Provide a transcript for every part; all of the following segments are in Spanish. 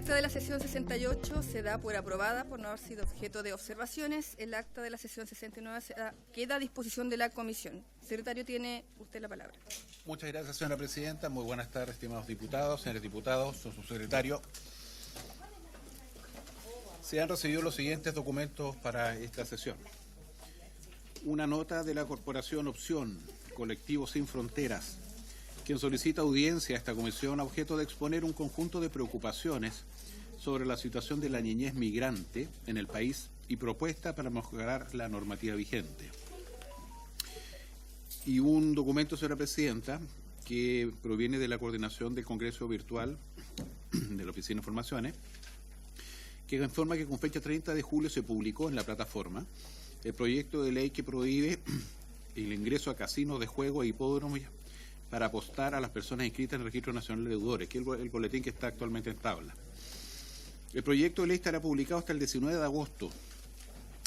acta de la sesión 68 se da por aprobada por no haber sido objeto de observaciones. El acta de la sesión 69 queda a disposición de la comisión. Secretario, tiene usted la palabra. Muchas gracias, señora presidenta. Muy buenas tardes, estimados diputados, señores diputados, su subsecretario. Se han recibido los siguientes documentos para esta sesión. Una nota de la Corporación Opción, Colectivo Sin Fronteras, quien solicita audiencia a esta comisión a objeto de exponer un conjunto de preocupaciones sobre la situación de la niñez migrante en el país y propuesta para mejorar la normativa vigente. Y un documento, señora presidenta, que proviene de la coordinación del Congreso Virtual de la Oficina de Informaciones, que informa que con fecha 30 de julio se publicó en la plataforma el proyecto de ley que prohíbe el ingreso a casinos de juego e hipódromos para apostar a las personas inscritas en el Registro Nacional de Deudores, que es el boletín que está actualmente en tabla. El proyecto de ley estará publicado hasta el 19 de agosto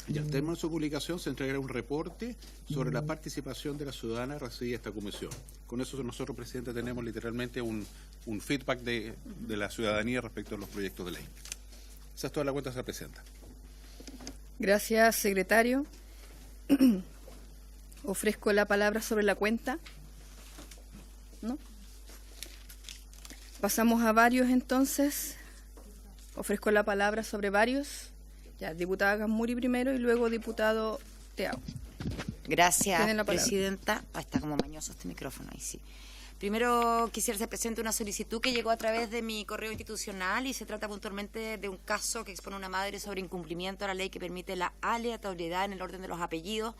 y al término de su publicación se entregará un reporte sobre la participación de la ciudadana residida en esta comisión. Con eso nosotros, presidente, tenemos literalmente un feedback de la ciudadanía respecto a los proyectos de ley. Esa es toda la cuenta, señora presidenta. Gracias, secretario. Ofrezco la palabra sobre la cuenta. ¿No? Pasamos a varios entonces. Ofrezco la palabra sobre varios. Ya, diputada Gamuri primero y luego diputado Teao. Gracias, presidenta. Está como mañoso este micrófono ahí, sí. Primero quisiera hacer presente una solicitud que llegó a través de mi correo institucional y se trata puntualmente de un caso que expone una madre sobre incumplimiento a la ley que permite la aleatoriedad en el orden de los apellidos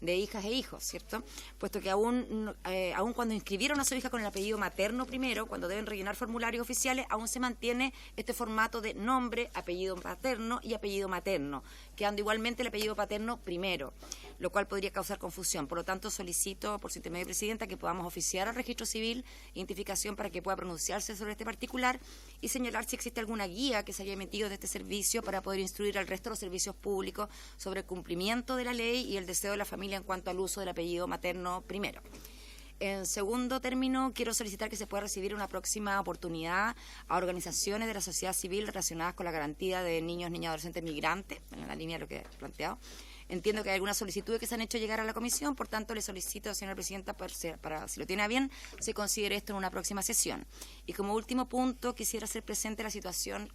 de hijas e hijos, ¿cierto? Puesto que aún cuando inscribieron a su hija con el apellido materno primero, cuando deben rellenar formularios oficiales, aún se mantiene este formato de nombre, apellido paterno y apellido materno, quedando igualmente el apellido paterno primero, lo cual podría causar confusión. Por lo tanto, solicito, por su intermedio, presidenta, que podamos oficiar al Registro Civil identificación para que pueda pronunciarse sobre este particular y señalar si existe alguna guía que se haya emitido de este servicio para poder instruir al resto de los servicios públicos sobre el cumplimiento de la ley y el deseo de la familia en cuanto al uso del apellido materno primero. En segundo término, quiero solicitar que se pueda recibir una próxima oportunidad a organizaciones de la sociedad civil relacionadas con la garantía de niños, niñas y adolescentes migrantes, en la línea de lo que he planteado. Entiendo que hay algunas solicitudes que se han hecho llegar a la comisión, por tanto le solicito, señora presidenta, para si lo tiene a bien, se considere esto en una próxima sesión. Y como último punto, quisiera hacer presente la situación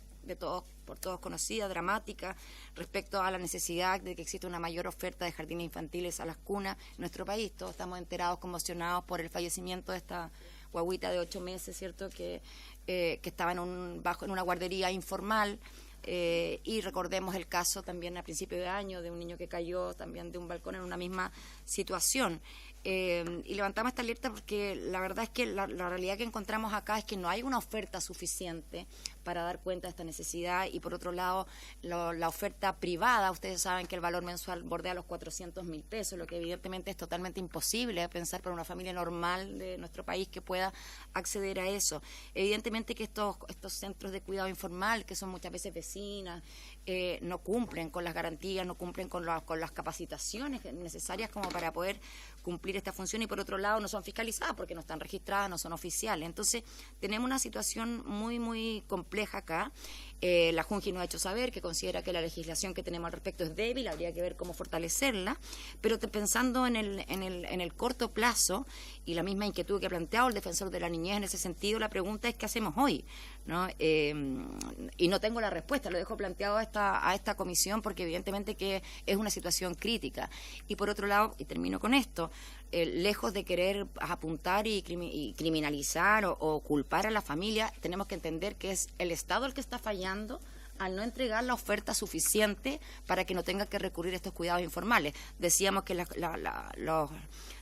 por todos conocida, dramática, respecto a la necesidad de que exista una mayor oferta de jardines infantiles a las cunas en nuestro país. Todos estamos enterados, conmocionados por el fallecimiento de esta guaguita de 8 meses, ¿cierto?, que estaba en una guardería informal. Y recordemos el caso también a principio de año de un niño que cayó también de un balcón en una misma situación. Y levantamos esta alerta porque la verdad es que la realidad que encontramos acá es que no hay una oferta suficiente para dar cuenta de esta necesidad y por otro lado la oferta privada, ustedes saben que el valor mensual bordea los 400.000 pesos, lo que evidentemente es totalmente imposible pensar para una familia normal de nuestro país que pueda acceder a eso. Evidentemente que estos centros de cuidado informal, que son muchas veces vecinas, no cumplen con las garantías, no cumplen con las capacitaciones necesarias como para poder cumplir esta función y por otro lado no son fiscalizadas porque no están registradas, no son oficiales. Entonces tenemos una situación muy, muy compleja acá. La Junji nos ha hecho saber que considera que la legislación que tenemos al respecto es débil, habría que ver cómo fortalecerla, pero pensando en el corto plazo y la misma inquietud que ha planteado el defensor de la niñez en ese sentido, la pregunta es ¿qué hacemos hoy? ¿No? Y no tengo la respuesta, lo dejo planteado a esta comisión porque evidentemente que es una situación crítica. Y por otro lado, y termino con esto, lejos de querer apuntar y criminalizar o culpar a la familia, tenemos que entender que es el Estado el que está fallando al no entregar la oferta suficiente para que no tenga que recurrir a estos cuidados informales. Decíamos que los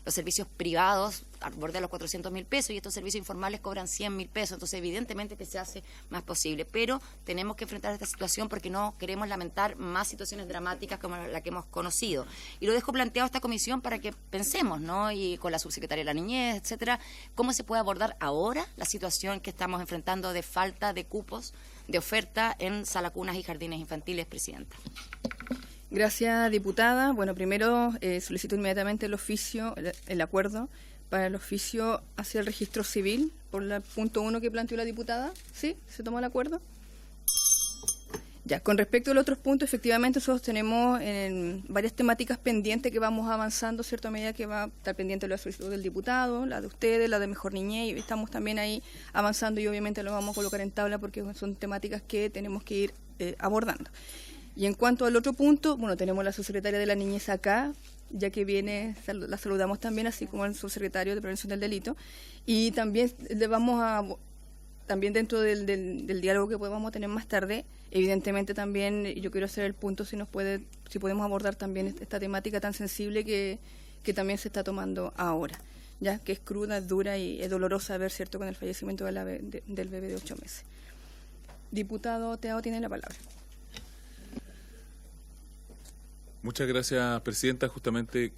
servicios privados bordean los 400.000 pesos y estos servicios informales cobran 100.000 pesos, entonces evidentemente que se hace más posible, pero tenemos que enfrentar esta situación porque no queremos lamentar más situaciones dramáticas como la que hemos conocido. Y lo dejo planteado a esta comisión para que pensemos, ¿no?, y con la subsecretaria de la Niñez, etcétera, cómo se puede abordar ahora la situación que estamos enfrentando de falta de cupos de oferta en salacunas y jardines infantiles, presidenta. Gracias, diputada. Bueno, primero solicito inmediatamente el acuerdo para el oficio hacia el registro civil por el punto 1 que planteó la diputada. ¿Sí? ¿Se tomó el acuerdo? Ya, con respecto a los otros puntos, efectivamente nosotros tenemos varias temáticas pendientes que vamos avanzando, ¿cierto? A medida que va a estar pendiente la solicitud del diputado, la de ustedes, la de Mejor Niñez, y estamos también ahí avanzando y obviamente lo vamos a colocar en tabla porque son temáticas que tenemos que ir abordando. Y en cuanto al otro punto, bueno, tenemos la subsecretaria de la Niñez acá, ya que viene, la saludamos también, así como el subsecretario de Prevención del Delito, y también le vamos a... También dentro del diálogo que podamos tener más tarde, evidentemente también yo quiero hacer el punto si podemos abordar también esta temática tan sensible que también se está tomando ahora, ya que es cruda, es dura y es dolorosa ver, ¿cierto?, con el fallecimiento del bebé de 8 meses. Diputado Teao, tiene la palabra. Muchas gracias, Presidenta. Justamente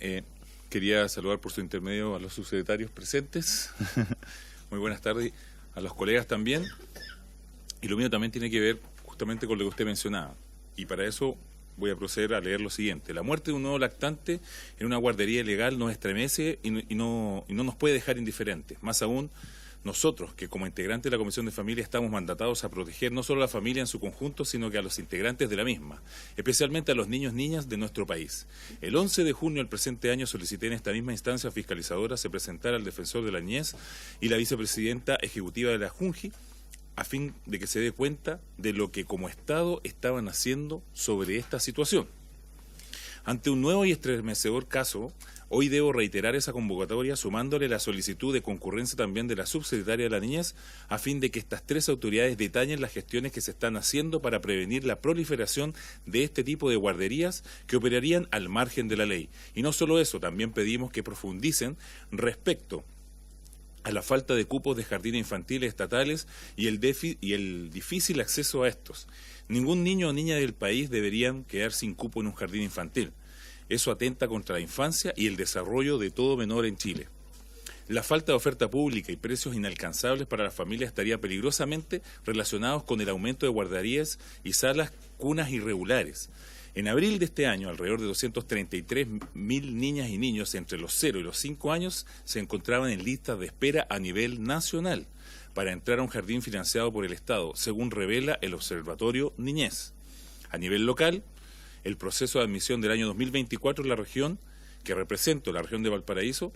quería saludar por su intermedio a los subsecretarios presentes. Muy buenas tardes. A los colegas también, y lo mío también tiene que ver justamente con lo que usted mencionaba, y para eso voy a proceder a leer lo siguiente. La muerte de un nuevo lactante en una guardería ilegal nos estremece y no nos puede dejar indiferentes, más aún nosotros, que como integrantes de la Comisión de Familia estamos mandatados a proteger no solo a la familia en su conjunto, sino que a los integrantes de la misma, especialmente a los niños y niñas de nuestro país. El 11 de junio del presente año solicité en esta misma instancia fiscalizadora se presentara el defensor de la niñez y la vicepresidenta ejecutiva de la JUNJI a fin de que se dé cuenta de lo que como Estado estaban haciendo sobre esta situación. Ante un nuevo y estremecedor caso, hoy debo reiterar esa convocatoria sumándole la solicitud de concurrencia también de la subsecretaria de la Niñez a fin de que estas tres autoridades detallen las gestiones que se están haciendo para prevenir la proliferación de este tipo de guarderías que operarían al margen de la ley. Y no solo eso, también pedimos que profundicen respecto a la falta de cupos de jardines infantiles estatales y el difícil acceso a estos. Ningún niño o niña del país deberían quedar sin cupo en un jardín infantil. Eso atenta contra la infancia y el desarrollo de todo menor en Chile. La falta de oferta pública y precios inalcanzables para las familias estaría peligrosamente relacionados con el aumento de guarderías y salas cunas irregulares. En abril de este año, alrededor de 233.000 niñas y niños entre los 0 y los 5 años se encontraban en listas de espera a nivel nacional para entrar a un jardín financiado por el Estado, según revela el Observatorio Niñez. A nivel local, el proceso de admisión del año 2024 en la región, que represento la región de Valparaíso,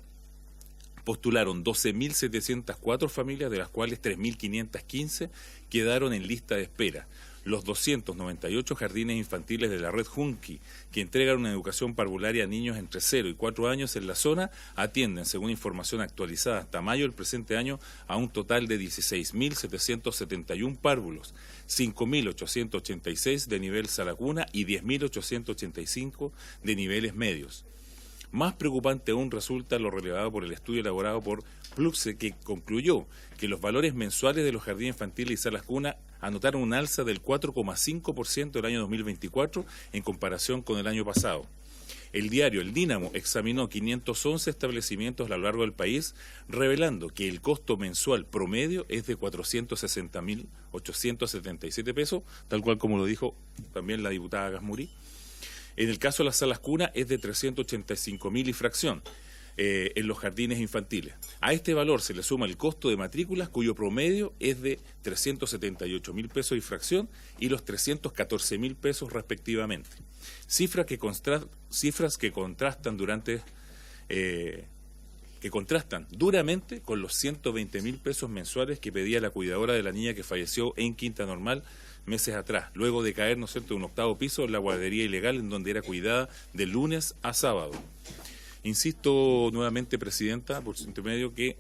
postularon 12.704 familias, de las cuales 3.515 quedaron en lista de espera. Los 298 jardines infantiles de la red JUNJI, que entregan una educación parvularia a niños entre 0 y 4 años en la zona, atienden, según información actualizada hasta mayo del presente año, a un total de 16.771 párvulos, 5.886 de nivel sala cuna y 10.885 de niveles medios. Más preocupante aún resulta lo relevado por el estudio elaborado por Pluxe, que concluyó que los valores mensuales de los jardines infantiles y salas cuna anotaron un alza del 4,5% del año 2024 en comparación con el año pasado. El diario El Dínamo examinó 511 establecimientos a lo largo del país, revelando que el costo mensual promedio es de 460.877 pesos, tal cual como lo dijo también la diputada Gasmurí. En el caso de las salas cuna es de 385.000 y fracción en los jardines infantiles. A este valor se le suma el costo de matrículas, cuyo promedio es de 378.000 pesos y fracción y los 314.000 pesos respectivamente. Cifras que contrastan duramente con los 120.000 pesos mensuales que pedía la cuidadora de la niña que falleció en Quinta Normal meses atrás, luego de caer, ¿no es cierto?, de un octavo piso en la guardería ilegal en donde era cuidada de lunes a sábado. Insisto nuevamente, Presidenta, por su intermedio, que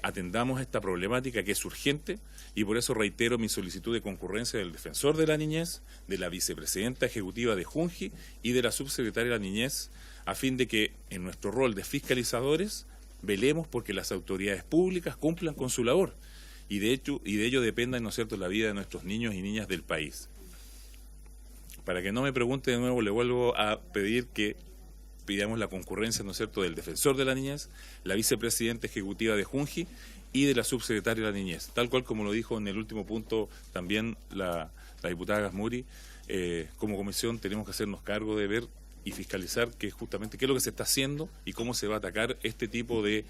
atendamos esta problemática que es urgente y por eso reitero mi solicitud de concurrencia del Defensor de la Niñez, de la Vicepresidenta Ejecutiva de JUNJI y de la Subsecretaria de la Niñez, a fin de que en nuestro rol de fiscalizadores velemos porque las autoridades públicas cumplan con su labor y de ello dependa, ¿no es cierto?, la vida de nuestros niños y niñas del país. Para que no me pregunte de nuevo, le vuelvo a pedir que pidamos la concurrencia, ¿no es cierto?, del Defensor de la Niñez, la Vicepresidenta Ejecutiva de JUNJI y de la Subsecretaria de la Niñez, tal cual como lo dijo en el último punto también la diputada Gasmurí. Como comisión tenemos que hacernos cargo de ver y fiscalizar qué es lo que se está haciendo y cómo se va a atacar este tipo de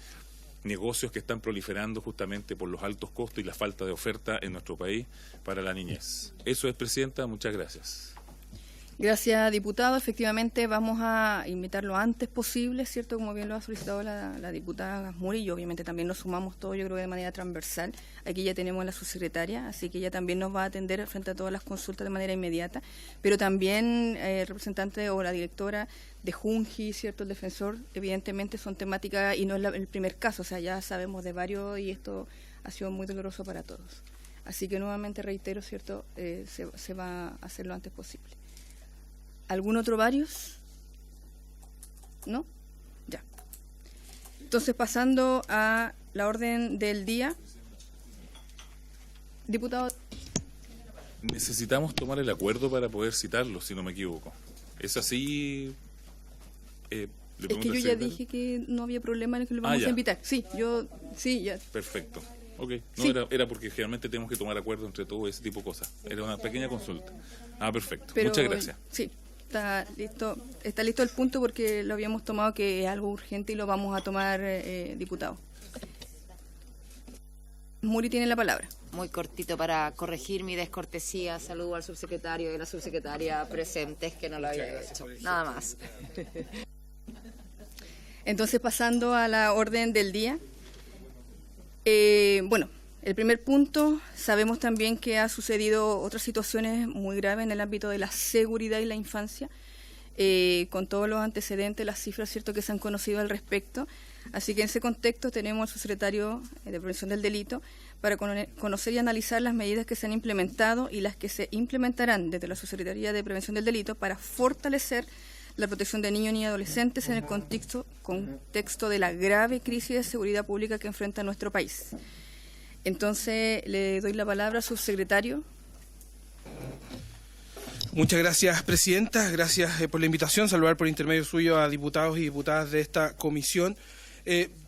negocios que están proliferando justamente por los altos costos y la falta de oferta en nuestro país para la niñez. Eso es, Presidenta, muchas gracias. Gracias, diputado. Efectivamente, vamos a invitar lo antes posible, ¿cierto? Como bien lo ha solicitado la diputada Gasmuri, y obviamente también nos sumamos todos, yo creo que de manera transversal. Aquí ya tenemos a la subsecretaria, así que ella también nos va a atender frente a todas las consultas de manera inmediata, pero también el representante o la directora de Junji, ¿cierto? El defensor, evidentemente son temáticas, y no es el primer caso, o sea, ya sabemos de varios y esto ha sido muy doloroso para todos. Así que nuevamente reitero, ¿cierto? Se va a hacer lo antes posible. ¿Algún otro varios? ¿No? Ya. Entonces, pasando a la orden del día. Diputado. Necesitamos tomar el acuerdo para poder citarlo, si no me equivoco. ¿Es así? Es que yo ya dije que no había problema en que lo vamos a invitar. Sí, ya. Perfecto. Ok, no, sí. era porque generalmente tenemos que tomar acuerdo entre todo ese tipo de cosas. Era una pequeña consulta. Perfecto. Pero, muchas gracias. Sí. Está listo el punto porque lo habíamos tomado que es algo urgente y lo vamos a tomar, diputado. Muri tiene la palabra. Muy cortito para corregir mi descortesía. Saludo al subsecretario y a la subsecretaria presentes que no lo había hecho. Nada más. Entonces, pasando a la orden del día. El primer punto, sabemos también que ha sucedido otras situaciones muy graves en el ámbito de la seguridad y la infancia, con todos los antecedentes, las cifras, ¿cierto?, que se han conocido al respecto. Así que en ese contexto tenemos al subsecretario de Prevención del Delito para conocer y analizar las medidas que se han implementado y las que se implementarán desde la Subsecretaría de Prevención del Delito para fortalecer la protección de niños y adolescentes en el contexto de la grave crisis de seguridad pública que enfrenta nuestro país. Entonces, le doy la palabra al subsecretario. Muchas gracias, Presidenta. Gracias por la invitación. Saludar por intermedio suyo a diputados y diputadas de esta comisión.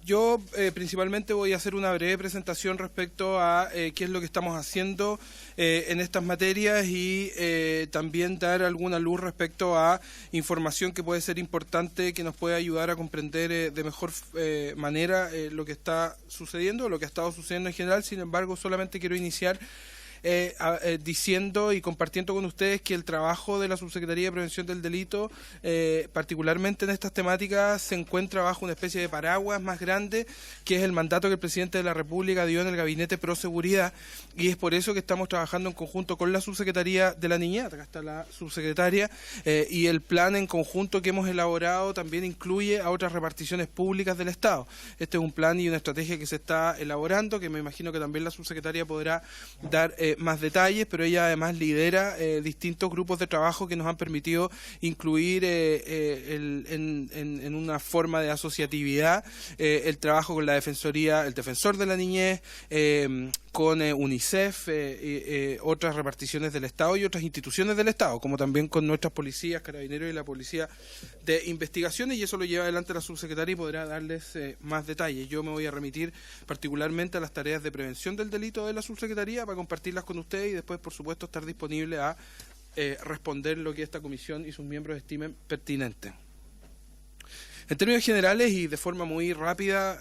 Yo principalmente voy a hacer una breve presentación respecto a qué es lo que estamos haciendo en estas materias y también dar alguna luz respecto a información que puede ser importante, que nos puede ayudar a comprender de mejor manera lo que está sucediendo, lo que ha estado sucediendo en general. Sin embargo, solamente quiero iniciar diciendo y compartiendo con ustedes que el trabajo de la Subsecretaría de Prevención del Delito, particularmente en estas temáticas, se encuentra bajo una especie de paraguas más grande, que es el mandato que el Presidente de la República dio en el Gabinete Pro Seguridad, y es por eso que estamos trabajando en conjunto con la Subsecretaría de la Niñez, acá está la subsecretaria, y el plan en conjunto que hemos elaborado también incluye a otras reparticiones públicas del Estado. Este es un plan y una estrategia que se está elaborando, que me imagino que también la subsecretaria podrá dar más detalles, pero ella además lidera distintos grupos de trabajo que nos han permitido incluir en una forma de asociatividad el trabajo con la Defensoría, el Defensor de la Niñez, con UNICEF, otras reparticiones del Estado y otras instituciones del Estado, como también con nuestras policías, carabineros y la Policía de Investigaciones, y eso lo lleva adelante la subsecretaria y podrá darles más detalles. Yo me voy a remitir particularmente a las tareas de prevención del delito de la subsecretaría para compartirlas con ustedes y después, por supuesto, estar disponible a responder lo que esta comisión y sus miembros estimen pertinente. En términos generales y de forma muy rápida,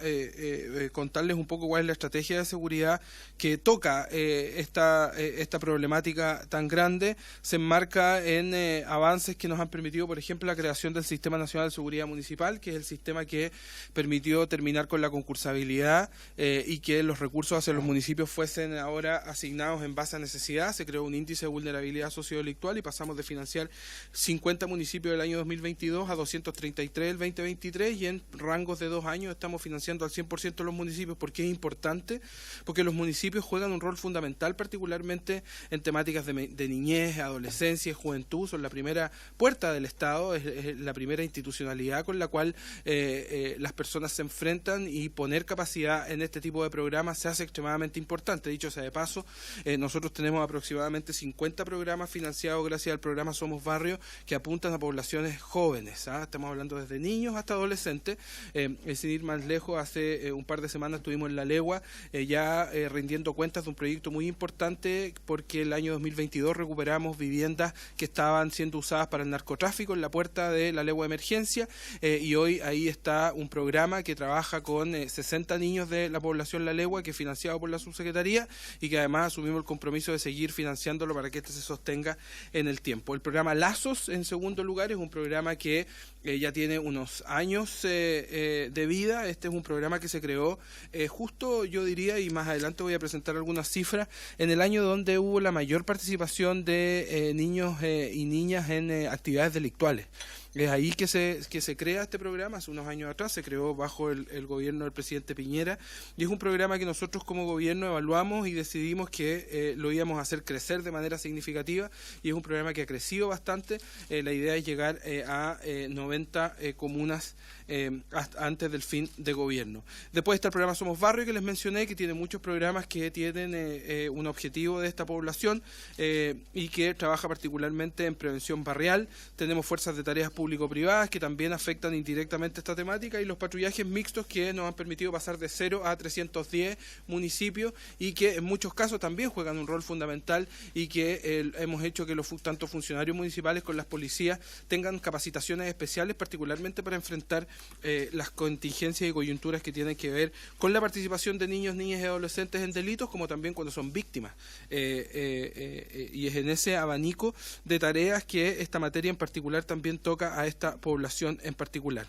contarles un poco cuál es la estrategia de seguridad que toca esta problemática tan grande. Se enmarca en avances que nos han permitido, por ejemplo, la creación del Sistema Nacional de Seguridad Municipal, que es el sistema que permitió terminar con la concursabilidad y que los recursos hacia los municipios fuesen ahora asignados en base a necesidad. Se creó un índice de vulnerabilidad sociodelictual y pasamos de financiar 50 municipios del año 2022 a 233 del 2023, y en rangos de 2 años estamos financiando al 100% de los municipios. ¿Por qué es importante? Porque los municipios juegan un rol fundamental, particularmente en temáticas de niñez, adolescencia y juventud. Son la primera puerta del Estado, es la primera institucionalidad con la cual las personas se enfrentan, y poner capacidad en este tipo de programas se hace extremadamente importante. Dicho sea de paso, nosotros tenemos aproximadamente 50 programas financiados gracias al programa Somos Barrio, que apuntan a poblaciones jóvenes, ¿ah? Estamos hablando desde niños hasta adolescentes. Sin ir más lejos, hace un par de semanas estuvimos en La Legua ya rindiendo cuentas de un proyecto muy importante, porque el año 2022 recuperamos viviendas que estaban siendo usadas para el narcotráfico en la puerta de La Legua de Emergencia, y hoy ahí está un programa que trabaja con 60 niños de la población La Legua, que es financiado por la subsecretaría, y que además asumimos el compromiso de seguir financiándolo para que este se sostenga en el tiempo. El programa Lazos, en segundo lugar, es un programa que ya tiene unos años de vida. Este es un programa que se creó justo, yo diría, y más adelante voy a presentar algunas cifras, en el año donde hubo la mayor participación de niños y niñas en actividades delictuales. Es ahí que se crea este programa. Hace unos años atrás se creó bajo el gobierno del presidente Piñera, y es un programa que nosotros como gobierno evaluamos y decidimos que lo íbamos a hacer crecer de manera significativa, y es un programa que ha crecido bastante. La idea es llegar a 90 comunas hasta antes del fin de gobierno. Después está el programa Somos Barrio, que les mencioné, que tiene muchos programas que tienen un objetivo de esta población y que trabaja particularmente en prevención barrial. Tenemos fuerzas de tareas público-privadas que también afectan indirectamente esta temática, y los patrullajes mixtos, que nos han permitido pasar de 0 a 310 municipios, y que en muchos casos también juegan un rol fundamental, y que hemos hecho que tanto funcionarios municipales con las policías tengan capacitaciones especiales, particularmente para enfrentar las contingencias y coyunturas que tienen que ver con la participación de niños, niñas y adolescentes en delitos, como también cuando son víctimas. Y es en ese abanico de tareas que esta materia en particular también toca a esta población en particular.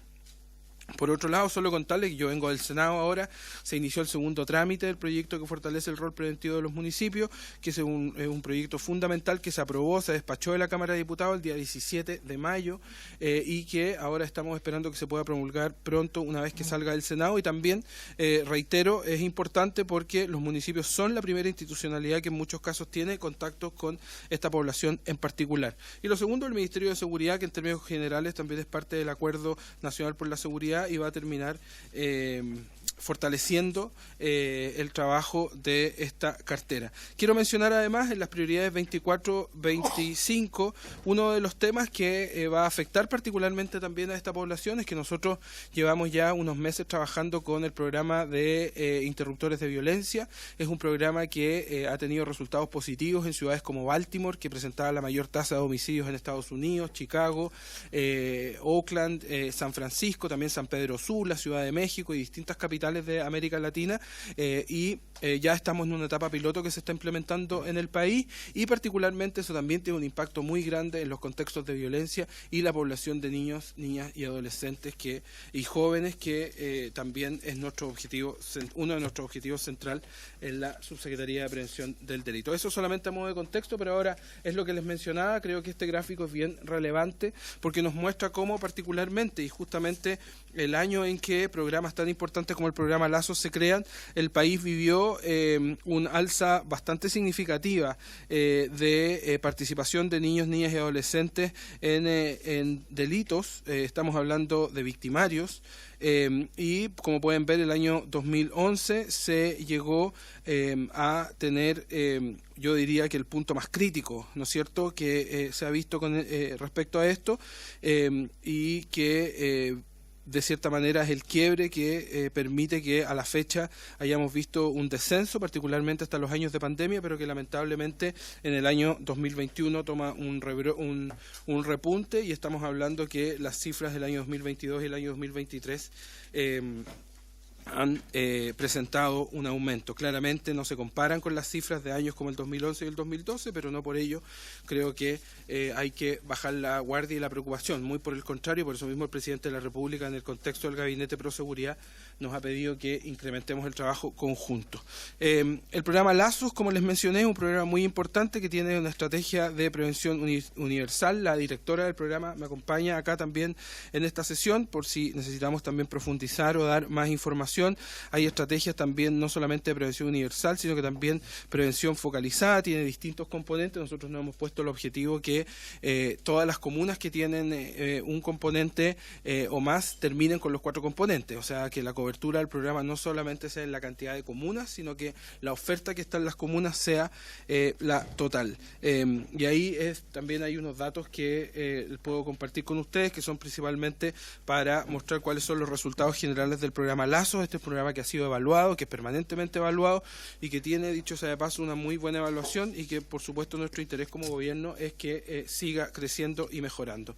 Por otro lado, solo contarles que yo vengo del Senado ahora, se inició el segundo trámite del proyecto que fortalece el rol preventivo de los municipios, que es un proyecto fundamental que se aprobó, se despachó de la Cámara de Diputados el día 17 de mayo y que ahora estamos esperando que se pueda promulgar pronto una vez que salga del Senado. Y también, reitero, es importante porque los municipios son la primera institucionalidad que en muchos casos tiene contactos con esta población en particular. Y lo segundo, el Ministerio de Seguridad, que en términos generales también es parte del Acuerdo Nacional por la Seguridad, y va a terminar fortaleciendo el trabajo de esta cartera. Quiero mencionar además en las prioridades 24-25 uno de los temas que va a afectar particularmente también a esta población, es que nosotros llevamos ya unos meses trabajando con el programa de interruptores de violencia. Es un programa que ha tenido resultados positivos en ciudades como Baltimore, que presentaba la mayor tasa de homicidios en Estados Unidos, Chicago, Oakland, San Francisco, también San Pedro Sula, Ciudad de México y distintas capitales de América Latina, y ya estamos en una etapa piloto que se está implementando en el país, y particularmente eso también tiene un impacto muy grande en los contextos de violencia y la población de niños, niñas y adolescentes y jóvenes, que también es nuestro objetivo, uno de nuestros objetivos central en la Subsecretaría de Prevención del Delito. Eso solamente a modo de contexto, pero ahora es lo que les mencionaba. Creo que este gráfico es bien relevante porque nos muestra cómo particularmente y justamente el año en que programas tan importantes como el programa Lazos se crean, el país vivió un alza bastante significativa de participación de niños, niñas y adolescentes en delitos. Estamos hablando de victimarios. Y como pueden ver, el año 2011 se llegó a tener, yo diría que el punto más crítico, ¿no es cierto?, que se ha visto con respecto a esto, y que de cierta manera es el quiebre que permite que a la fecha hayamos visto un descenso, particularmente hasta los años de pandemia, pero que lamentablemente en el año 2021 toma un repunte, y estamos hablando que las cifras del año 2022 y el año 2023 han presentado un aumento. Claramente no se comparan con las cifras de años como el 2011 y el 2012, pero no por ello creo que hay que bajar la guardia y la preocupación. Muy por el contrario, por eso mismo el presidente de la República, en el contexto del Gabinete Pro Seguridad, nos ha pedido que incrementemos el trabajo conjunto. El programa Lazos, como les mencioné, es un programa muy importante que tiene una estrategia de prevención universal. La directora del programa me acompaña acá también en esta sesión, por si necesitamos también profundizar o dar más información información. Hay estrategias también no solamente de prevención universal, sino que también prevención focalizada, tiene distintos componentes. Nosotros nos hemos puesto el objetivo que todas las comunas que tienen un componente o más terminen con los 4 componentes, o sea, que la cobertura del programa no solamente sea en la cantidad de comunas, sino que la oferta que está en las comunas sea la total. Y ahí también hay unos datos que puedo compartir con ustedes, que son principalmente para mostrar cuáles son los resultados generales del programa Lazos. Este es un programa que ha sido evaluado, que es permanentemente evaluado y que tiene, dicho sea de paso, una muy buena evaluación, y que por supuesto nuestro interés como gobierno es que siga creciendo y mejorando.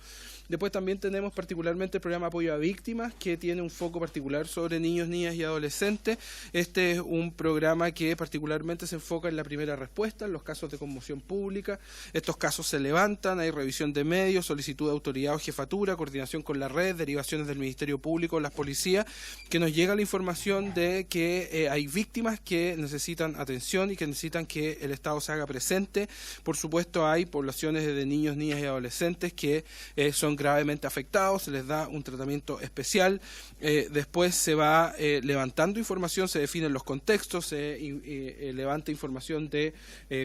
Después también tenemos particularmente el programa Apoyo a Víctimas, que tiene un foco particular sobre niños, niñas y adolescentes. Este es un programa que particularmente se enfoca en la primera respuesta, en los casos de conmoción pública. Estos casos se levantan, hay revisión de medios, solicitud de autoridad o jefatura, coordinación con la red, derivaciones del Ministerio Público, las policías, que nos llega la información de que hay víctimas que necesitan atención y que necesitan que el Estado se haga presente. Por supuesto, hay poblaciones de niños, niñas y adolescentes que son gravemente afectados, se les da un tratamiento especial. Después se va levantando información, se definen los contextos, se levanta información de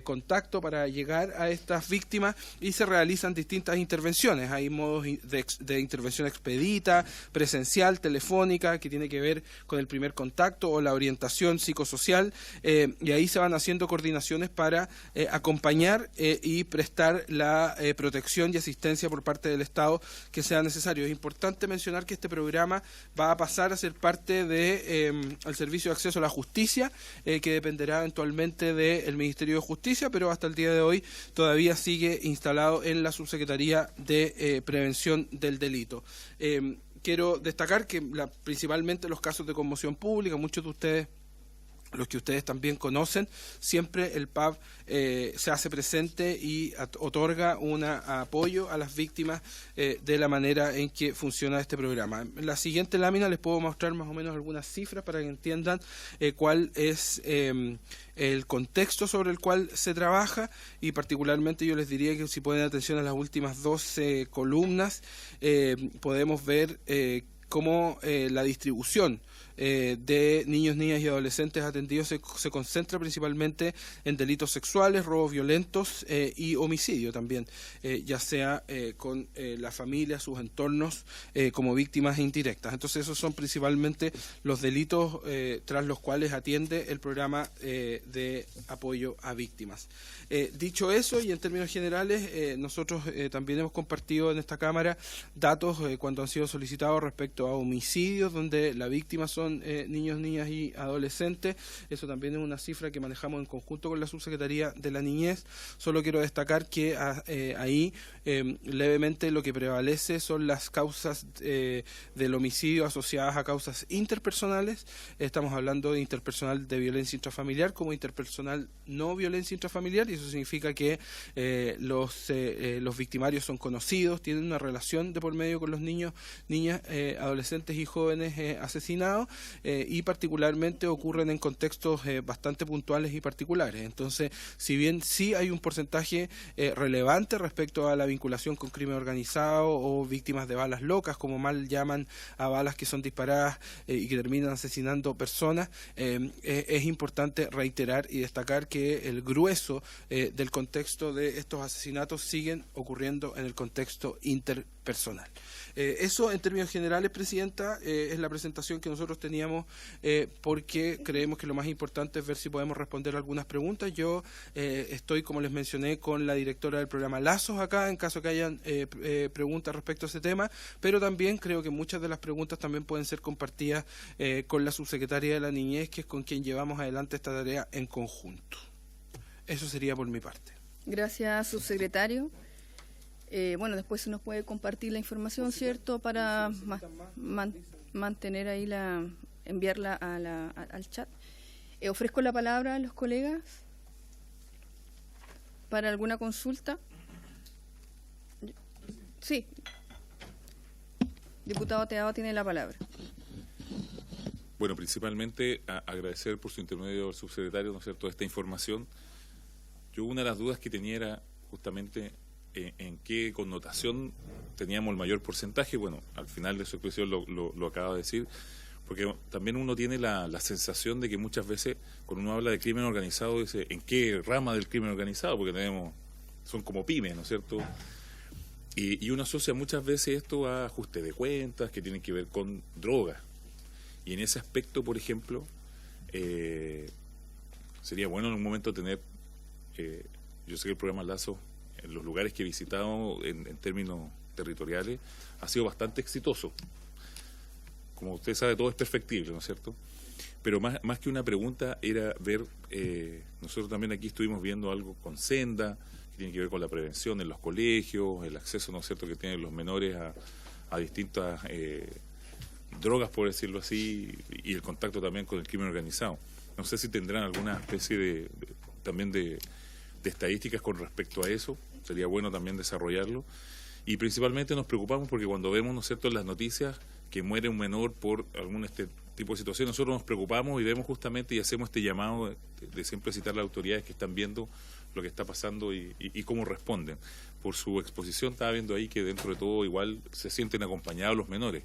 contacto para llegar a estas víctimas y se realizan distintas intervenciones. Hay modos de intervención expedita, presencial, telefónica, que tiene que ver con el primer contacto o la orientación psicosocial, y ahí se van haciendo coordinaciones para acompañar y prestar la protección y asistencia por parte del Estado que sea necesario. Es importante mencionar que este programa va a pasar a ser parte del Servicio de Acceso a la Justicia, que dependerá eventualmente del Ministerio de Justicia, pero hasta el día de hoy todavía sigue instalado en la Subsecretaría de Prevención del Delito. Quiero destacar que principalmente los casos de conmoción pública, muchos de ustedes, los que ustedes también conocen, siempre el PAV se hace presente y otorga un apoyo a las víctimas de la manera en que funciona este programa. En la siguiente lámina les puedo mostrar más o menos algunas cifras para que entiendan cuál es el contexto sobre el cual se trabaja, y particularmente yo les diría que si ponen atención a las últimas 12 columnas, podemos ver cómo la distribución de niños, niñas y adolescentes atendidos se concentra principalmente en delitos sexuales, robos violentos y homicidio también, ya sea con la familia, sus entornos, como víctimas indirectas. Entonces esos son principalmente los delitos tras los cuales atiende el programa de apoyo a víctimas. Dicho eso, y en términos generales, nosotros también hemos compartido en esta Cámara datos cuando han sido solicitados respecto a homicidios, donde la víctima son niños, niñas y adolescentes. Eso también es una cifra que manejamos en conjunto con la Subsecretaría de la Niñez. Solo quiero destacar que ahí levemente lo que prevalece son las causas del homicidio asociadas a causas interpersonales. Estamos hablando de interpersonal de violencia intrafamiliar como interpersonal no violencia intrafamiliar, y eso significa que los victimarios son conocidos, tienen una relación de por medio con los niños, niñas, adolescentes y jóvenes asesinados, y particularmente ocurren en contextos bastante puntuales y particulares. Entonces, si bien sí hay un porcentaje relevante respecto a la vinculación con crimen organizado o víctimas de balas locas, como mal llaman a balas que son disparadas y que terminan asesinando personas, es importante reiterar y destacar que el grueso del contexto de estos asesinatos siguen ocurriendo en el contexto interpersonal. Eso en términos generales, Presidenta, es la presentación que nosotros teníamos, porque creemos que lo más importante es ver si podemos responder algunas preguntas. Yo estoy, como les mencioné, con la directora del programa Lazos acá, en caso que hayan preguntas respecto a ese tema, pero también creo que muchas de las preguntas también pueden ser compartidas con la subsecretaria de la Niñez, que es con quien llevamos adelante esta tarea en conjunto. Eso sería por mi parte. Gracias, subsecretario. Bueno, después se nos puede compartir la información, ¿cierto?, para mantener ahí enviarla al chat. Ofrezco la palabra a los colegas para alguna consulta. Sí. Diputado Teado tiene la palabra. Bueno, principalmente agradecer por su intermedio al subsecretario, ¿no es cierto?, esta información. Yo una de las dudas que tenía era justamente en qué connotación teníamos el mayor porcentaje. Bueno, al final de su expresión lo acaba de decir, porque también uno tiene la sensación de que muchas veces cuando uno habla de crimen organizado dice, ¿en qué rama del crimen organizado? Porque son como pymes, ¿no es cierto? Y uno asocia muchas veces esto a ajuste de cuentas que tienen que ver con drogas. Y en ese aspecto, por ejemplo, sería bueno en un momento tener, yo sé que el programa Lazo, en los lugares que he visitado en términos territoriales, ha sido bastante exitoso. Como usted sabe, todo es perfectible, ¿no es cierto? Pero más que una pregunta era ver, nosotros también aquí estuvimos viendo algo con Senda, que tiene que ver con la prevención en los colegios, el acceso, ¿no es cierto?, que tienen los menores a distintas drogas, por decirlo así, y el contacto también con el crimen organizado. No sé si tendrán alguna especie también de estadísticas con respecto a eso, sería bueno también desarrollarlo. Y principalmente nos preocupamos porque cuando vemos, ¿no es cierto?, en las noticias que muere un menor por algún tipo de situación, nosotros nos preocupamos y vemos justamente y hacemos este llamado de siempre citar a las autoridades que están viendo lo que está pasando y cómo responden. Por su exposición estaba viendo ahí que dentro de todo igual se sienten acompañados los menores.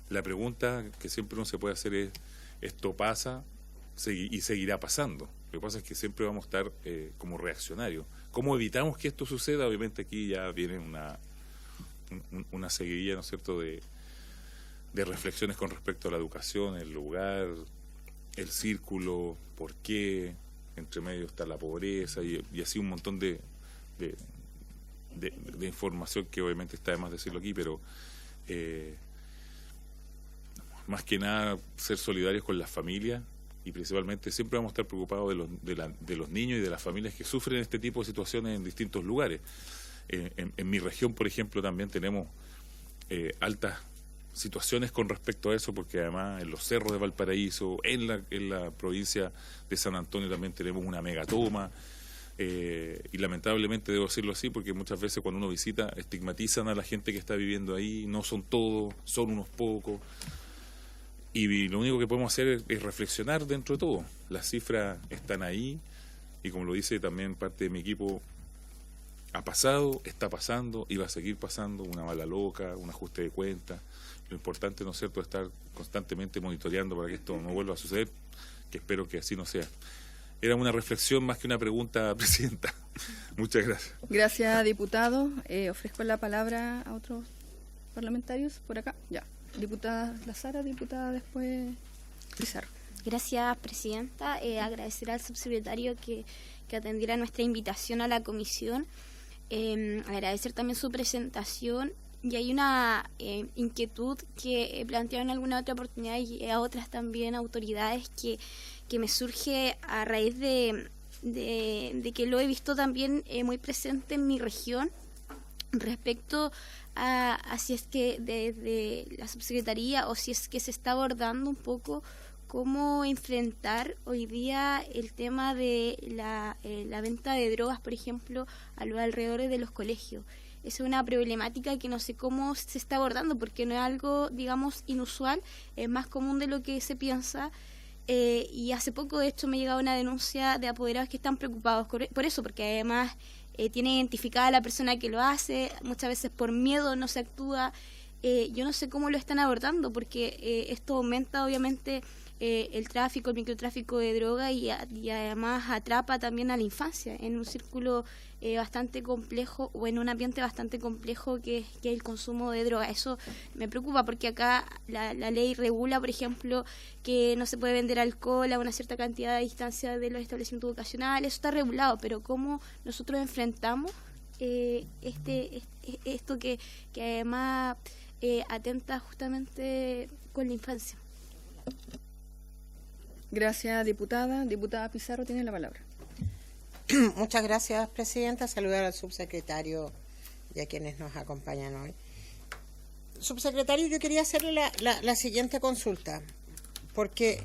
La pregunta que siempre uno se puede hacer es, ¿esto pasa y seguirá pasando? Lo que pasa es que siempre vamos a estar como reaccionarios. ¿Cómo evitamos que esto suceda? Obviamente aquí ya viene una seguidilla, ¿no es cierto?, de reflexiones con respecto a la educación, el lugar, el círculo, por qué, entre medio está la pobreza y así un montón de información que obviamente está de más decirlo aquí, pero más que nada ser solidarios con las familias y principalmente siempre vamos a estar preocupados de los niños y de las familias que sufren este tipo de situaciones en distintos lugares. En mi región, por ejemplo, también tenemos altas situaciones con respecto a eso, porque además en los cerros de Valparaíso, en la provincia de San Antonio también tenemos una megatoma, y lamentablemente debo decirlo así, porque muchas veces cuando uno visita estigmatizan a la gente que está viviendo ahí, no son todos, son unos pocos, y lo único que podemos hacer es reflexionar dentro de todo. Las cifras están ahí, y como lo dice también parte de mi equipo, ha pasado, está pasando y va a seguir pasando, una bala loca, un ajuste de cuentas. Lo importante, ¿no es cierto?, es estar constantemente monitoreando para que esto no vuelva a suceder, que espero que así no sea. Era una reflexión más que una pregunta, Presidenta. Muchas gracias. Gracias, diputado. Ofrezco la palabra a otros parlamentarios por acá. Ya. Diputada Lazara, diputada después Pizarro. Gracias, Presidenta. Agradecer al subsecretario que atendiera nuestra invitación a la comisión. Agradecer también su presentación. Y hay una inquietud que he planteado en alguna otra oportunidad y a otras también autoridades que me surge a raíz de que lo he visto también muy presente en mi región respecto a si es que desde la subsecretaría o si es que se está abordando un poco cómo enfrentar hoy día el tema de la venta de drogas, por ejemplo, a los alrededores de los colegios. Esa es una problemática que no sé cómo se está abordando, porque no es algo, digamos, inusual, es más común de lo que se piensa. Y hace poco, de hecho, me ha llegado una denuncia de apoderados que están preocupados por eso, porque además tiene identificada a la persona que lo hace, muchas veces por miedo no se actúa. Yo no sé cómo lo están abordando, porque esto aumenta, obviamente, el tráfico, el microtráfico de droga y además atrapa también a la infancia en un círculo bastante complejo o en un ambiente bastante complejo que es el consumo de droga. Eso me preocupa porque acá la ley regula, por ejemplo, que no se puede vender alcohol a una cierta cantidad de distancia de los establecimientos educacionales. Eso está regulado, pero ¿cómo nosotros enfrentamos esto que además atenta justamente con la infancia? Gracias, diputada. Diputada Pizarro tiene la palabra. Muchas gracias, Presidenta. Saludar al subsecretario y a quienes nos acompañan hoy. Subsecretario, yo quería hacerle la siguiente consulta, porque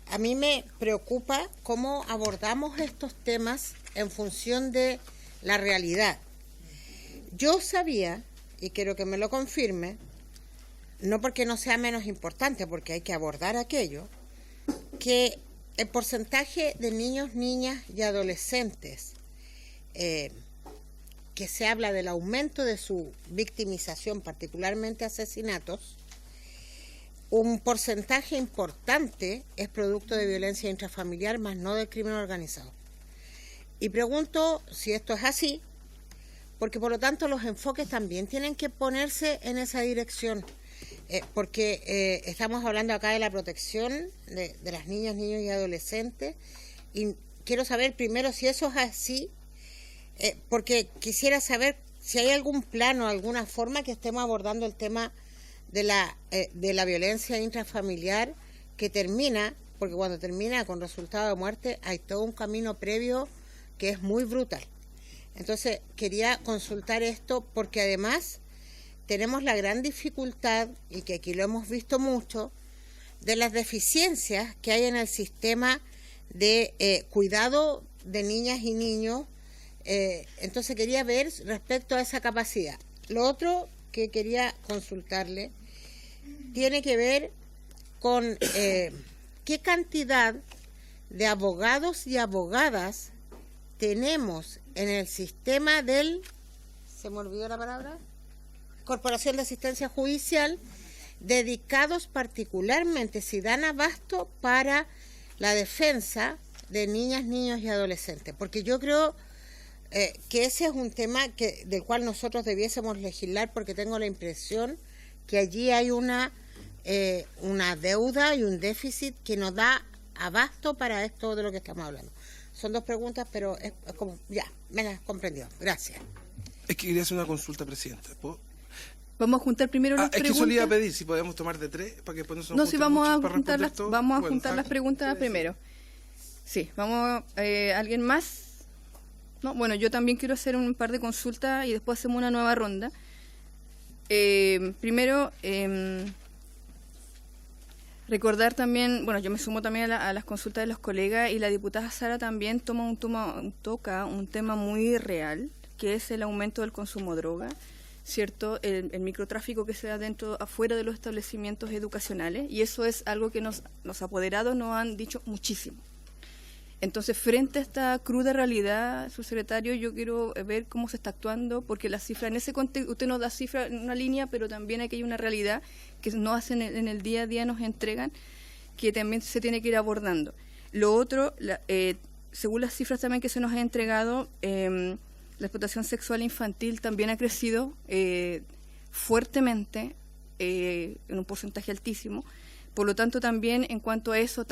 a mí me preocupa cómo abordamos estos temas en función de la realidad. Yo sabía, y quiero que me lo confirme, no porque no sea menos importante, porque hay que abordar aquello, que el porcentaje de niños, niñas y adolescentes que se habla del aumento de su victimización, particularmente asesinatos, un porcentaje importante es producto de violencia intrafamiliar, más no del crimen organizado. Y pregunto si esto es así, porque por lo tanto los enfoques también tienen que ponerse en esa dirección, porque estamos hablando acá de la protección de las niñas, niños y adolescentes, y quiero saber primero si eso es así, porque quisiera saber si hay algún plano, alguna forma que estemos abordando el tema de la violencia intrafamiliar que termina, porque cuando termina con resultado de muerte hay todo un camino previo que es muy brutal. Entonces quería consultar esto porque además tenemos la gran dificultad, y que aquí lo hemos visto mucho, de las deficiencias que hay en el sistema de cuidado de niñas y niños. Entonces quería ver respecto a esa capacidad. Lo otro que quería consultarle tiene que ver con qué cantidad de abogados y abogadas tenemos en el sistema se me olvidó la palabra, Corporación de Asistencia Judicial, dedicados particularmente, si dan abasto para la defensa de niñas, niños y adolescentes, porque yo creo que ese es un tema del cual nosotros debiésemos legislar, porque tengo la impresión que allí hay una deuda y un déficit que nos da abasto para esto de lo que estamos hablando. Son dos preguntas, pero es como, ya, me las comprendió. Gracias. Es que quería hacer una consulta, Presidenta. Vamos a juntar primero las preguntas. Es que solía pedir si podemos tomar de 3 para que después no, sí, vamos a juntar las preguntas primero. Sí, vamos. ¿Alguien más? No, bueno, yo también quiero hacer un par de consultas y después hacemos una nueva ronda. Primero, recordar también, bueno, yo me sumo también a las consultas de los colegas, y la diputada Sara también toca un tema muy real, que es el aumento del consumo de droga, ¿cierto? El microtráfico que se da afuera de los establecimientos educacionales, y eso es algo que los apoderados nos han dicho muchísimo. Entonces, frente a esta cruda realidad, subsecretario, yo quiero ver cómo se está actuando, porque la cifra, en ese contexto, usted nos da cifra en una línea, pero también aquí hay una realidad que no hacen en el día a día, nos entregan, que también se tiene que ir abordando. Lo otro, según las cifras también que se nos ha entregado, la explotación sexual infantil también ha crecido fuertemente, en un porcentaje altísimo. Por lo tanto, también en cuanto a eso,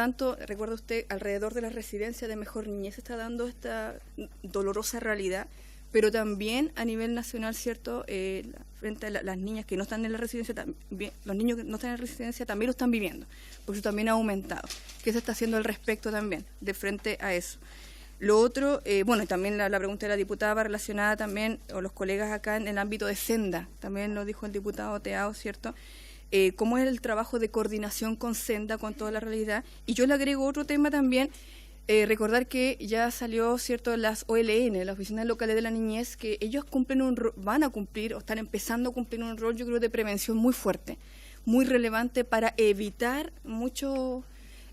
recuerda usted, alrededor de la residencia de Mejor Niñez se está dando esta dolorosa realidad, pero también a nivel nacional, ¿cierto? Frente a las niñas que no están en la residencia, también, los niños que no están en la residencia también lo están viviendo, porque eso también ha aumentado. ¿Qué se está haciendo al respecto también, de frente a eso? Lo otro, bueno, y también la pregunta de la diputada va relacionada también, o los colegas acá en el ámbito de Senda, también lo dijo el diputado Teao, ¿cierto? Cómo es el trabajo de coordinación con Senda, con toda la realidad. Y yo le agrego otro tema también, recordar que ya salió, ¿cierto?, las OLN, las Oficinas Locales de la Niñez, que ellos van a cumplir, o están empezando a cumplir un rol, yo creo, de prevención muy fuerte, muy relevante para evitar muchos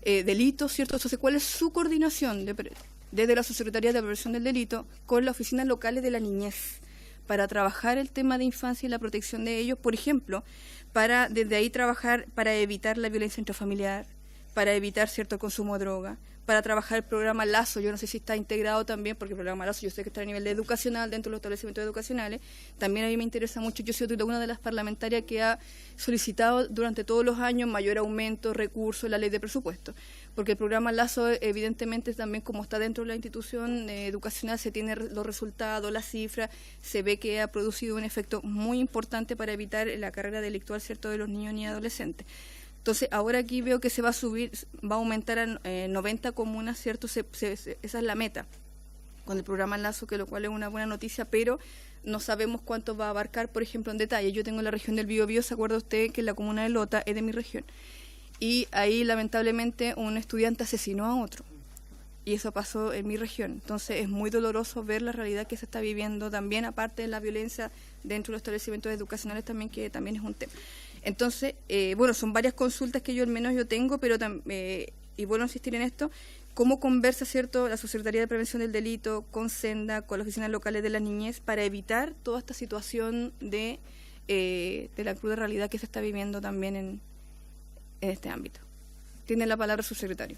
delitos, ¿cierto? Entonces, ¿cuál es su coordinación desde la Subsecretaría de Prevención del Delito con las Oficinas Locales de la Niñez para trabajar el tema de infancia y la protección de ellos? Por ejemplo, para desde ahí trabajar para evitar la violencia intrafamiliar, para evitar cierto consumo de droga, para trabajar el programa Lazo. Yo no sé si está integrado también, porque el programa Lazo yo sé que está a nivel de educacional, dentro de los establecimientos educacionales. También a mí me interesa mucho. Yo soy una de las parlamentarias que ha solicitado durante todos los años mayor aumento, recursos, la ley de presupuesto, porque el programa Lazo, evidentemente, también como está dentro de la institución educacional, se tiene los resultados, las cifras, se ve que ha producido un efecto muy importante para evitar la carrera delictual, ¿cierto?, de los niños y adolescentes. Entonces, ahora aquí veo que se va a subir, va a aumentar a 90 comunas, ¿cierto? Esa es la meta con el programa Lazo, que lo cual es una buena noticia, pero no sabemos cuánto va a abarcar, por ejemplo, en detalle. Yo tengo la región del Biobío, ¿se acuerda usted que la comuna de Lota es de mi región? Y ahí, lamentablemente, un estudiante asesinó a otro. Y eso pasó en mi región. Entonces, es muy doloroso ver la realidad que se está viviendo también, aparte de la violencia dentro de los establecimientos educacionales también, que también es un tema. Entonces, bueno, son varias consultas que al menos yo tengo, pero y vuelvo a insistir en esto, cómo conversa, ¿cierto?, la Subsecretaría de Prevención del Delito con Senda, con las oficinas locales de la niñez, para evitar toda esta situación de la cruda realidad que se está viviendo también en en este ámbito. Tiene la palabra su secretario.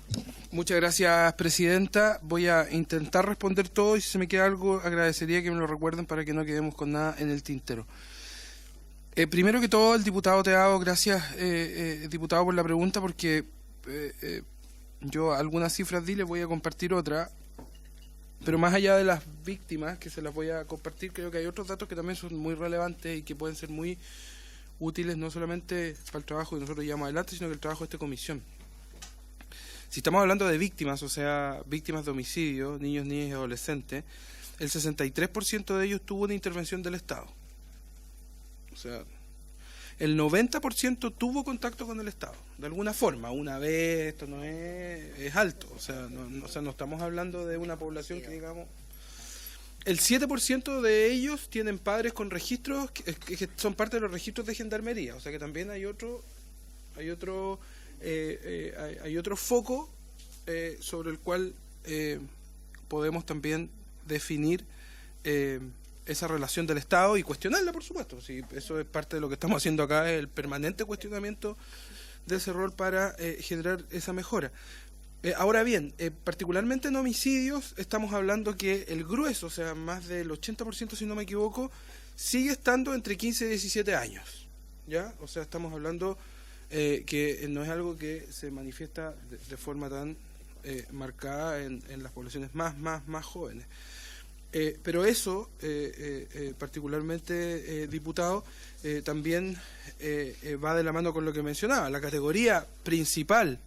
Muchas gracias, presidenta. Voy a intentar responder todo y si se me queda algo agradecería que me lo recuerden para que no quedemos con nada en el tintero. Primero que todo, el diputado Teao, gracias, diputado, por la pregunta, porque yo algunas cifras di, les voy a compartir otra, pero más allá de las víctimas, que se las voy a compartir, creo que hay otros datos que también son muy relevantes y que pueden ser muy útiles, no solamente para el trabajo que nosotros llevamos adelante, sino que el trabajo de esta comisión. Si estamos hablando de víctimas, o sea, víctimas de homicidio, niños, niñas y adolescentes, el 63% de ellos tuvo una intervención del Estado. O sea, el 90% tuvo contacto con el Estado, de alguna forma, una vez. Esto no es alto, o sea, no estamos hablando de una población que, digamos... El 7% de ellos tienen padres con registros que son parte de los registros de gendarmería, o sea que también hay otro foco sobre el cual podemos también definir esa relación del Estado y cuestionarla, por supuesto. Sí, eso es parte de lo que estamos haciendo acá, el permanente cuestionamiento de ese rol para generar esa mejora. Ahora bien, particularmente en homicidios, estamos hablando que el grueso, o sea, más del 80%, si no me equivoco, sigue estando entre 15 y 17 años, ¿ya? O sea, estamos hablando que no es algo que se manifiesta de forma tan marcada en las poblaciones más jóvenes. Pero eso, particularmente, diputado, también va de la mano con lo que mencionaba. La categoría principal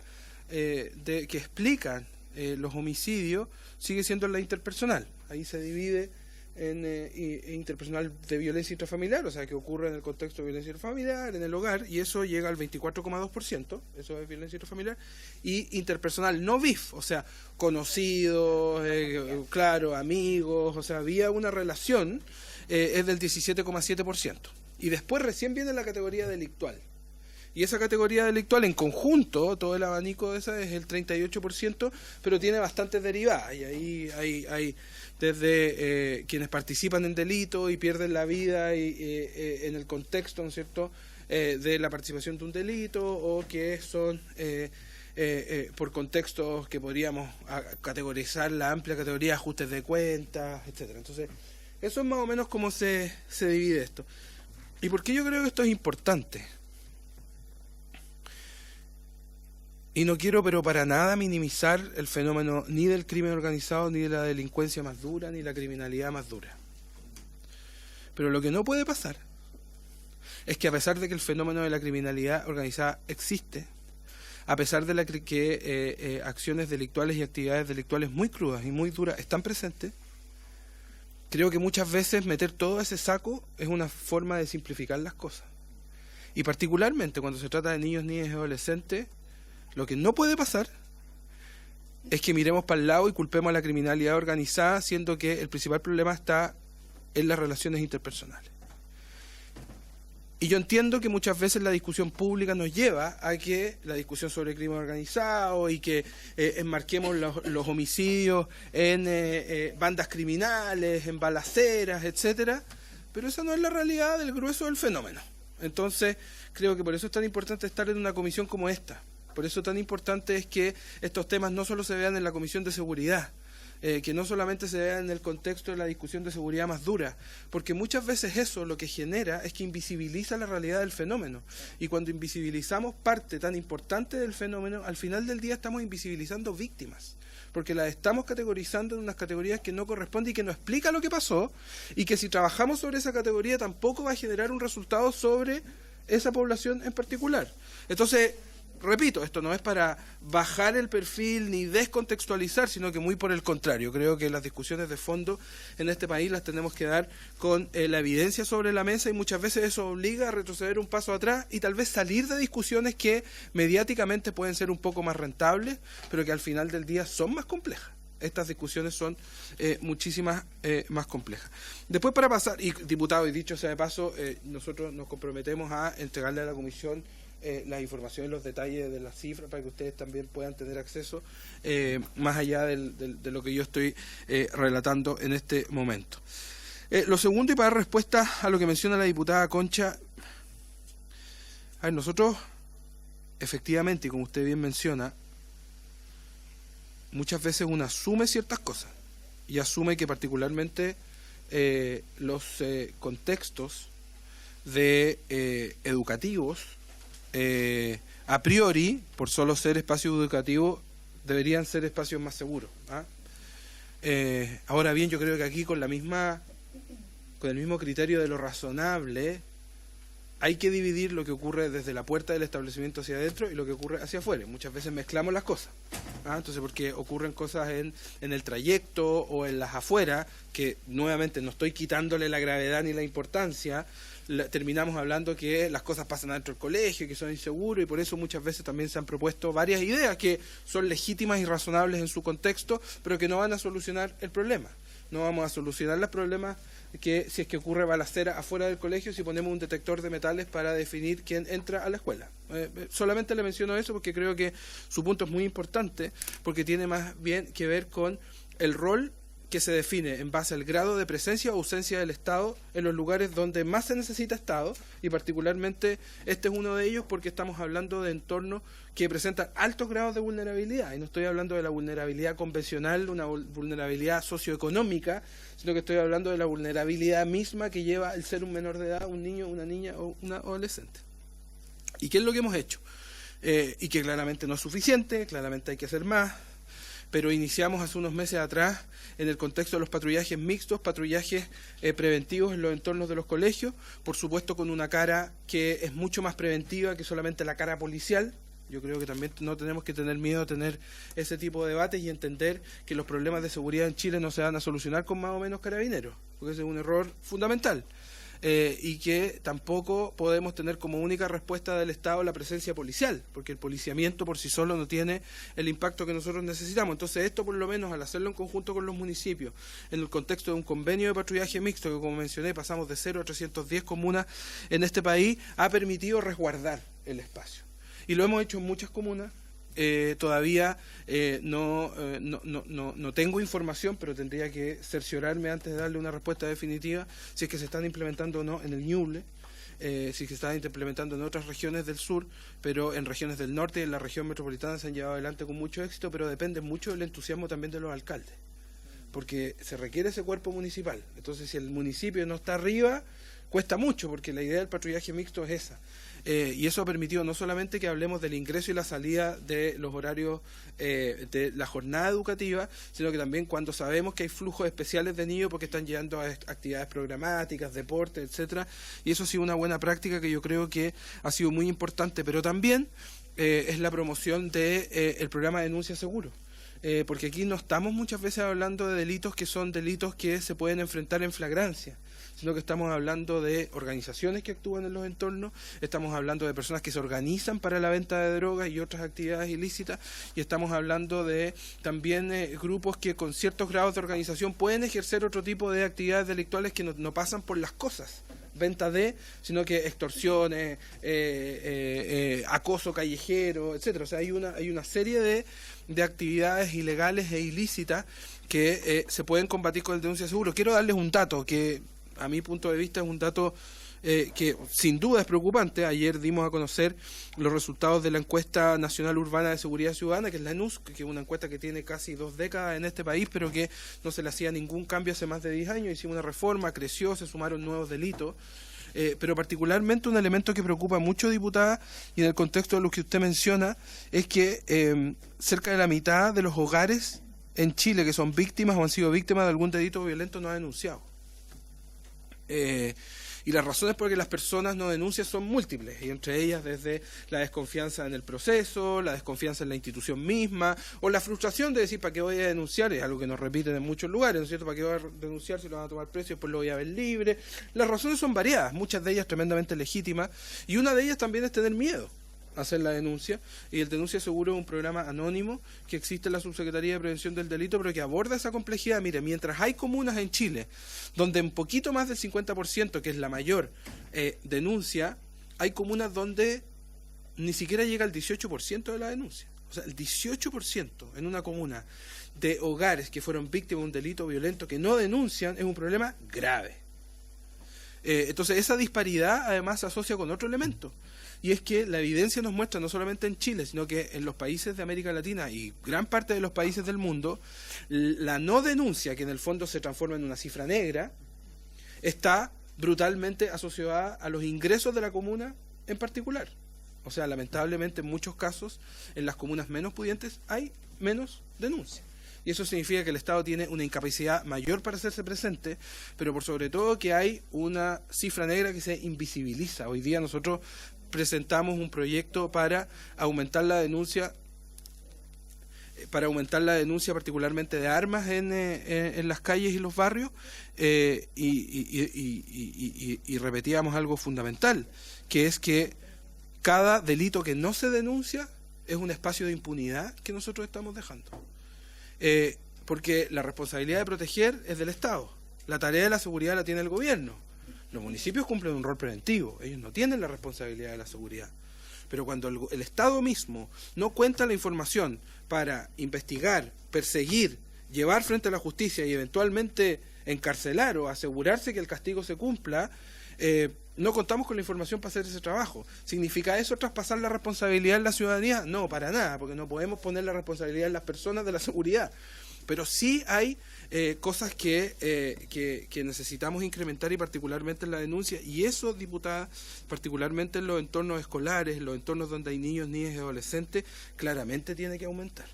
que explican los homicidios sigue siendo la interpersonal. Ahí se divide en interpersonal de violencia intrafamiliar, o sea, que ocurre en el contexto de violencia intrafamiliar, en el hogar, y eso llega al 24,2%, eso es violencia intrafamiliar, y interpersonal no BIF, o sea, conocidos, claro, amigos, o sea, había una relación, es del 17,7%. Y después recién viene la categoría delictual. Y esa categoría delictual en conjunto, todo el abanico de esa es el 38%, pero tiene bastantes derivadas. Y ahí hay desde quienes participan en delito y pierden la vida en el contexto, ¿no es cierto?, de la participación de un delito, o que son por contextos que podríamos categorizar la amplia categoría de ajustes de cuentas, etcétera. Entonces, eso es más o menos cómo se divide esto. ¿Y por qué yo creo que esto es importante? Y no quiero, pero para nada, minimizar el fenómeno ni del crimen organizado, ni de la delincuencia más dura, ni la criminalidad más dura. Pero lo que no puede pasar es que, a pesar de que el fenómeno de la criminalidad organizada existe, a pesar de que acciones delictuales y actividades delictuales muy crudas y muy duras están presentes, creo que muchas veces meter todo ese saco es una forma de simplificar las cosas. Y particularmente cuando se trata de niños, niñas y adolescentes, lo que no puede pasar es que miremos para el lado y culpemos a la criminalidad organizada, siendo que el principal problema está en las relaciones interpersonales. Y yo entiendo que muchas veces la discusión pública nos lleva a que la discusión sobre el crimen organizado y que enmarquemos los homicidios en bandas criminales, en balaceras, etcétera, pero esa no es la realidad del grueso del fenómeno. Entonces, creo que por eso es tan importante estar en una comisión como esta. Por eso tan importante es que estos temas no solo se vean en la Comisión de Seguridad, que no solamente se vean en el contexto de la discusión de seguridad más dura, porque muchas veces eso lo que genera es que invisibiliza la realidad del fenómeno. Y cuando invisibilizamos parte tan importante del fenómeno, al final del día estamos invisibilizando víctimas, porque las estamos categorizando en unas categorías que no corresponden y que no explica lo que pasó, y que si trabajamos sobre esa categoría tampoco va a generar un resultado sobre esa población en particular. Entonces, repito, esto no es para bajar el perfil ni descontextualizar, sino que muy por el contrario. Creo que las discusiones de fondo en este país las tenemos que dar con la evidencia sobre la mesa, y muchas veces eso obliga a retroceder un paso atrás y tal vez salir de discusiones que mediáticamente pueden ser un poco más rentables, pero que al final del día son más complejas. Estas discusiones son muchísimas más complejas. Después, para pasar, y diputado, y dicho sea de paso, nosotros nos comprometemos a entregarle a la comisión las informaciones, los detalles de las cifras para que ustedes también puedan tener acceso más allá de lo que yo estoy relatando en este momento. Lo segundo, y para dar respuesta a lo que menciona la diputada Concha, a ver, nosotros efectivamente, y como usted bien menciona, muchas veces uno asume ciertas cosas y asume que particularmente los contextos educativos a priori, por solo ser espacios educativos, deberían ser espacios más seguros. Ahora bien, yo creo que aquí con el mismo criterio de lo razonable, hay que dividir lo que ocurre desde la puerta del establecimiento hacia adentro y lo que ocurre hacia afuera. Muchas veces mezclamos las cosas. Entonces, porque ocurren cosas en el trayecto o en las afueras, que nuevamente no estoy quitándole la gravedad ni la importancia, terminamos hablando que las cosas pasan adentro del colegio, que son inseguros, y por eso muchas veces también se han propuesto varias ideas que son legítimas y razonables en su contexto, pero que no van a solucionar el problema. No vamos a solucionar los problemas que si es que ocurre balacera afuera del colegio, si ponemos un detector de metales para definir quién entra a la escuela. Solamente le menciono eso porque creo que su punto es muy importante, porque tiene más bien que ver con el rol que se define en base al grado de presencia o ausencia del Estado en los lugares donde más se necesita Estado, y particularmente este es uno de ellos porque estamos hablando de entornos que presentan altos grados de vulnerabilidad, y no estoy hablando de la vulnerabilidad convencional, una vulnerabilidad socioeconómica, sino que estoy hablando de la vulnerabilidad misma que lleva el ser un menor de edad, un niño, una niña o un adolescente. ¿Y qué es lo que hemos hecho? Y que claramente no es suficiente, claramente hay que hacer más, pero iniciamos hace unos meses atrás en el contexto de los patrullajes mixtos, patrullajes preventivos en los entornos de los colegios, por supuesto con una cara que es mucho más preventiva que solamente la cara policial. Yo creo que también no tenemos que tener miedo a tener ese tipo de debates y entender que los problemas de seguridad en Chile no se van a solucionar con más o menos carabineros, porque ese es un error fundamental. Y que tampoco podemos tener como única respuesta del Estado la presencia policial, porque el policiamiento por sí solo no tiene el impacto que nosotros necesitamos. Entonces esto, por lo menos, al hacerlo en conjunto con los municipios, en el contexto de un convenio de patrullaje mixto, que como mencioné, pasamos de 0 a 310 comunas en este país, ha permitido resguardar el espacio. Y lo hemos hecho en muchas comunas. Todavía no tengo información, pero tendría que cerciorarme antes de darle una respuesta definitiva si es que se están implementando o no en el Ñuble, si es que se están implementando en otras regiones del sur, pero en regiones del norte y en la región metropolitana se han llevado adelante con mucho éxito, pero depende mucho del entusiasmo también de los alcaldes, porque se requiere ese cuerpo municipal. Entonces, si el municipio no está arriba, cuesta mucho, porque la idea del patrullaje mixto es esa. Y eso ha permitido no solamente que hablemos del ingreso y la salida de los horarios de la jornada educativa, sino que también cuando sabemos que hay flujos especiales de niños porque están llegando a actividades programáticas, deportes, etcétera, y eso ha sido una buena práctica que yo creo que ha sido muy importante, pero también es la promoción de el programa de denuncia seguro. Porque aquí no estamos muchas veces hablando de delitos que son delitos que se pueden enfrentar en flagrancia, sino que estamos hablando de organizaciones que actúan en los entornos, estamos hablando de personas que se organizan para la venta de drogas y otras actividades ilícitas, y estamos hablando de también grupos que con ciertos grados de organización pueden ejercer otro tipo de actividades delictuales que no pasan por las cosas, venta de, sino que extorsiones, acoso callejero, etcétera. O sea, hay una serie de actividades ilegales e ilícitas que se pueden combatir con el denuncia seguro. Quiero darles un dato que a mi punto de vista es un dato que sin duda es preocupante. Ayer dimos a conocer los resultados de la encuesta nacional urbana de seguridad ciudadana, que es la ENUSC, que es una encuesta que tiene casi 2 décadas en este país, pero que no se le hacía ningún cambio hace más de 10 años. Hicimos una reforma, creció, se sumaron nuevos delitos, pero particularmente un elemento que preocupa mucho, diputada, y en el contexto de lo que usted menciona, es que cerca de la mitad de los hogares en Chile que son víctimas o han sido víctimas de algún delito violento no ha denunciado. Y las razones por las que las personas no denuncian son múltiples, y entre ellas desde la desconfianza en el proceso, la desconfianza en la institución misma, o la frustración de decir, ¿para qué voy a denunciar? Es algo que nos repiten en muchos lugares, ¿no es cierto? ¿Para qué voy a denunciar si lo van a tomar preso y después lo voy a ver libre? Las razones son variadas, muchas de ellas tremendamente legítimas, y una de ellas también es tener miedo a hacer la denuncia, y el Denuncia Seguro es un programa anónimo que existe en la Subsecretaría de Prevención del Delito, pero que aborda esa complejidad. Mire, mientras hay comunas en Chile donde un poquito más del 50%, que es la mayor denuncia, hay comunas donde ni siquiera llega al 18% de la denuncia. O sea, el 18% en una comuna de hogares que fueron víctimas de un delito violento que no denuncian es un problema grave. Entonces esa disparidad además se asocia con otro elemento, y es que la evidencia nos muestra, no solamente en Chile, sino que en los países de América Latina y gran parte de los países del mundo, la no denuncia, que en el fondo se transforma en una cifra negra, está brutalmente asociada a los ingresos de la comuna en particular. O sea, lamentablemente en muchos casos, en las comunas menos pudientes hay menos denuncia. Y eso significa que el Estado tiene una incapacidad mayor para hacerse presente, pero por sobre todo que hay una cifra negra que se invisibiliza. Hoy día nosotros presentamos un proyecto para aumentar la denuncia particularmente de armas en las calles y los barrios, y repetíamos algo fundamental, que es que cada delito que no se denuncia es un espacio de impunidad que nosotros estamos dejando. Porque la responsabilidad de proteger es del Estado, la tarea de la seguridad la tiene el gobierno. Los municipios cumplen un rol preventivo, ellos no tienen la responsabilidad de la seguridad. Pero cuando el Estado mismo no cuenta la información para investigar, perseguir, llevar frente a la justicia y eventualmente encarcelar o asegurarse que el castigo se cumpla, no contamos con la información para hacer ese trabajo. ¿Significa eso traspasar la responsabilidad en la ciudadanía? No, para nada, porque no podemos poner la responsabilidad en las personas de la seguridad. Pero sí hay cosas que necesitamos incrementar, y particularmente en la denuncia, y eso, diputada, particularmente en los entornos escolares, en los entornos donde hay niños, niñas y adolescentes, claramente tiene que aumentar.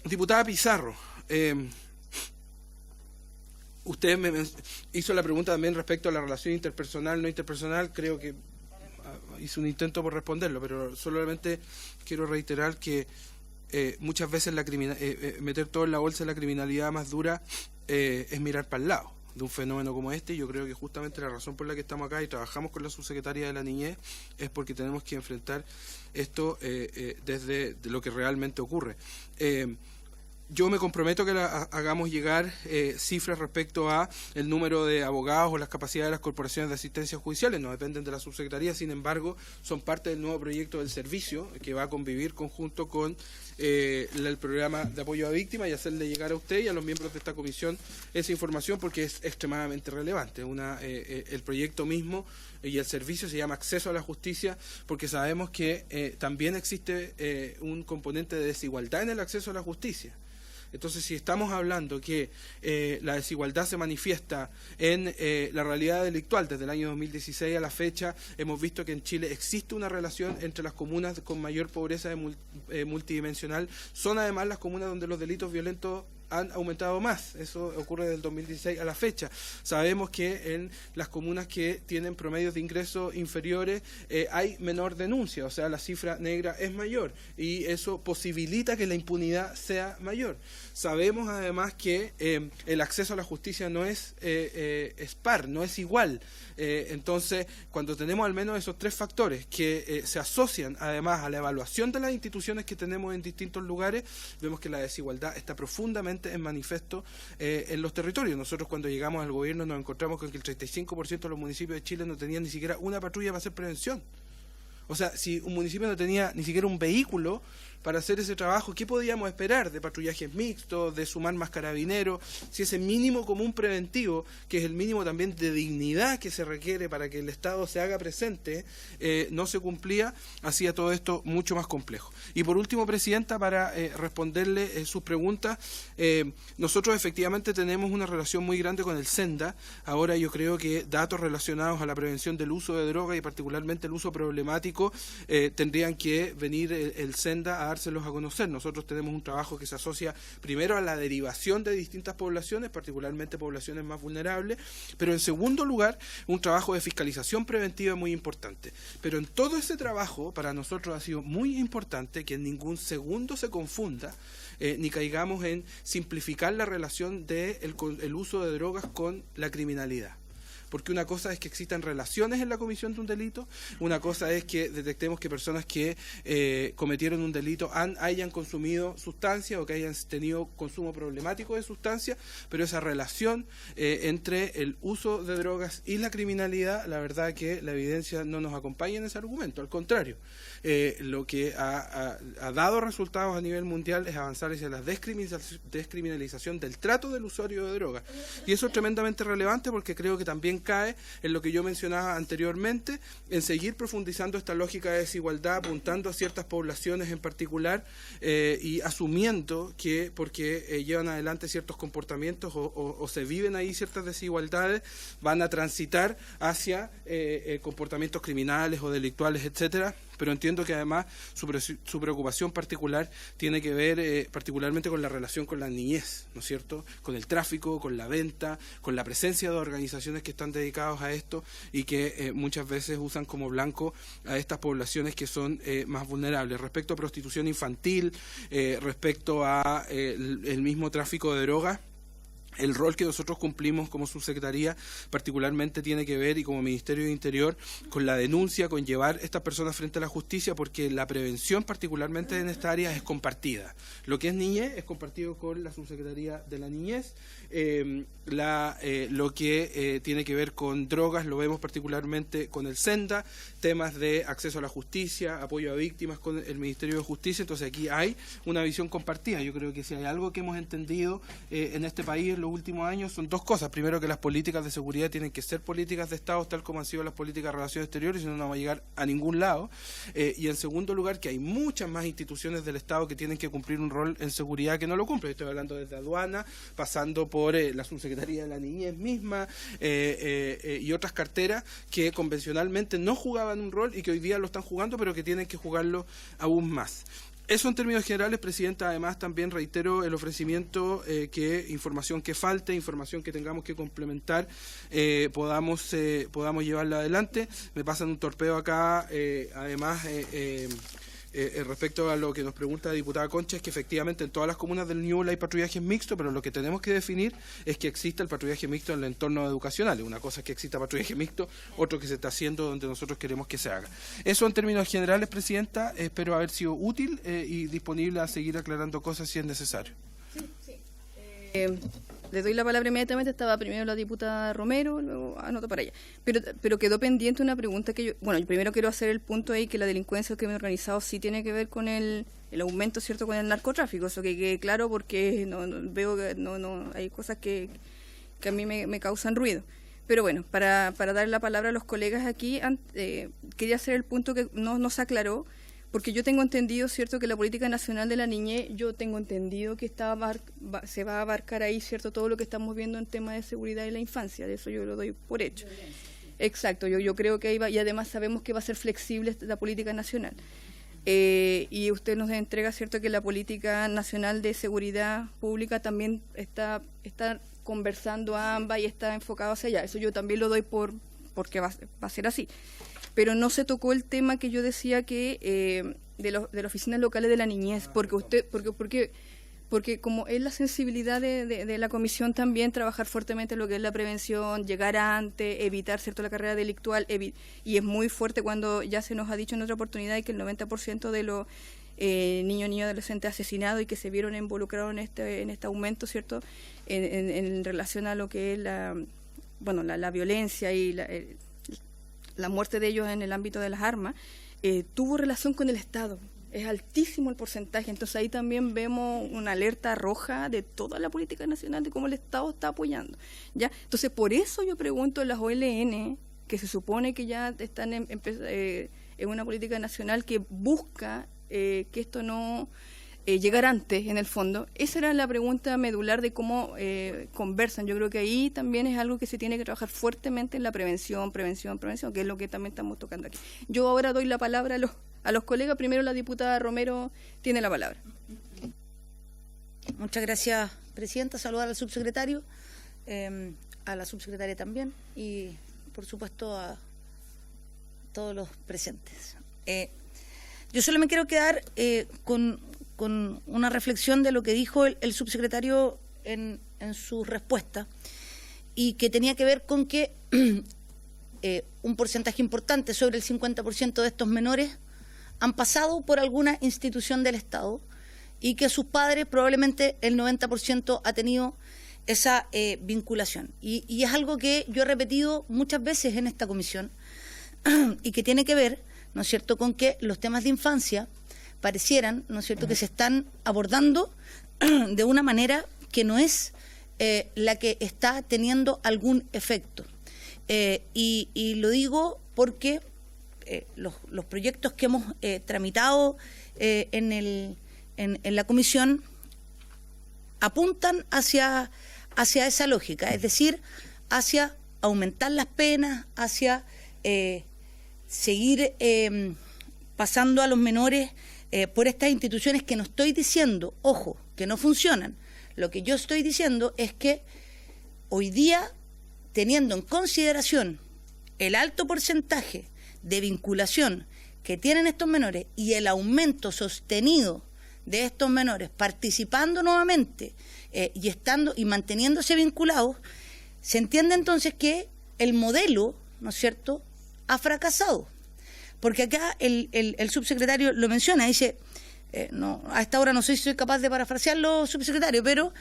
Diputada Pizarro, usted me hizo la pregunta también respecto a la relación interpersonal, no interpersonal. Creo que hice un intento por responderlo, pero solamente quiero reiterar que muchas veces meter todo en la bolsa de la criminalidad más dura es mirar para el lado de un fenómeno como este. Yo creo que justamente la razón por la que estamos acá y trabajamos con la subsecretaria de la Niñez es porque tenemos que enfrentar esto desde lo que realmente ocurre. Yo me comprometo que hagamos llegar cifras respecto a el número de abogados o las capacidades de las corporaciones de asistencia judiciales. No dependen de la subsecretaría, sin embargo, son parte del nuevo proyecto del servicio que va a convivir conjunto con el programa de apoyo a víctimas, y hacerle llegar a usted y a los miembros de esta comisión esa información, porque es extremadamente relevante. El proyecto mismo y el servicio se llama Acceso a la Justicia, porque sabemos que también existe un componente de desigualdad en el acceso a la justicia. Entonces, si estamos hablando que la desigualdad se manifiesta en la realidad delictual, desde el año 2016 a la fecha, hemos visto que en Chile existe una relación entre las comunas con mayor pobreza multidimensional. Son además las comunas donde los delitos violentos han aumentado más. Eso ocurre del 2016 a la fecha. Sabemos que en las comunas que tienen promedios de ingresos inferiores hay menor denuncia, o sea, la cifra negra es mayor, y eso posibilita que la impunidad sea mayor. Sabemos además que el acceso a la justicia no es par, no es igual. Entonces, cuando tenemos al menos esos tres factores que se asocian además a la evaluación de las instituciones que tenemos en distintos lugares, vemos que la desigualdad está profundamente en manifiesto en los territorios. Nosotros, cuando llegamos al gobierno, nos encontramos con que el 35% de los municipios de Chile no tenían ni siquiera una patrulla para hacer prevención. O sea, si un municipio no tenía ni siquiera un vehículo para hacer ese trabajo, ¿qué podíamos esperar de patrullajes mixtos, de sumar más carabineros? Si ese mínimo común preventivo, que es el mínimo también de dignidad que se requiere para que el Estado se haga presente, no se cumplía, hacía todo esto mucho más complejo. Y por último, Presidenta, para responderle sus preguntas, nosotros efectivamente tenemos una relación muy grande con el SENDA. Ahora yo creo que datos relacionados a la prevención del uso de droga y particularmente el uso problemático tendrían que venir el SENDA a dárselos a conocer. Nosotros tenemos un trabajo que se asocia primero a la derivación de distintas poblaciones, particularmente poblaciones más vulnerables, pero en segundo lugar, un trabajo de fiscalización preventiva muy importante. Pero en todo ese trabajo, para nosotros ha sido muy importante que en ningún segundo se confunda ni caigamos en simplificar la relación del uso de drogas con la criminalidad. porque una cosa es que existan relaciones en la comisión de un delito, una cosa es que detectemos que personas que cometieron un delito hayan consumido sustancias o que hayan tenido consumo problemático de sustancias, pero esa relación entre el uso de drogas y la criminalidad, la verdad que la evidencia no nos acompaña en ese argumento, al contrario. Lo que ha dado resultados a nivel mundial es avanzar hacia la descriminalización del trato del usuario de drogas. Y eso es tremendamente relevante porque creo que también cae en lo que yo mencionaba anteriormente, en seguir profundizando esta lógica de desigualdad, apuntando a ciertas poblaciones en particular y asumiendo que porque llevan adelante ciertos comportamientos o se viven ahí ciertas desigualdades, van a transitar hacia comportamientos criminales o delictuales, etcétera. Pero entiendo que además su preocupación particular tiene que ver particularmente con la relación con la niñez, ¿no es cierto?, con el tráfico, con la venta, con la presencia de organizaciones que están dedicadas a esto y que muchas veces usan como blanco a estas poblaciones que son más vulnerables. Respecto a prostitución infantil, respecto a el mismo tráfico de drogas, el rol que nosotros cumplimos como subsecretaría particularmente tiene que ver, y como Ministerio de Interior, con la denuncia, con llevar a estas personas frente a la justicia, porque la prevención particularmente en esta área es compartida. Lo que es niñez es compartido con la subsecretaría de la niñez. Lo que tiene que ver con drogas lo vemos particularmente con el SENDA, temas de acceso a la justicia, apoyo a víctimas con el Ministerio de Justicia. Entonces aquí hay una visión compartida. Yo creo que si hay algo que hemos entendido en este país en los últimos años son dos cosas. Primero, que las políticas de seguridad tienen que ser políticas de Estado tal como han sido las políticas de relaciones exteriores, si no, no vamos a llegar a ningún lado. Y en segundo lugar, que hay muchas más instituciones del Estado que tienen que cumplir un rol en seguridad que no lo cumplen. Estoy hablando desde aduana, pasando por la subsecretaría de la niñez misma y otras carteras que convencionalmente no jugaban un rol y que hoy día lo están jugando, pero que tienen que jugarlo aún más. Eso en términos generales, Presidenta. Además también reitero el ofrecimiento que información que falte, información que tengamos que complementar, podamos llevarla adelante. Me pasan un torpeo acá, además respecto a lo que nos pregunta la diputada Concha, es que efectivamente en todas las comunas del Ñuble hay patrullaje mixto, pero lo que tenemos que definir es que exista el patrullaje mixto en el entorno educacional. Una cosa es que exista patrullaje mixto, otro que se está haciendo donde nosotros queremos que se haga. Eso en términos generales, Presidenta. Espero haber sido útil y disponible a seguir aclarando cosas si es necesario. Le doy la palabra inmediatamente. Estaba primero la diputada Romero, luego anoto para allá. Pero quedó pendiente una pregunta que yo primero quiero hacer el punto ahí, que la delincuencia del crimen organizado sí tiene que ver con el aumento, ¿cierto?, con el narcotráfico. Eso que quede claro, porque veo que no hay cosas que a mí me causan ruido. Pero bueno, para dar la palabra a los colegas aquí, quería hacer el punto que no se aclaró. Porque yo tengo entendido, ¿cierto?, que la política nacional de la niñez, yo tengo entendido que se va a abarcar ahí, ¿cierto?, todo lo que estamos viendo en tema de seguridad de la infancia. De eso yo lo doy por hecho. Exacto, yo creo que ahí va, y además sabemos que va a ser flexible la política nacional. Y usted nos entrega, ¿cierto?, que la política nacional de seguridad pública también está conversando a ambas y está enfocado hacia allá. Eso yo también lo doy porque va a ser así. Pero no se tocó el tema que yo decía que de las oficinas locales de la niñez, porque como es la sensibilidad de la comisión también trabajar fuertemente lo que es la prevención, llegar antes, evitar, ¿cierto?, la carrera delictual, y es muy fuerte cuando ya se nos ha dicho en otra oportunidad que el 90% de los niños y adolescentes asesinados y que se vieron involucrados en este aumento, ¿cierto?, en relación a lo que es la violencia y la muerte de ellos en el ámbito de las armas, tuvo relación con el Estado. Es altísimo el porcentaje. Entonces ahí también vemos una alerta roja de toda la política nacional de cómo el Estado está apoyando. ¿Ya? Entonces por eso yo pregunto en las OLN, que se supone que ya están en una política nacional que busca que esto no llegar antes, en el fondo. Esa era la pregunta medular de cómo conversan. Yo creo que ahí también es algo que se tiene que trabajar fuertemente en la prevención, que es lo que también estamos tocando aquí. Yo ahora doy la palabra a los colegas. Primero la diputada Romero tiene la palabra. Muchas gracias, Presidenta. Saludar al subsecretario, a la subsecretaria también y, por supuesto, a todos los presentes. Yo solo me quiero quedar con una reflexión de lo que dijo el subsecretario en su respuesta. y que tenía que ver con que un porcentaje importante, sobre el 50% de estos menores, han pasado por alguna institución del Estado y que sus padres, probablemente el 90%, ha tenido esa vinculación. Y es algo que yo he repetido muchas veces en esta comisión y que tiene que ver, ¿no es cierto?, con que los temas de infancia parecieran, ¿no es cierto?, que se están abordando de una manera que no es la que está teniendo algún efecto. Y lo digo porque los proyectos que hemos tramitado en la comisión apuntan hacia esa lógica, es decir, hacia aumentar las penas, hacia seguir pasando a los menores por estas instituciones que no estoy diciendo, ojo, que no funcionan. Lo que yo estoy diciendo es que hoy día, teniendo en consideración el alto porcentaje de vinculación que tienen estos menores y el aumento sostenido de estos menores participando nuevamente y estando y manteniéndose vinculados, se entiende entonces que el modelo, ¿no es cierto?, ha fracasado. Porque acá el subsecretario lo menciona, dice, no, a esta hora no sé si soy capaz de parafrasearlo, subsecretario, pero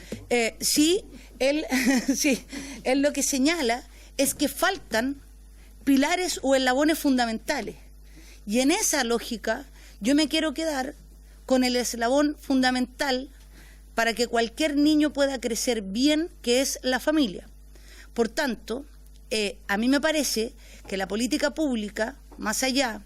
sí, él lo que señala es que faltan pilares o eslabones fundamentales. Y en esa lógica yo me quiero quedar con el eslabón fundamental para que cualquier niño pueda crecer bien, que es la familia. Por tanto, a mí me parece que la política pública, más allá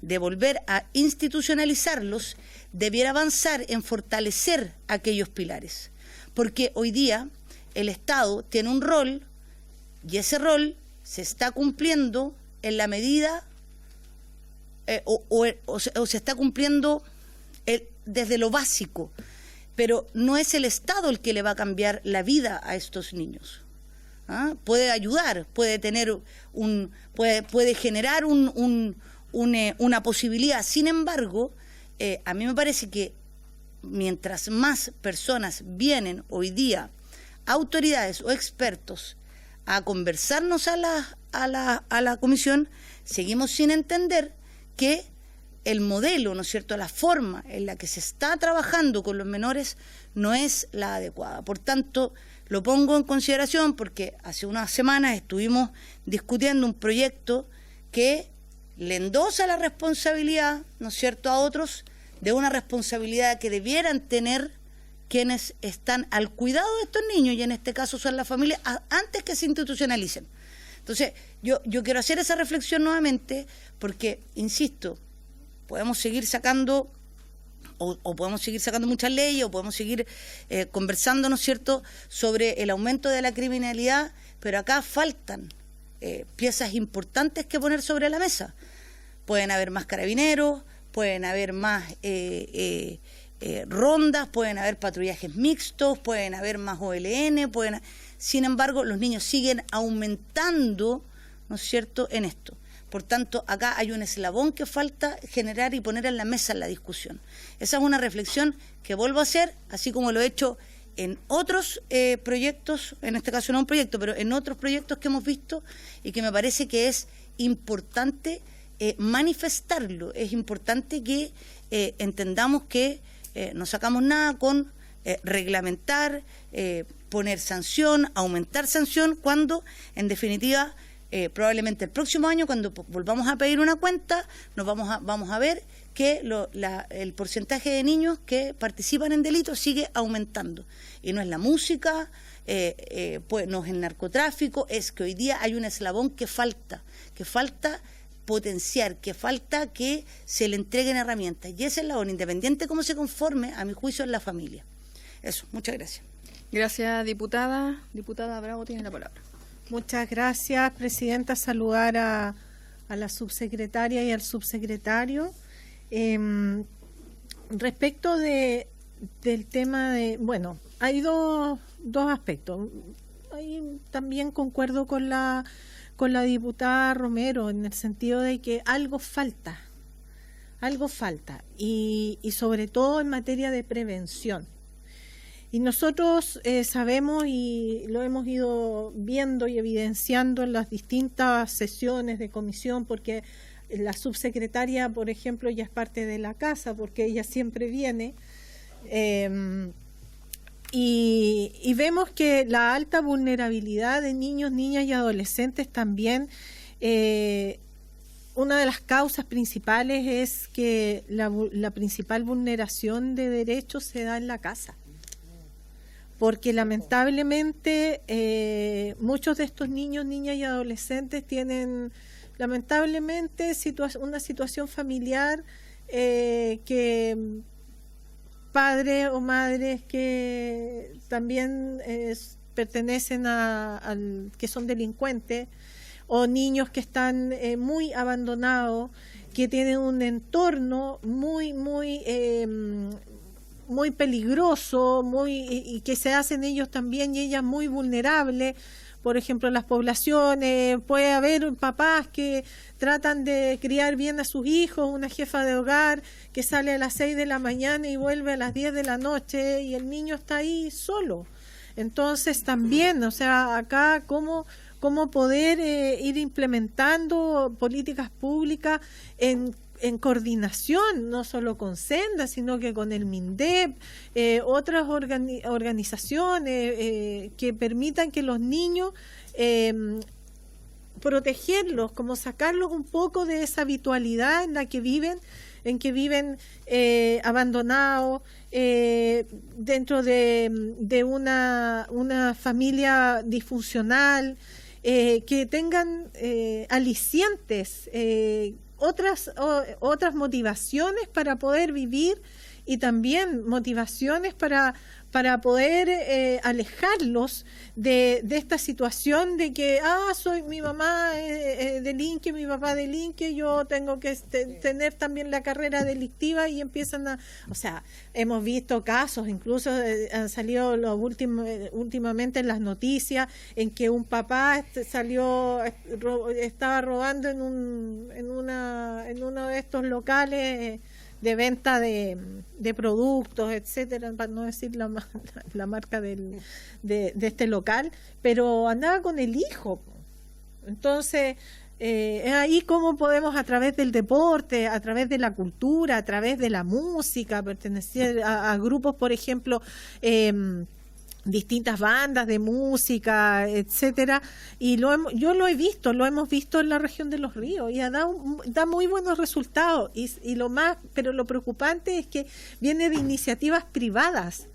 de volver a institucionalizarlos, debiera avanzar en fortalecer aquellos pilares. Porque hoy día el Estado tiene un rol y ese rol se está cumpliendo en la medida o se está cumpliendo desde lo básico, pero no es el Estado el que le va a cambiar la vida a estos niños. Puede ayudar, puede tener puede generar una posibilidad. Sin embargo, a mí me parece que mientras más personas vienen hoy día, autoridades o expertos, a conversarnos a la comisión, seguimos sin entender que el modelo, ¿no es cierto?, la forma en la que se está trabajando con los menores no es la adecuada. Por tanto, lo pongo en consideración porque hace unas semanas estuvimos discutiendo un proyecto que le endosa la responsabilidad, ¿no es cierto?, a otros de una responsabilidad que debieran tener quienes están al cuidado de estos niños, y en este caso son las familias, antes que se institucionalicen. Entonces, yo quiero hacer esa reflexión nuevamente porque, insisto, podemos seguir sacando o podemos seguir sacando muchas leyes o podemos seguir conversando, ¿no es cierto?, sobre el aumento de la criminalidad, pero acá faltan piezas importantes que poner sobre la mesa. Pueden haber más carabineros, pueden haber más rondas, pueden haber patrullajes mixtos, pueden haber más OLN, sin embargo, los niños siguen aumentando, ¿no es cierto?, en esto. Por tanto, acá hay un eslabón que falta generar y poner en la mesa en la discusión. Esa es una reflexión que vuelvo a hacer, así como lo he hecho en otros proyectos, en este caso no un proyecto, pero en otros proyectos que hemos visto y que me parece que es importante manifestarlo. Es importante que entendamos que no sacamos nada con reglamentar, poner sanción, aumentar sanción, cuando en definitiva probablemente el próximo año, cuando volvamos a pedir una cuenta, vamos a ver que el porcentaje de niños que participan en delitos sigue aumentando. Y no es la música, pues no es el narcotráfico, es que hoy día hay un eslabón que falta potenciar, que falta que se le entreguen herramientas. Y ese eslabón, independiente cómo se conforme, a mi juicio, es la familia. Eso, muchas gracias. Gracias, diputada. Diputada Bravo tiene la palabra. Muchas gracias, presidenta. Saludar a la subsecretaria y al subsecretario. Respecto del tema de... Bueno, hay dos aspectos. Ahí también concuerdo con la diputada Romero en el sentido de que algo falta y sobre todo en materia de prevención. Y nosotros sabemos y lo hemos ido viendo y evidenciando en las distintas sesiones de comisión, porque la subsecretaria, por ejemplo, ya es parte de la casa, porque ella siempre viene, y vemos que la alta vulnerabilidad de niños, niñas y adolescentes también, una de las causas principales es que la principal vulneración de derechos se da en la casa. Porque lamentablemente muchos de estos niños, niñas y adolescentes tienen lamentablemente una situación familiar que padres o madres que también pertenecen que son delincuentes, o niños que están muy abandonados, que tienen un entorno muy peligroso, y que se hacen ellos también y ellas muy vulnerables. Por ejemplo, en las poblaciones puede haber papás que tratan de criar bien a sus hijos, una jefa de hogar que sale a las 6 de la mañana y vuelve a las 10 de la noche y el niño está ahí solo. Entonces también, o sea, acá cómo poder ir implementando políticas públicas en coordinación, no solo con Senda, sino que con el MINDEP, otras organizaciones que permitan que los niños, protegerlos, como sacarlos un poco de esa habitualidad en la que viven, abandonados, dentro de una familia disfuncional, que tengan alicientes, otras motivaciones para poder vivir, y también motivaciones para poder alejarlos de esta situación de que mi mamá delinque, mi papá delinque, yo tengo que tener también la carrera delictiva, y empiezan o sea, hemos visto casos, incluso han salido últimamente en las noticias, en que un papá estaba robando en uno de estos locales de venta de productos, etcétera, para no decir la marca de este local, pero andaba con el hijo. Entonces, es ahí cómo podemos, a través del deporte, a través de la cultura, a través de la música, pertenecer a grupos, por ejemplo, distintas bandas de música, etcétera, y lo hemos visto en la región de Los Ríos, y da muy buenos resultados, pero lo preocupante es que viene de iniciativas privadas,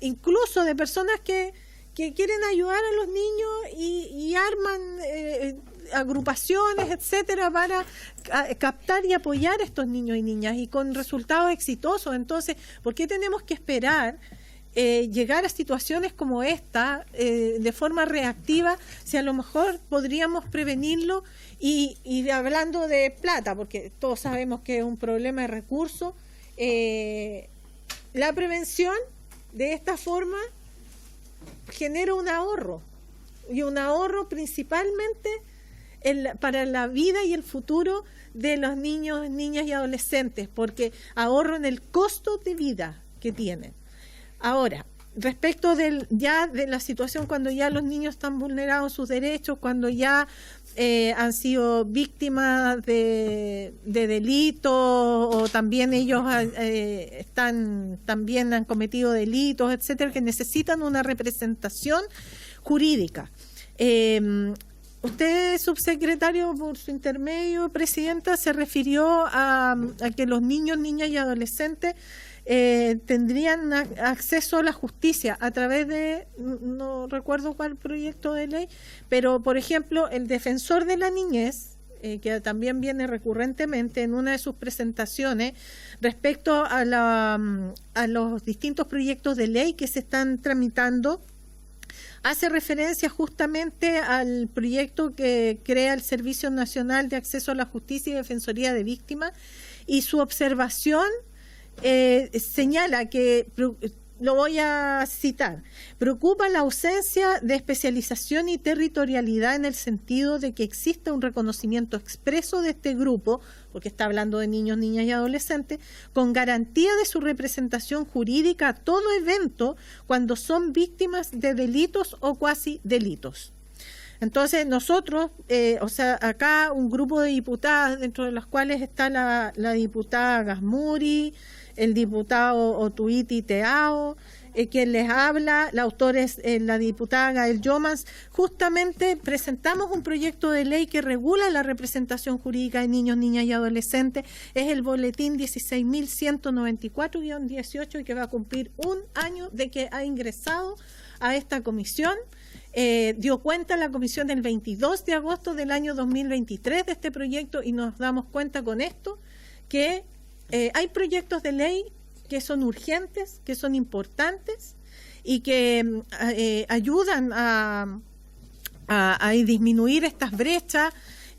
incluso de personas que quieren ayudar a los niños y arman agrupaciones, etcétera, para captar y apoyar a estos niños y niñas, y con resultados exitosos. Entonces, ¿por qué tenemos que esperar llegar a situaciones como esta de forma reactiva, si a lo mejor podríamos prevenirlo? Y hablando de plata, porque todos sabemos que es un problema de recursos, la prevención de esta forma genera un ahorro, y un ahorro principalmente para la vida y el futuro de los niños, niñas y adolescentes, porque ahorro en el costo de vida que tienen. Ahora, respecto de la situación cuando ya los niños están vulnerados sus derechos, cuando ya han sido víctimas de delitos, o también ellos también han cometido delitos, etcétera, que necesitan una representación jurídica. Usted, subsecretario, por su intermedio, presidenta, se refirió a que los niños, niñas y adolescentes tendrían acceso a la justicia a través de, no recuerdo cuál proyecto de ley, pero por ejemplo el defensor de la niñez, que también viene recurrentemente en una de sus presentaciones respecto a los distintos proyectos de ley que se están tramitando, hace referencia justamente al proyecto que crea el Servicio Nacional de Acceso a la Justicia y Defensoría de Víctimas, y su observación señala que lo voy a citar. Preocupa la ausencia de especialización y territorialidad en el sentido de que exista un reconocimiento expreso de este grupo, porque está hablando de niños, niñas y adolescentes, con garantía de su representación jurídica a todo evento cuando son víctimas de delitos o cuasi delitos. Entonces nosotros, acá un grupo de diputadas, dentro de las cuales está la diputada Gasmuri, el diputado Otuiti Teao, quien les habla, la autora es la diputada Gael Yomans. Justamente presentamos un proyecto de ley que regula la representación jurídica de niños, niñas y adolescentes. Es el boletín 16.194-18 y que va a cumplir un año de que ha ingresado a esta comisión. Dio cuenta la comisión el 22 de agosto del año 2023 de este proyecto y nos damos cuenta con esto que hay proyectos de ley que son urgentes, que son importantes y que ayudan a disminuir estas brechas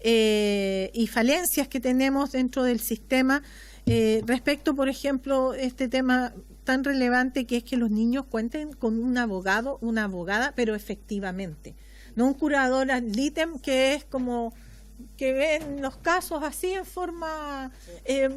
y falencias que tenemos dentro del sistema respecto, por ejemplo, este tema tan relevante que es que los niños cuenten con un abogado, una abogada, pero efectivamente, no un curador ad litem que es como que ven los casos así en forma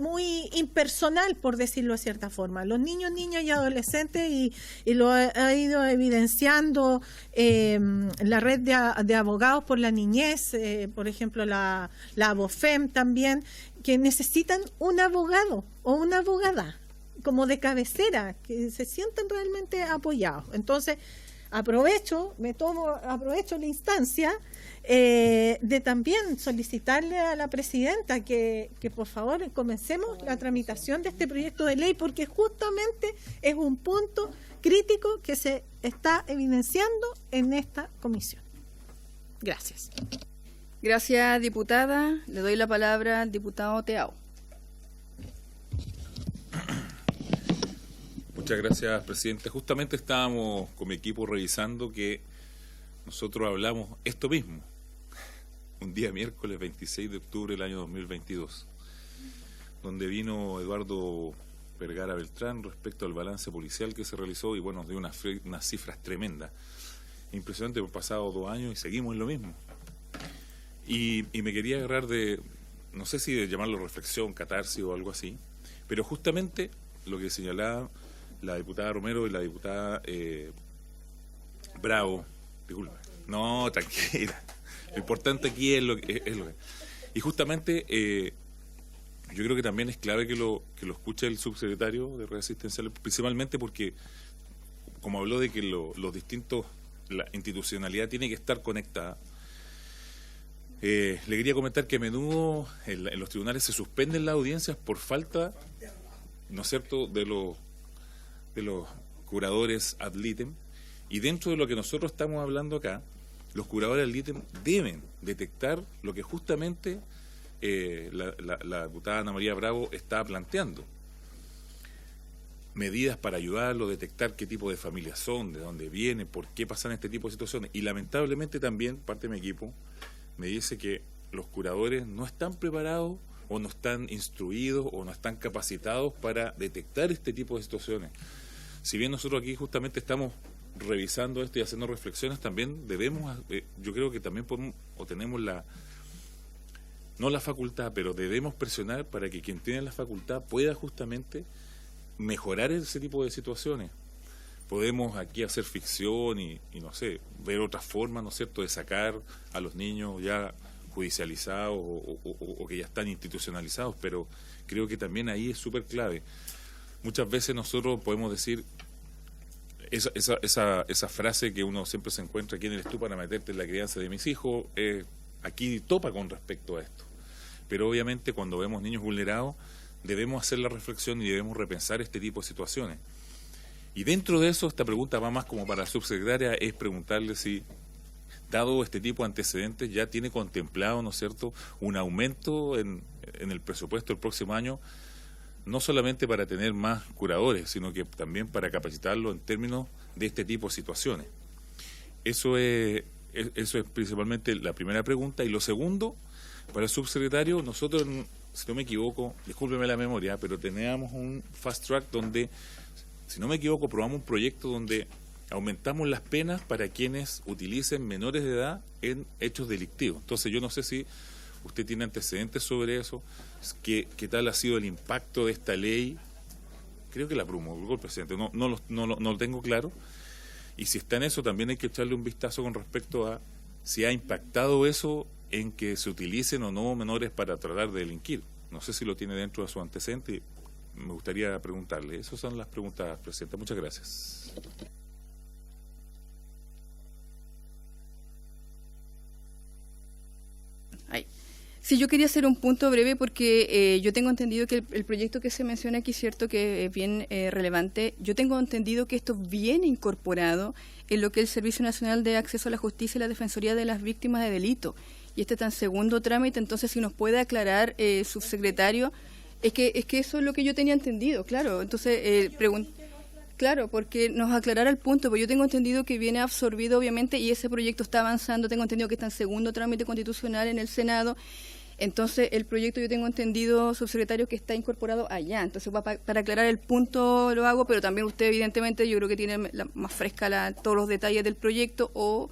muy impersonal, por decirlo de cierta forma. Los niños, niñas y adolescentes, y lo ha ido evidenciando la red de abogados por la niñez, por ejemplo la ABOFEM también, que necesitan un abogado o una abogada como de cabecera, que se sientan realmente apoyados. Entonces, aprovecho la instancia de también solicitarle a la presidenta que por favor comencemos la tramitación de este proyecto de ley, porque justamente es un punto crítico que se está evidenciando en esta comisión. Gracias. Gracias, diputada. Le doy la palabra al diputado Teao. Muchas gracias, presidente. Justamente estábamos con mi equipo revisando que nosotros hablamos esto mismo un día miércoles 26 de octubre del año 2022, donde vino Eduardo Vergara Beltrán respecto al balance policial que se realizó y bueno, dio unas cifras tremendas. Impresionante, hemos pasado 2 años y seguimos en lo mismo. Y me quería agarrar de, no sé si de llamarlo reflexión, catarsis o algo así, pero justamente lo que señalaba la diputada Romero y la diputada Bravo, disculpa, no, tranquila, lo importante aquí es lo que... Y justamente yo creo que también es clave que lo escuche el subsecretario de Redes Asistenciales, principalmente porque, como habló de que los distintos, la institucionalidad tiene que estar conectada, le quería comentar que a menudo en los tribunales se suspenden las audiencias por falta, ¿no es cierto?, de los curadores ad litem, y dentro de lo que nosotros estamos hablando acá, los curadores ad litem deben detectar lo que justamente la diputada Ana María Bravo está planteando. Medidas para ayudarlo, detectar qué tipo de familias son, de dónde vienen, por qué pasan este tipo de situaciones. Y lamentablemente también parte de mi equipo me dice que los curadores no están preparados o no están instruidos o no están capacitados para detectar este tipo de situaciones. Si bien nosotros aquí justamente estamos revisando esto y haciendo reflexiones, también debemos, yo creo que también podemos, o tenemos no la facultad, pero debemos presionar para que quien tiene la facultad pueda justamente mejorar ese tipo de situaciones. Podemos aquí hacer ficción y no sé, ver otras formas, ¿no es cierto?, de sacar a los niños ya judicializados o que ya están institucionalizados, pero creo que también ahí es súper clave. Muchas veces nosotros podemos decir esa frase que uno siempre se encuentra: ¿quién eres tú para meterte en la crianza de mis hijos? Aquí topa con respecto a esto. Pero obviamente cuando vemos niños vulnerados debemos hacer la reflexión y debemos repensar este tipo de situaciones. Y dentro de eso, esta pregunta va más como para la subsecretaria, es preguntarle si, dado este tipo de antecedentes, ya tiene contemplado, ¿no es cierto?, un aumento en el presupuesto del próximo año, no solamente para tener más curadores, sino que también para capacitarlos en términos de este tipo de situaciones. Eso es principalmente la primera pregunta. Y lo segundo, para el subsecretario, nosotros, si no me equivoco, discúlpeme la memoria, pero teníamos un fast track donde si no me equivoco, aprobamos un proyecto donde aumentamos las penas para quienes utilicen menores de edad en hechos delictivos. Entonces yo no sé si usted tiene antecedentes sobre eso, qué tal ha sido el impacto de esta ley. Creo que la promulgó el presidente, no lo tengo claro. Y si está en eso, también hay que echarle un vistazo con respecto a si ha impactado eso en que se utilicen o no menores para tratar de delinquir. No sé si lo tiene dentro de su antecedente. Me gustaría preguntarle. Esas son las preguntas, Presidenta. Muchas gracias. Sí, yo quería hacer un punto breve porque yo tengo entendido que el proyecto que se menciona aquí, cierto, que es bien relevante. Yo tengo entendido que esto viene incorporado en lo que es el Servicio Nacional de Acceso a la Justicia y la Defensoría de las Víctimas de Delito. Y este está en segundo trámite, entonces si nos puede aclarar, subsecretario, es que eso es lo que yo tenía entendido, claro. Entonces, claro, porque nos aclarara el punto, porque yo tengo entendido que viene absorbido, obviamente, y ese proyecto está avanzando, tengo entendido que está en segundo trámite constitucional en el Senado. Entonces, el proyecto yo tengo entendido, subsecretario, que está incorporado allá. Entonces, para aclarar el punto lo hago, pero también usted, evidentemente, yo creo que tiene más fresca todos los detalles del proyecto o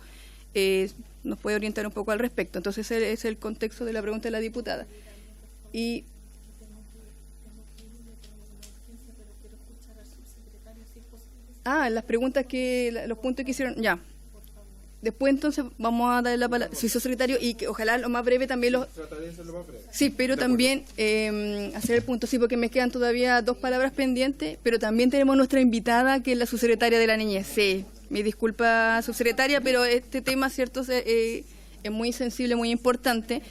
nos puede orientar un poco al respecto. Entonces, ese es el contexto de la pregunta de la diputada. Y las preguntas los puntos que hicieron, ya. Después entonces vamos a darle la palabra, sí, subsecretario, y que ojalá lo más breve también Trataré de hacerlo más breve. Sí, pero también hacer el punto, sí, porque me quedan todavía 2 palabras pendientes, pero también tenemos nuestra invitada, que es la subsecretaria de la Niñez. Sí, mi disculpa, subsecretaria, pero este tema, cierto, es muy sensible, muy importante.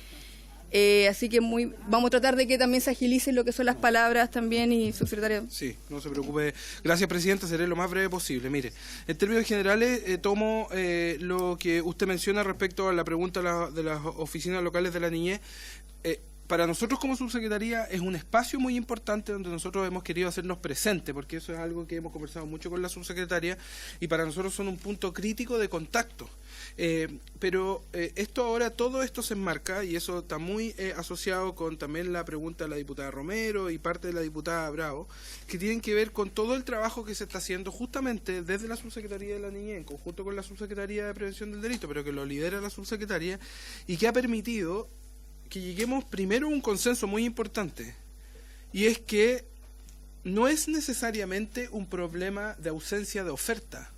Así que vamos a tratar de que también se agilicen lo que son las palabras también, y subsecretario. Sí, no se preocupe. Gracias, Presidenta, seré lo más breve posible. Mire, en términos generales, tomo lo que usted menciona respecto a la pregunta de las oficinas locales de la niñez. Para nosotros como subsecretaría es un espacio muy importante donde nosotros hemos querido hacernos presentes, porque eso es algo que hemos conversado mucho con la subsecretaria, y para nosotros son un punto crítico de contacto. Pero todo esto se enmarca, y eso está muy asociado con también la pregunta de la diputada Romero y parte de la diputada Bravo, que tienen que ver con todo el trabajo que se está haciendo justamente desde la Subsecretaría de la Niñez, en conjunto con la Subsecretaría de Prevención del Delito, pero que lo lidera la Subsecretaría, y que ha permitido que lleguemos primero a un consenso muy importante, y es que no es necesariamente un problema de ausencia de oferta,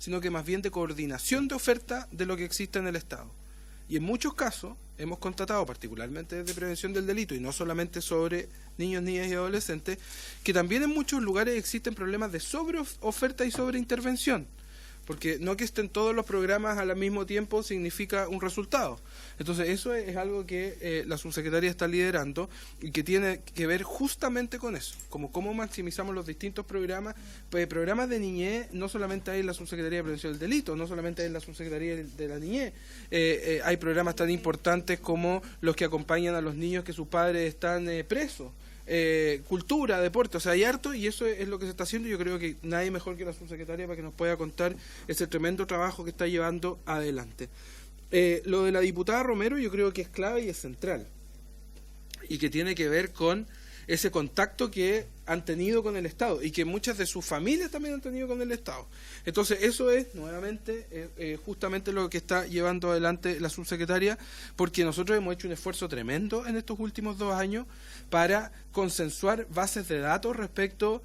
sino que más bien de coordinación de oferta de lo que existe en el Estado. Y en muchos casos hemos constatado, particularmente desde Prevención del Delito, y no solamente sobre niños, niñas y adolescentes, que también en muchos lugares existen problemas de sobreoferta y sobreintervención, porque no que estén todos los programas al mismo tiempo significa un resultado. Entonces eso es algo que la subsecretaría está liderando y que tiene que ver justamente con eso, como cómo maximizamos los distintos programas. Programas de niñez no solamente hay en la Subsecretaría de Prevención del Delito, no solamente hay en la Subsecretaría de la Niñez, hay programas tan importantes como los que acompañan a los niños que sus padres están presos. Cultura, deporte, o sea, hay harto, y eso es lo que se está haciendo. Yo creo que nadie mejor que la subsecretaria para que nos pueda contar ese tremendo trabajo que está llevando adelante. Lo de la diputada Romero yo creo que es clave y es central, y que tiene que ver con ese contacto que han tenido con el Estado y que muchas de sus familias también han tenido con el Estado. Entonces eso es nuevamente justamente lo que está llevando adelante la subsecretaria, porque nosotros hemos hecho un esfuerzo tremendo en estos últimos 2 años para consensuar bases de datos respecto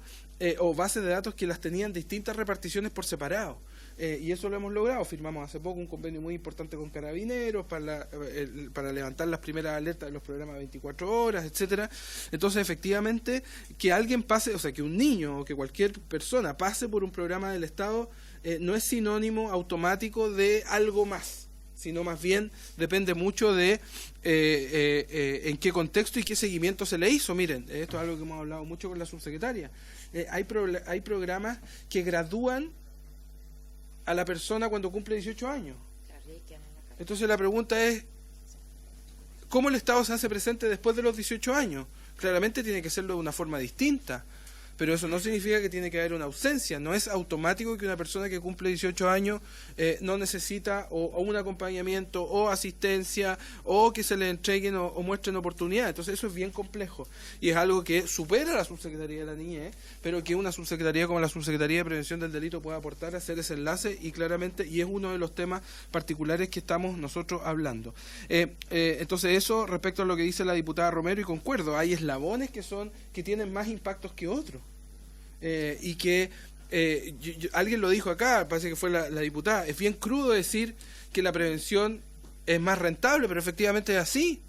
o bases de datos que las tenían distintas reparticiones por separado. Y eso lo hemos logrado. Firmamos hace poco un convenio muy importante con Carabineros para levantar las primeras alertas de los programas 24 horas, etcétera. Entonces, efectivamente, que alguien pase, o sea, que un niño o que cualquier persona pase por un programa del Estado no es sinónimo automático de algo más, sino más bien depende mucho de en qué contexto y qué seguimiento se le hizo. Miren, esto es algo que hemos hablado mucho con la subsecretaria. Hay programas que gradúan a la persona cuando cumple 18 años. Entonces la pregunta es, ¿cómo el Estado se hace presente después de los 18 años? Claramente tiene que hacerlo de una forma distinta. pero eso no significa que tiene que haber una ausencia. No es automático que una persona que cumple 18 años no necesita o un acompañamiento o asistencia o que se le entreguen o muestren oportunidades. Entonces eso es bien complejo y es algo que supera la Subsecretaría de la Niñez, pero que una subsecretaría como la Subsecretaría de Prevención del Delito puede aportar a hacer ese enlace y claramente, y es uno de los temas particulares que estamos nosotros hablando. Entonces eso respecto a lo que dice la diputada Romero, y concuerdo, hay eslabones que tienen más impactos que otros. Y que alguien lo dijo acá, parece que fue la diputada, es bien crudo decir que la prevención es más rentable, pero efectivamente es así.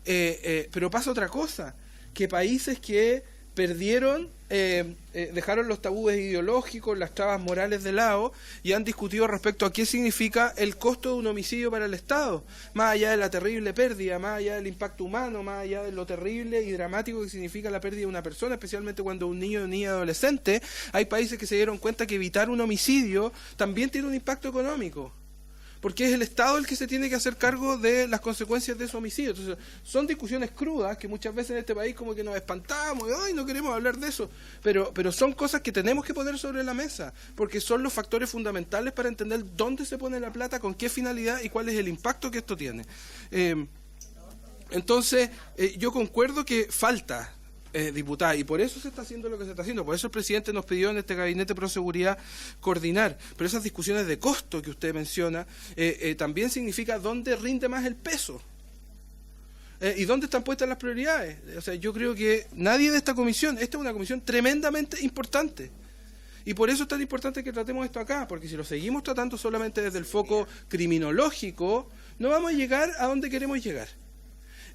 Pero pasa otra cosa, que países que perdieron, dejaron los tabúes ideológicos, las trabas morales de lado y han discutido respecto a qué significa el costo de un homicidio para el Estado, más allá de la terrible pérdida, más allá del impacto humano, más allá de lo terrible y dramático que significa la pérdida de una persona, especialmente cuando un niño o niña adolescente. Hay países que se dieron cuenta que evitar un homicidio también tiene un impacto económico, porque es el Estado el que se tiene que hacer cargo de las consecuencias de ese homicidio. Entonces, son discusiones crudas que muchas veces en este país como que nos espantamos, y no queremos hablar de eso, pero son cosas que tenemos que poner sobre la mesa, porque son los factores fundamentales para entender dónde se pone la plata, con qué finalidad y cuál es el impacto que esto tiene. Entonces, yo concuerdo que falta, diputada, y por eso se está haciendo lo que se está haciendo, por eso el presidente nos pidió en este gabinete pro seguridad coordinar, pero esas discusiones de costo que usted menciona también significa dónde rinde más el peso y dónde están puestas las prioridades. O sea, yo creo que nadie de esta comisión, esta es una comisión tremendamente importante, y por eso es tan importante que tratemos esto acá, porque si lo seguimos tratando solamente desde el foco criminológico, no vamos a llegar a donde queremos llegar.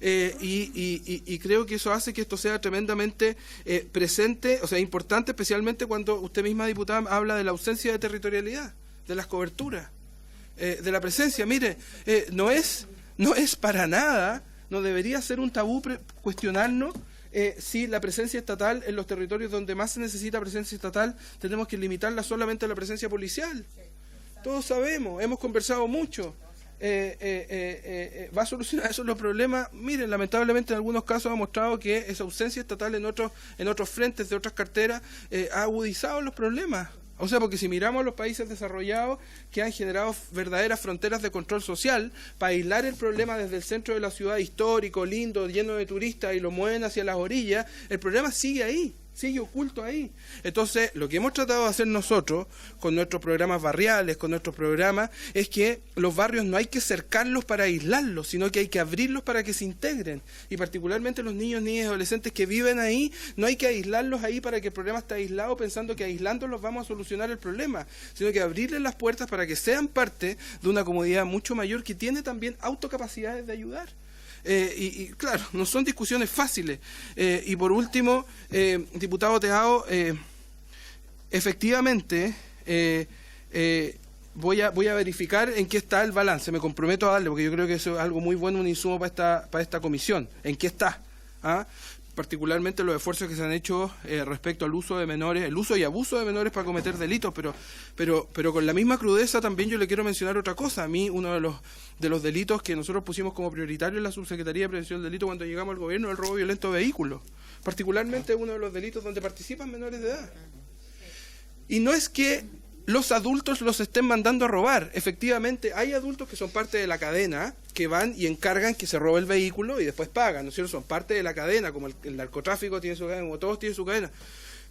Y creo que eso hace que esto sea tremendamente presente, o sea, importante, especialmente cuando usted misma, diputada, habla de la ausencia de territorialidad, de las coberturas, de la presencia. Mire, no es para nada, no debería ser un tabú cuestionarnos si la presencia estatal en los territorios donde más se necesita presencia estatal tenemos que limitarla solamente a la presencia policial. Todos sabemos, hemos conversado mucho. ¿Va a solucionar esos los problemas? Miren, lamentablemente en algunos casos ha mostrado que esa ausencia estatal en otros frentes de otras carteras ha agudizado los problemas. O sea, porque si miramos los países desarrollados que han generado verdaderas fronteras de control social para aislar el problema desde el centro de la ciudad histórico, lindo, lleno de turistas, y lo mueven hacia las orillas, el problema sigue ahí, sigue oculto ahí. Entonces, lo que hemos tratado de hacer nosotros con nuestros programas barriales, con nuestros programas, es que los barrios no hay que cercarlos para aislarlos, sino que hay que abrirlos para que se integren. Y particularmente los niños, niñas y adolescentes que viven ahí, no hay que aislarlos ahí para que el problema esté aislado pensando que aislándolos vamos a solucionar el problema, sino que abrirles las puertas para que sean parte de una comunidad mucho mayor que tiene también autocapacidades de ayudar. Y claro, no son discusiones fáciles. Y por último, diputado Tejado, efectivamente voy a verificar en qué está el balance, me comprometo a darle, porque yo creo que eso es algo muy bueno, un insumo para esta comisión, en qué está, particularmente los esfuerzos que se han hecho respecto al uso de menores, el uso y abuso de menores para cometer delitos, pero con la misma crudeza también yo le quiero mencionar otra cosa. A mí uno de los delitos que nosotros pusimos como prioritario en la Subsecretaría de Prevención del Delito cuando llegamos al gobierno es el robo violento de vehículos, particularmente uno de los delitos donde participan menores de edad. Y no es que los adultos los estén mandando a robar. Efectivamente, hay adultos que son parte de la cadena, que van y encargan que se robe el vehículo y después pagan, ¿no es cierto? Son parte de la cadena, como el narcotráfico tiene su cadena, como todos tienen su cadena.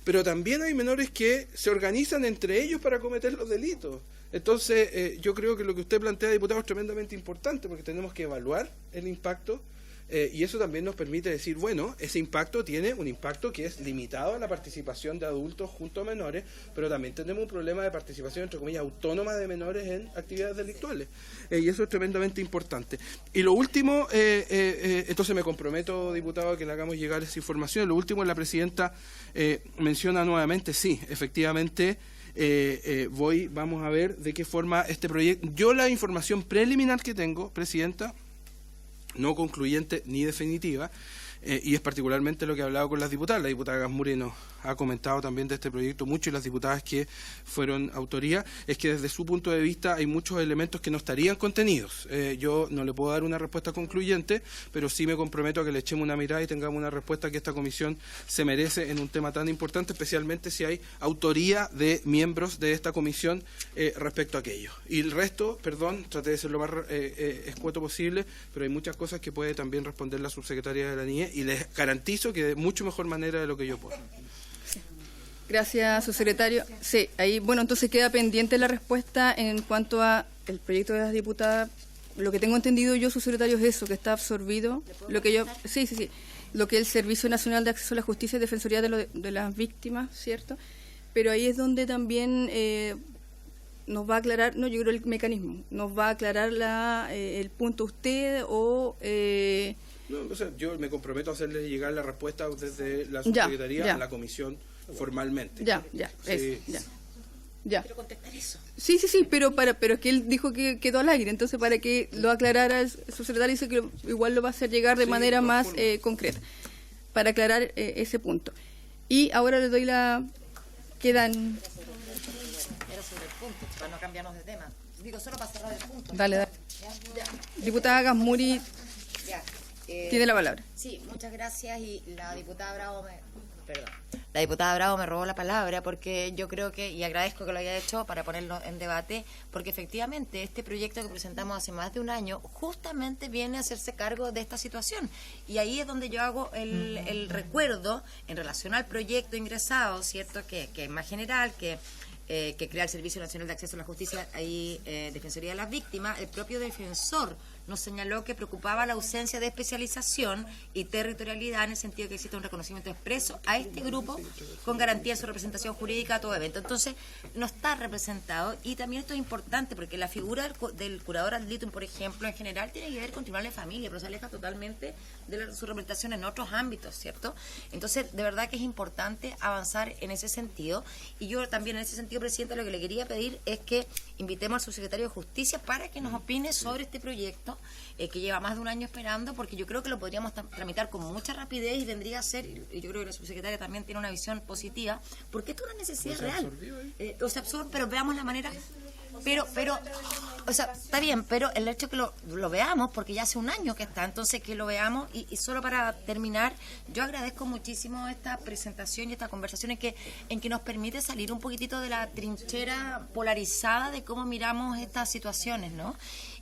Pero también hay menores que se organizan entre ellos para cometer los delitos. Entonces, yo creo que lo que usted plantea, diputado, es tremendamente importante, porque tenemos que evaluar el impacto. Y eso también nos permite decir, bueno, ese impacto tiene un impacto que es limitado a la participación de adultos junto a menores, pero también tenemos un problema de participación, entre comillas, autónoma de menores en actividades delictuales. Y eso es tremendamente importante. Y lo último, entonces me comprometo, diputado, a que le hagamos llegar esa información. Lo último, la presidenta menciona nuevamente, sí, efectivamente, vamos a ver de qué forma este proyecto. Yo la información preliminar que tengo, presidenta, no concluyente ni definitiva, y es particularmente lo que he hablado con las diputadas. La diputada Gasmuri nos ha comentado también de este proyecto mucho, y las diputadas que fueron autoría, es que desde su punto de vista hay muchos elementos que no estarían contenidos. Yo no le puedo dar una respuesta concluyente, pero sí me comprometo a que le echemos una mirada y tengamos una respuesta que esta comisión se merece en un tema tan importante, especialmente si hay autoría de miembros de esta comisión respecto a aquello. Y el resto, perdón, traté de ser lo más escueto posible, pero hay muchas cosas que puede también responder la subsecretaria de la Niñez, y les garantizo que de mucho mejor manera de lo que yo puedo. Gracias, subsecretario. Sí, ahí, bueno, entonces queda pendiente la respuesta en cuanto a el proyecto de las diputadas. Lo que tengo entendido yo, subsecretario, es eso, que está absorbido. Lo que yo, sí. Lo que el Servicio Nacional de Acceso a la Justicia y Defensoría de las Víctimas, ¿cierto? Pero ahí es donde también nos va a aclarar, no, yo creo el mecanismo, nos va a aclarar el punto usted o... No, o sea, yo me comprometo a hacerles llegar la respuesta desde la subsecretaría a la comisión formalmente. Ya. Quiero contestar eso. Sí, pero es que él dijo que quedó al aire, entonces para que lo aclarara el subsecretario, dice que igual lo va a hacer llegar de manera más concreta, para aclarar ese punto. Y ahora le doy quedan... Era sobre el punto, para no cambiarnos de tema. Digo, solo para cerrar el punto. Dale. Diputada Gasmuri tiene la palabra. Sí, muchas gracias, y la diputada Bravo La diputada Bravo me robó la palabra, porque yo creo que, y agradezco que lo haya hecho para ponerlo en debate, porque efectivamente este proyecto que presentamos hace más de un año justamente viene a hacerse cargo de esta situación, y ahí es donde yo hago el recuerdo en relación al proyecto ingresado, ¿cierto?, que es más general, que crea el Servicio Nacional de Acceso a la Justicia y Defensoría de las Víctimas. El propio defensor nos señaló que preocupaba la ausencia de especialización y territorialidad, en el sentido que existe un reconocimiento expreso a este grupo con garantía de su representación jurídica a todo evento. Entonces, no está representado, y también esto es importante porque la figura del curador ad litem, por ejemplo, en general tiene que ver con tribunales de familia, pero se aleja totalmente de su representación en otros ámbitos, ¿cierto? Entonces, de verdad que es importante avanzar en ese sentido, y yo también en ese sentido, Presidenta, lo que le quería pedir es que invitemos al subsecretario de Justicia para que nos opine sobre este proyecto, que lleva más de un año esperando, porque yo creo que lo podríamos tramitar con mucha rapidez, y vendría a ser, y yo creo que la subsecretaria también tiene una visión positiva, porque esto es una necesidad real. Se absorbe, pero veamos la manera... Pero, o sea, está bien, pero el hecho que lo veamos, porque ya hace un año que está, entonces que lo veamos, y solo para terminar, yo agradezco muchísimo esta presentación y esta conversación en que nos permite salir un poquitito de la trinchera polarizada de cómo miramos estas situaciones, ¿no?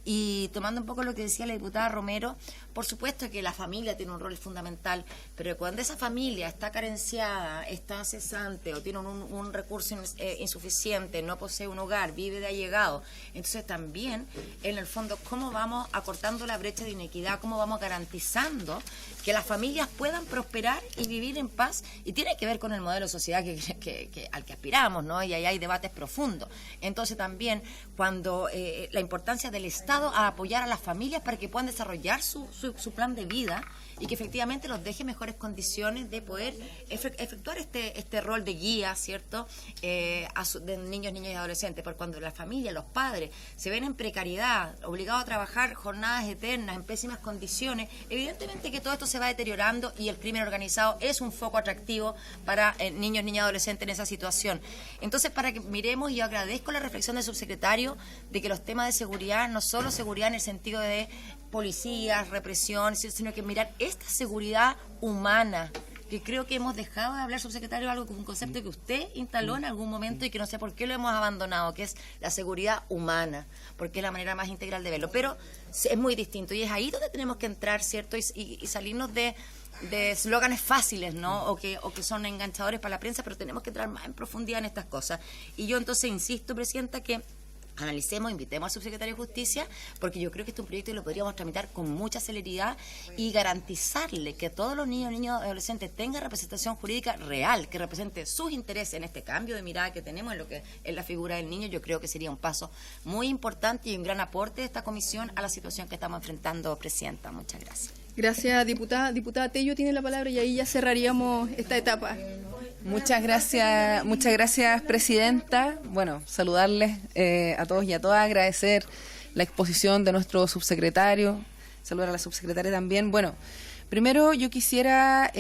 Y tomando un poco lo que decía la diputada Romero, por supuesto que la familia tiene un rol fundamental, pero cuando esa familia está carenciada, está cesante o tiene un recurso insuficiente, no posee un hogar, vive de allegado, entonces también, en el fondo, ¿cómo vamos acortando la brecha de inequidad? ¿Cómo vamos garantizando que las familias puedan prosperar y vivir en paz? Y tiene que ver con el modelo de sociedad al que aspiramos, ¿no? Y ahí hay debates profundos. Entonces también, cuando la importancia del Estado a apoyar a las familias para que puedan desarrollar su plan de vida, y que efectivamente los deje mejores condiciones de poder efectuar este rol de guía, ¿cierto?, de niños, niñas y adolescentes. Porque cuando la familia, los padres, se ven en precariedad, obligados a trabajar jornadas eternas, en pésimas condiciones, evidentemente que todo esto se va deteriorando, y el crimen organizado es un foco atractivo para niños, niñas y adolescentes en esa situación. Entonces, para que miremos, y yo agradezco la reflexión del subsecretario de que los temas de seguridad, no solo seguridad en el sentido de policías, represión, sino que mirar esta seguridad humana, que creo que hemos dejado de hablar, subsecretario, algo que es un concepto que usted instaló en algún momento y que no sé por qué lo hemos abandonado, que es la seguridad humana, porque es la manera más integral de verlo, pero es muy distinto, y es ahí donde tenemos que entrar, ¿cierto?, y salirnos de eslóganes fáciles, ¿no?, o que son enganchadores para la prensa, pero tenemos que entrar más en profundidad en estas cosas. Y yo entonces insisto, Presidenta, que analicemos, invitemos al subsecretario de Justicia, porque yo creo que este es un proyecto que lo podríamos tramitar con mucha celeridad y garantizarle que todos los niños y adolescentes tengan representación jurídica real, que represente sus intereses en este cambio de mirada que tenemos en lo que es la figura del niño. Yo creo que sería un paso muy importante y un gran aporte de esta comisión a la situación que estamos enfrentando, Presidenta. Muchas gracias. Gracias, diputada. Diputada Tello tiene la palabra, y ahí ya cerraríamos esta etapa. Muchas gracias, Presidenta. Bueno, saludarles a todos y a todas, agradecer la exposición de nuestro subsecretario, saludar a la subsecretaria también. Bueno, Primero, yo quisiera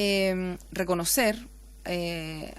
reconocer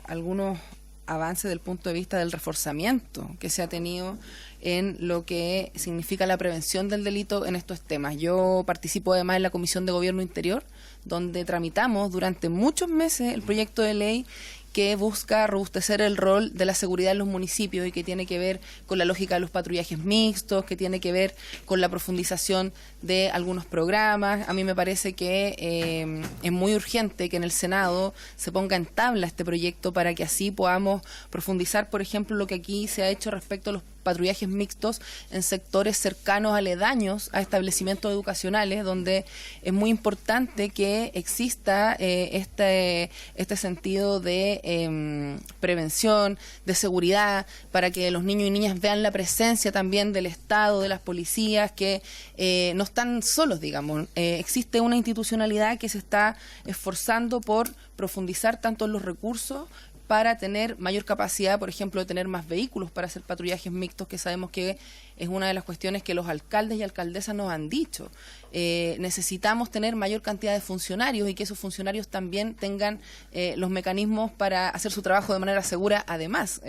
algunos avances desde el punto de vista del reforzamiento que se ha tenido en lo que significa la prevención del delito en estos temas. Yo participo además en la Comisión de Gobierno Interior, donde tramitamos durante muchos meses el proyecto de ley que busca robustecer el rol de la seguridad en los municipios y que tiene que ver con la lógica de los patrullajes mixtos, que tiene que ver con la profundización de algunos programas. A mí me parece que es muy urgente que en el Senado se ponga en tabla este proyecto para que así podamos profundizar, por ejemplo, lo que aquí se ha hecho respecto a los patrullajes mixtos en sectores cercanos, aledaños a establecimientos educacionales, donde es muy importante que exista este sentido de prevención, de seguridad, para que los niños y niñas vean la presencia también del Estado, de las policías, que no están solos, digamos. Existe una institucionalidad que se está esforzando por profundizar tanto en los recursos para tener mayor capacidad, por ejemplo, de tener más vehículos para hacer patrullajes mixtos, que sabemos que es una de las cuestiones que los alcaldes y alcaldesas nos han dicho. Necesitamos tener mayor cantidad de funcionarios y que esos funcionarios también tengan los mecanismos para hacer su trabajo de manera segura. Además,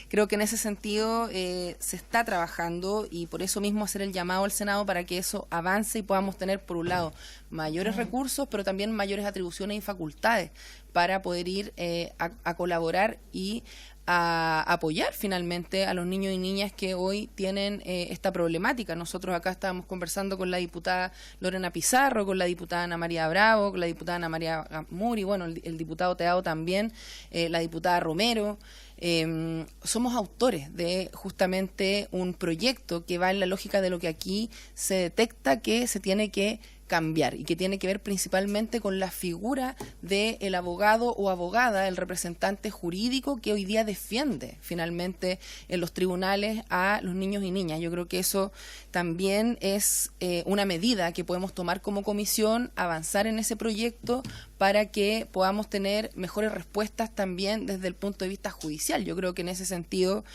creo que en ese sentido se está trabajando y por eso mismo hacer el llamado al Senado para que eso avance y podamos tener, por un lado, mayores recursos, pero también mayores atribuciones y facultades para poder ir a colaborar y a apoyar finalmente a los niños y niñas que hoy tienen esta problemática. Nosotros acá estábamos conversando con la diputada Lorena Pizarro, con la diputada Ana María Bravo, con la diputada Ana María Muri, bueno, el diputado Teado también, la diputada Romero. Somos autores de justamente un proyecto que va en la lógica de lo que aquí se detecta que se tiene que cambiar y que tiene que ver principalmente con la figura del abogado o abogada, el representante jurídico que hoy día defiende finalmente en los tribunales a los niños y niñas. Yo creo que eso también es una medida que podemos tomar como comisión, avanzar en ese proyecto para que podamos tener mejores respuestas también desde el punto de vista judicial. Yo creo que en ese sentido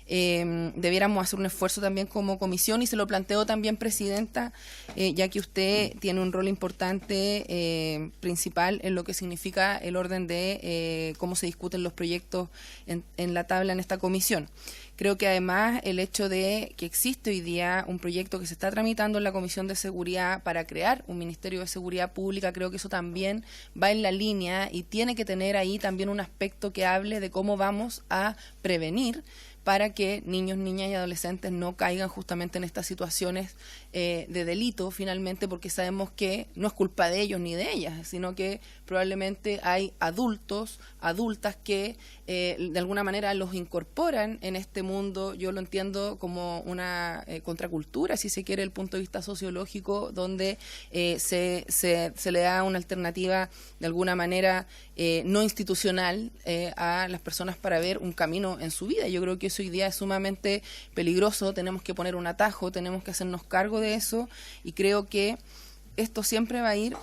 debiéramos hacer un esfuerzo también como comisión y se lo planteo también, Presidenta, ya que usted tiene un rol importante principal en lo que significa el orden de cómo se discuten los proyectos en la tabla en esta comisión. Creo que además el hecho de que existe hoy día un proyecto que se está tramitando en la Comisión de Seguridad para crear un Ministerio de Seguridad Pública, creo que eso también va en la línea y tiene que tener ahí también un aspecto que hable de cómo vamos a prevenir para que niños, niñas y adolescentes no caigan justamente en estas situaciones de delito finalmente, porque sabemos que no es culpa de ellos ni de ellas, sino que probablemente hay adultos, adultas que de alguna manera los incorporan en este mundo. Yo lo entiendo como una contracultura, si se quiere, el punto de vista sociológico, donde se le da una alternativa de alguna manera no institucional a las personas para ver un camino en su vida. Yo creo que eso hoy día es sumamente peligroso, tenemos que poner un atajo, tenemos que hacernos cargo de eso y creo que esto siempre va a ir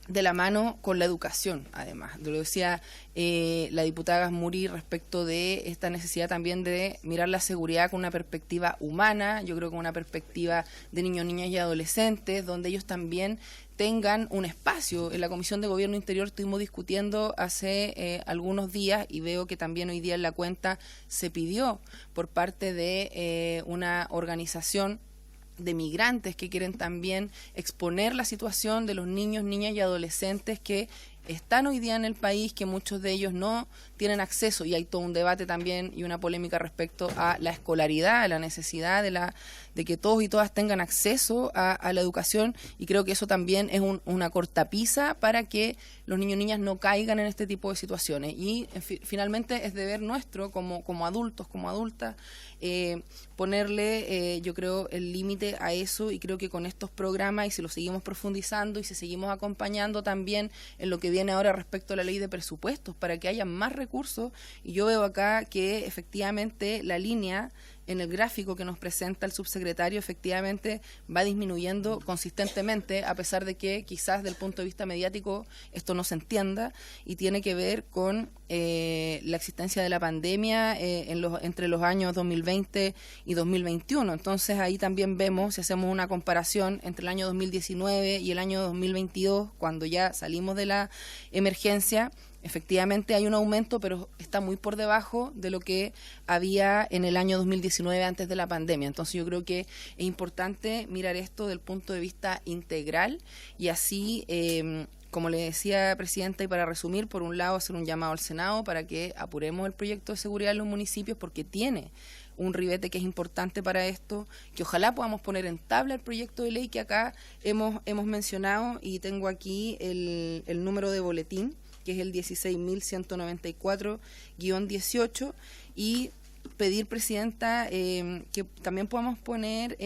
de la mano con la educación, además. Lo decía la diputada Gasmuri respecto de esta necesidad también de mirar la seguridad con una perspectiva humana, yo creo que con una perspectiva de niños, niñas y adolescentes, donde ellos también tengan un espacio. En la Comisión de Gobierno Interior estuvimos discutiendo hace algunos días y veo que también hoy día en la cuenta se pidió por parte de una organización de migrantes que quieren también exponer la situación de los niños, niñas y adolescentes que están hoy día en el país, que muchos de ellos no tienen acceso, y hay todo un debate también y una polémica respecto a la escolaridad, a la necesidad de que todos y todas tengan acceso a la educación, y creo que eso también es una cortapisa para que los niños y niñas no caigan en este tipo de situaciones. Y finalmente es deber nuestro como adultos, como adultas, ponerle, yo creo, el límite a eso, y creo que con estos programas, y si lo seguimos profundizando y si seguimos acompañando también en lo que viene ahora respecto a la ley de presupuestos, para que haya más recursos, y yo veo acá que efectivamente la línea en el gráfico que nos presenta el subsecretario, efectivamente va disminuyendo consistentemente, a pesar de que quizás del punto de vista mediático esto no se entienda, y tiene que ver con la existencia de la pandemia entre los años 2020 y 2021. Entonces ahí también vemos, si hacemos una comparación entre el año 2019 y el año 2022, cuando ya salimos de la emergencia, efectivamente hay un aumento, pero está muy por debajo de lo que había en el año 2019 antes de la pandemia. Entonces yo creo que es importante mirar esto del punto de vista integral y así, como le decía, Presidenta, y para resumir, por un lado hacer un llamado al Senado para que apuremos el proyecto de seguridad en los municipios, porque tiene un ribete que es importante para esto, que ojalá podamos poner en tabla el proyecto de ley que acá hemos mencionado, y tengo aquí el número de boletín, que es el 16.194-18, y pedir, Presidenta, que también podamos poner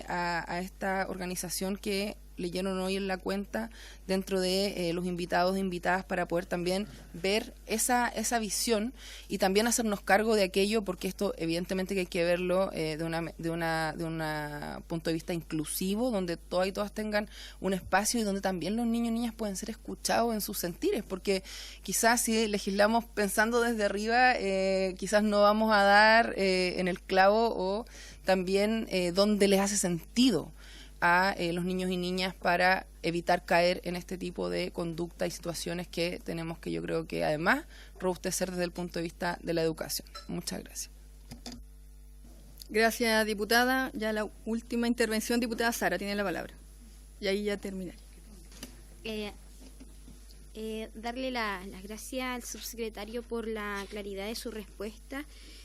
a esta organización que leyeron hoy en la cuenta dentro de los invitados e invitadas, para poder también ver esa visión y también hacernos cargo de aquello, porque esto evidentemente que hay que verlo de un punto de vista inclusivo, donde todas y todas tengan un espacio y donde también los niños y niñas pueden ser escuchados en sus sentires, porque quizás si legislamos pensando desde arriba, quizás no vamos a dar en el clavo, o también donde les hace sentido a los niños y niñas para evitar caer en este tipo de conducta y situaciones que tenemos que, yo creo que además, robustecer desde el punto de vista de la educación. Muchas gracias. Gracias, diputada. Ya la última intervención, diputada Sara, tiene la palabra. Y ahí ya terminaré. Darle las gracias al subsecretario por la claridad de su respuesta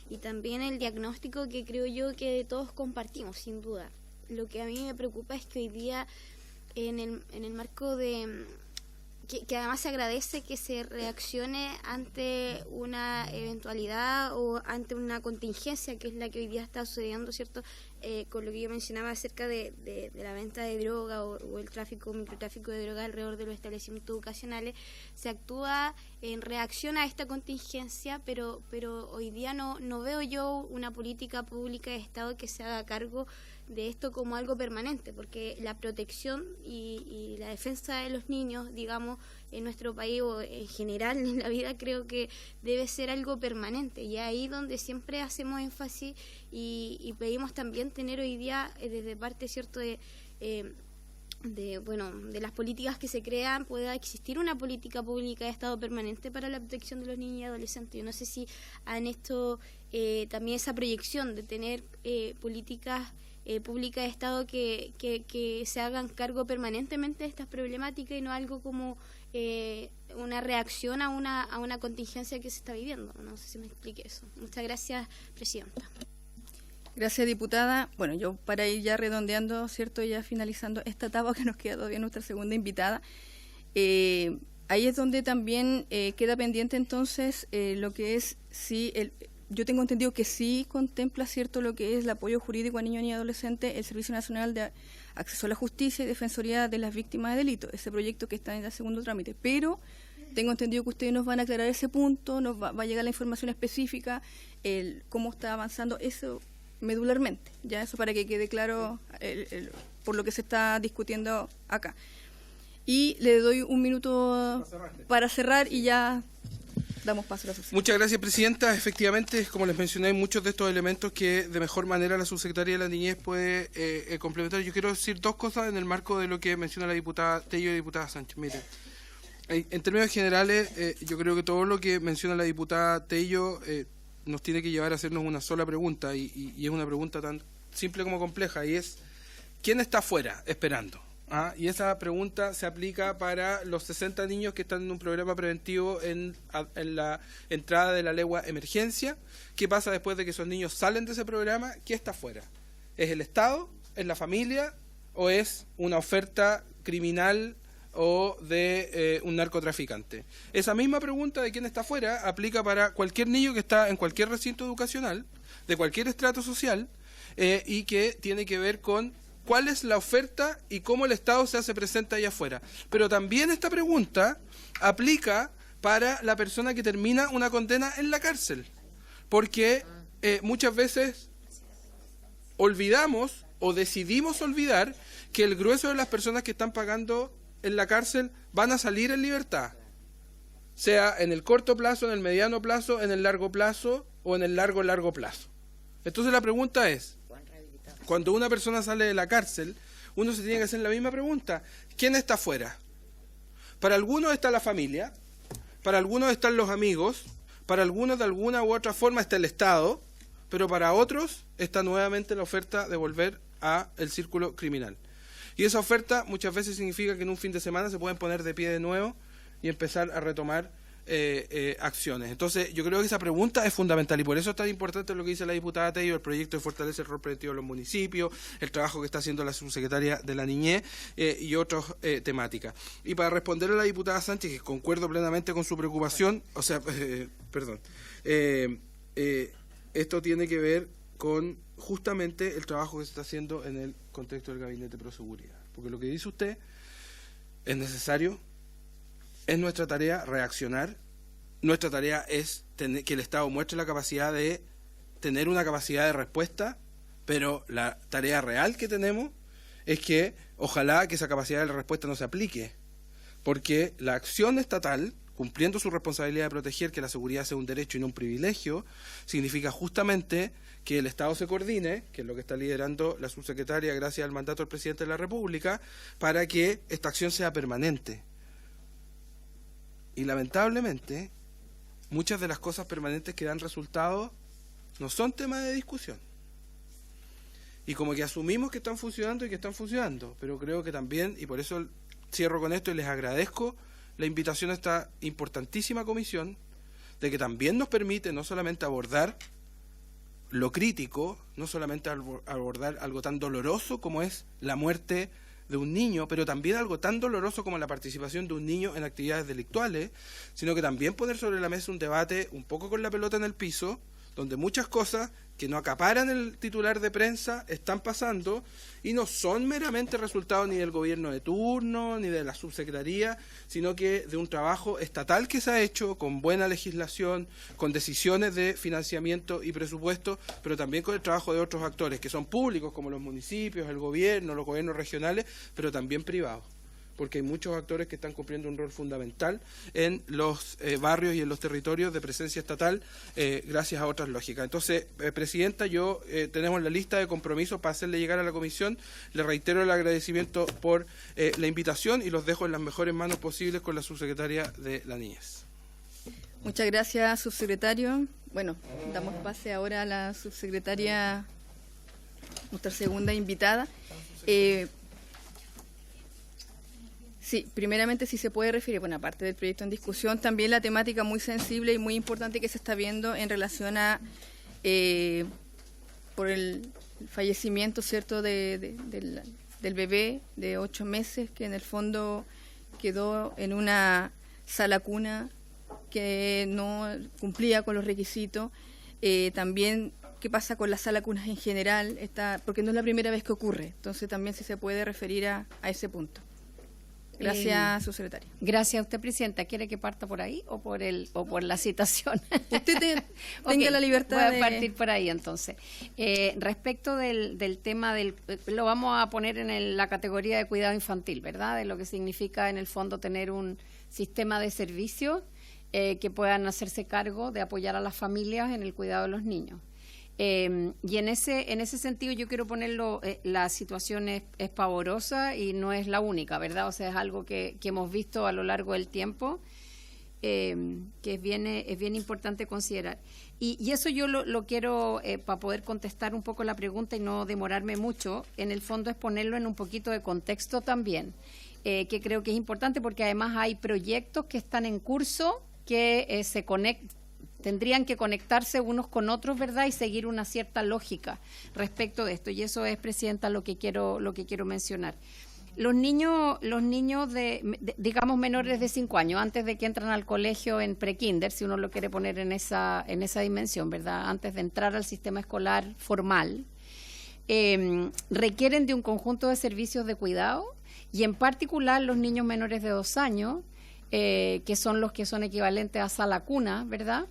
y también el diagnóstico que creo yo que todos compartimos, sin duda. Lo que a mí me preocupa es que hoy día, en el marco de... Que además se agradece que se reaccione ante una eventualidad o ante una contingencia, que es la que hoy día está sucediendo, ¿cierto? Con lo que yo mencionaba acerca de la venta de droga o el microtráfico de droga alrededor de los establecimientos educacionales. Se actúa en reacción a esta contingencia, pero hoy día no veo yo una política pública de Estado que se haga cargo de esto como algo permanente, porque la protección y la defensa de los niños, digamos, en nuestro país o en general en la vida, creo que debe ser algo permanente, y ahí donde siempre hacemos énfasis y pedimos también tener hoy día desde parte, cierto, de las políticas que se crean, pueda existir una política pública de Estado permanente para la protección de los niños y adolescentes. Yo no sé si han hecho también esa proyección de tener políticas pública de Estado que se hagan cargo permanentemente de estas problemáticas y no algo como una reacción a una contingencia que se está viviendo. No sé si me explique eso. Muchas gracias, Presidenta. Gracias, diputada. Bueno, yo para ir ya redondeando, ¿cierto? Ya finalizando esta etapa que nos queda todavía nuestra segunda invitada, ahí es donde también queda pendiente entonces lo que es yo tengo entendido que sí contempla, ¿cierto?, lo que es el apoyo jurídico a niños y adolescentes, el Servicio Nacional de Acceso a la Justicia y Defensoría de las Víctimas de Delitos, ese proyecto que está en el segundo trámite. Pero tengo entendido que ustedes nos van a aclarar ese punto, nos va a llegar la información específica, cómo está avanzando eso medularmente, ya eso para que quede claro por lo que se está discutiendo acá. Y le doy un minuto para cerrar y ya damos paso a la subsecretaria. Muchas gracias, Presidenta. Efectivamente, como les mencioné, hay muchos de estos elementos que de mejor manera la Subsecretaría de la Niñez puede complementar. Yo quiero decir dos cosas en el marco de lo que menciona la diputada Tello y la diputada Sánchez. Miren, en términos generales, yo creo que todo lo que menciona la diputada Tello nos tiene que llevar a hacernos una sola pregunta, y es una pregunta tan simple como compleja, y es: ¿quién está afuera esperando? Y esa pregunta se aplica para los 60 niños que están en un programa preventivo en la entrada de la legua emergencia. ¿Qué pasa después de que esos niños salen de ese programa? ¿Quién está afuera? ¿Es el Estado? ¿Es la familia? ¿O es una oferta criminal o de un narcotraficante? Esa misma pregunta de quién está afuera aplica para cualquier niño que está en cualquier recinto educacional, de cualquier estrato social, y que tiene que ver con cuál es la oferta y cómo el Estado se hace presente allá afuera. Pero también esta pregunta aplica para la persona que termina una condena en la cárcel, porque muchas veces olvidamos o decidimos olvidar que el grueso de las personas que están pagando en la cárcel van a salir en libertad, sea en el corto plazo, en el mediano plazo, en el largo plazo o en el largo plazo. Entonces la pregunta es, cuando una persona sale de la cárcel, uno se tiene que hacer la misma pregunta: ¿quién está afuera? Para algunos está la familia, para algunos están los amigos, para algunos de alguna u otra forma está el Estado, pero para otros está nuevamente la oferta de volver a el círculo criminal. Y esa oferta muchas veces significa que en un fin de semana se pueden poner de pie de nuevo y empezar a retomar acciones. Entonces yo creo que esa pregunta es fundamental y por eso es tan importante lo que dice la diputada Tello, el proyecto de fortalecer el rol preventivo de los municipios, el trabajo que está haciendo la subsecretaria de la Niñez y otras temáticas. Y para responder a la diputada Sánchez, que concuerdo plenamente con su preocupación, esto tiene que ver con justamente el trabajo que se está haciendo en el contexto del Gabinete de Proseguridad. Porque lo que dice usted es necesario. Es nuestra tarea reaccionar, nuestra tarea es que el Estado muestre la capacidad de tener una capacidad de respuesta, pero la tarea real que tenemos es que ojalá que esa capacidad de respuesta no se aplique, porque la acción estatal, cumpliendo su responsabilidad de proteger que la seguridad sea un derecho y no un privilegio, significa justamente que el Estado se coordine, que es lo que está liderando la subsecretaria gracias al mandato del Presidente de la República, para que esta acción sea permanente. Y lamentablemente, muchas de las cosas permanentes que dan resultados no son tema de discusión. Y como que asumimos que están funcionando y que están funcionando, pero creo que también, y por eso cierro con esto y les agradezco la invitación a esta importantísima comisión, de que también nos permite no solamente abordar lo crítico, no solamente abordar algo tan doloroso como es la muerte de un niño, pero también algo tan doloroso como la participación de un niño en actividades delictuales, sino que también poner sobre la mesa un debate un poco con la pelota en el piso, donde muchas cosas que no acaparan el titular de prensa están pasando y no son meramente resultados ni del gobierno de turno, ni de la subsecretaría, sino que de un trabajo estatal que se ha hecho con buena legislación, con decisiones de financiamiento y presupuesto, pero también con el trabajo de otros actores que son públicos, como los municipios, el gobierno, los gobiernos regionales, pero también privados, porque hay muchos actores que están cumpliendo un rol fundamental en los barrios y en los territorios de presencia estatal gracias a otras lógicas. Entonces, Presidenta, tenemos la lista de compromisos para hacerle llegar a la Comisión. Le reitero el agradecimiento por la invitación y los dejo en las mejores manos posibles con la subsecretaria de la Niñez. Muchas gracias, subsecretario. Bueno, damos pase ahora a la subsecretaria, nuestra segunda invitada. Sí, primeramente si se puede referir, bueno, aparte del proyecto en discusión, también la temática muy sensible y muy importante que se está viendo en relación a por el fallecimiento, ¿cierto?, del bebé de 8 meses que en el fondo quedó en una sala cuna que no cumplía con los requisitos. También qué pasa con las salas cunas en general, porque no es la primera vez que ocurre, entonces también si se puede referir a ese punto. Gracias, subsecretaria. Gracias a usted, Presidenta. ¿Quiere que parta por ahí o por la citación? Usted tenga la libertad de partir por ahí, entonces. Respecto del tema lo vamos a poner en la categoría de cuidado infantil, ¿verdad? De lo que significa, en el fondo, tener un sistema de servicios que puedan hacerse cargo de apoyar a las familias en el cuidado de los niños. Y en ese sentido yo quiero ponerlo, la situación es pavorosa y no es la única, ¿verdad? O sea, es algo que hemos visto a lo largo del tiempo, que es bien importante considerar. Y eso yo lo quiero, para poder contestar un poco la pregunta y no demorarme mucho, en el fondo es ponerlo en un poquito de contexto también, que creo que es importante porque además hay proyectos que están en curso que tendrían que conectarse unos con otros, ¿verdad? Y seguir una cierta lógica respecto de esto. Y eso es, Presidenta, lo que quiero mencionar. Los niños digamos, menores de 5 años, antes de que entran al colegio en prekinder, si uno lo quiere poner en esa dimensión, ¿verdad? Antes de entrar al sistema escolar formal, requieren de un conjunto de servicios de cuidado y en particular los niños menores de 2 años, que son los que son equivalentes a sala cuna, ¿verdad?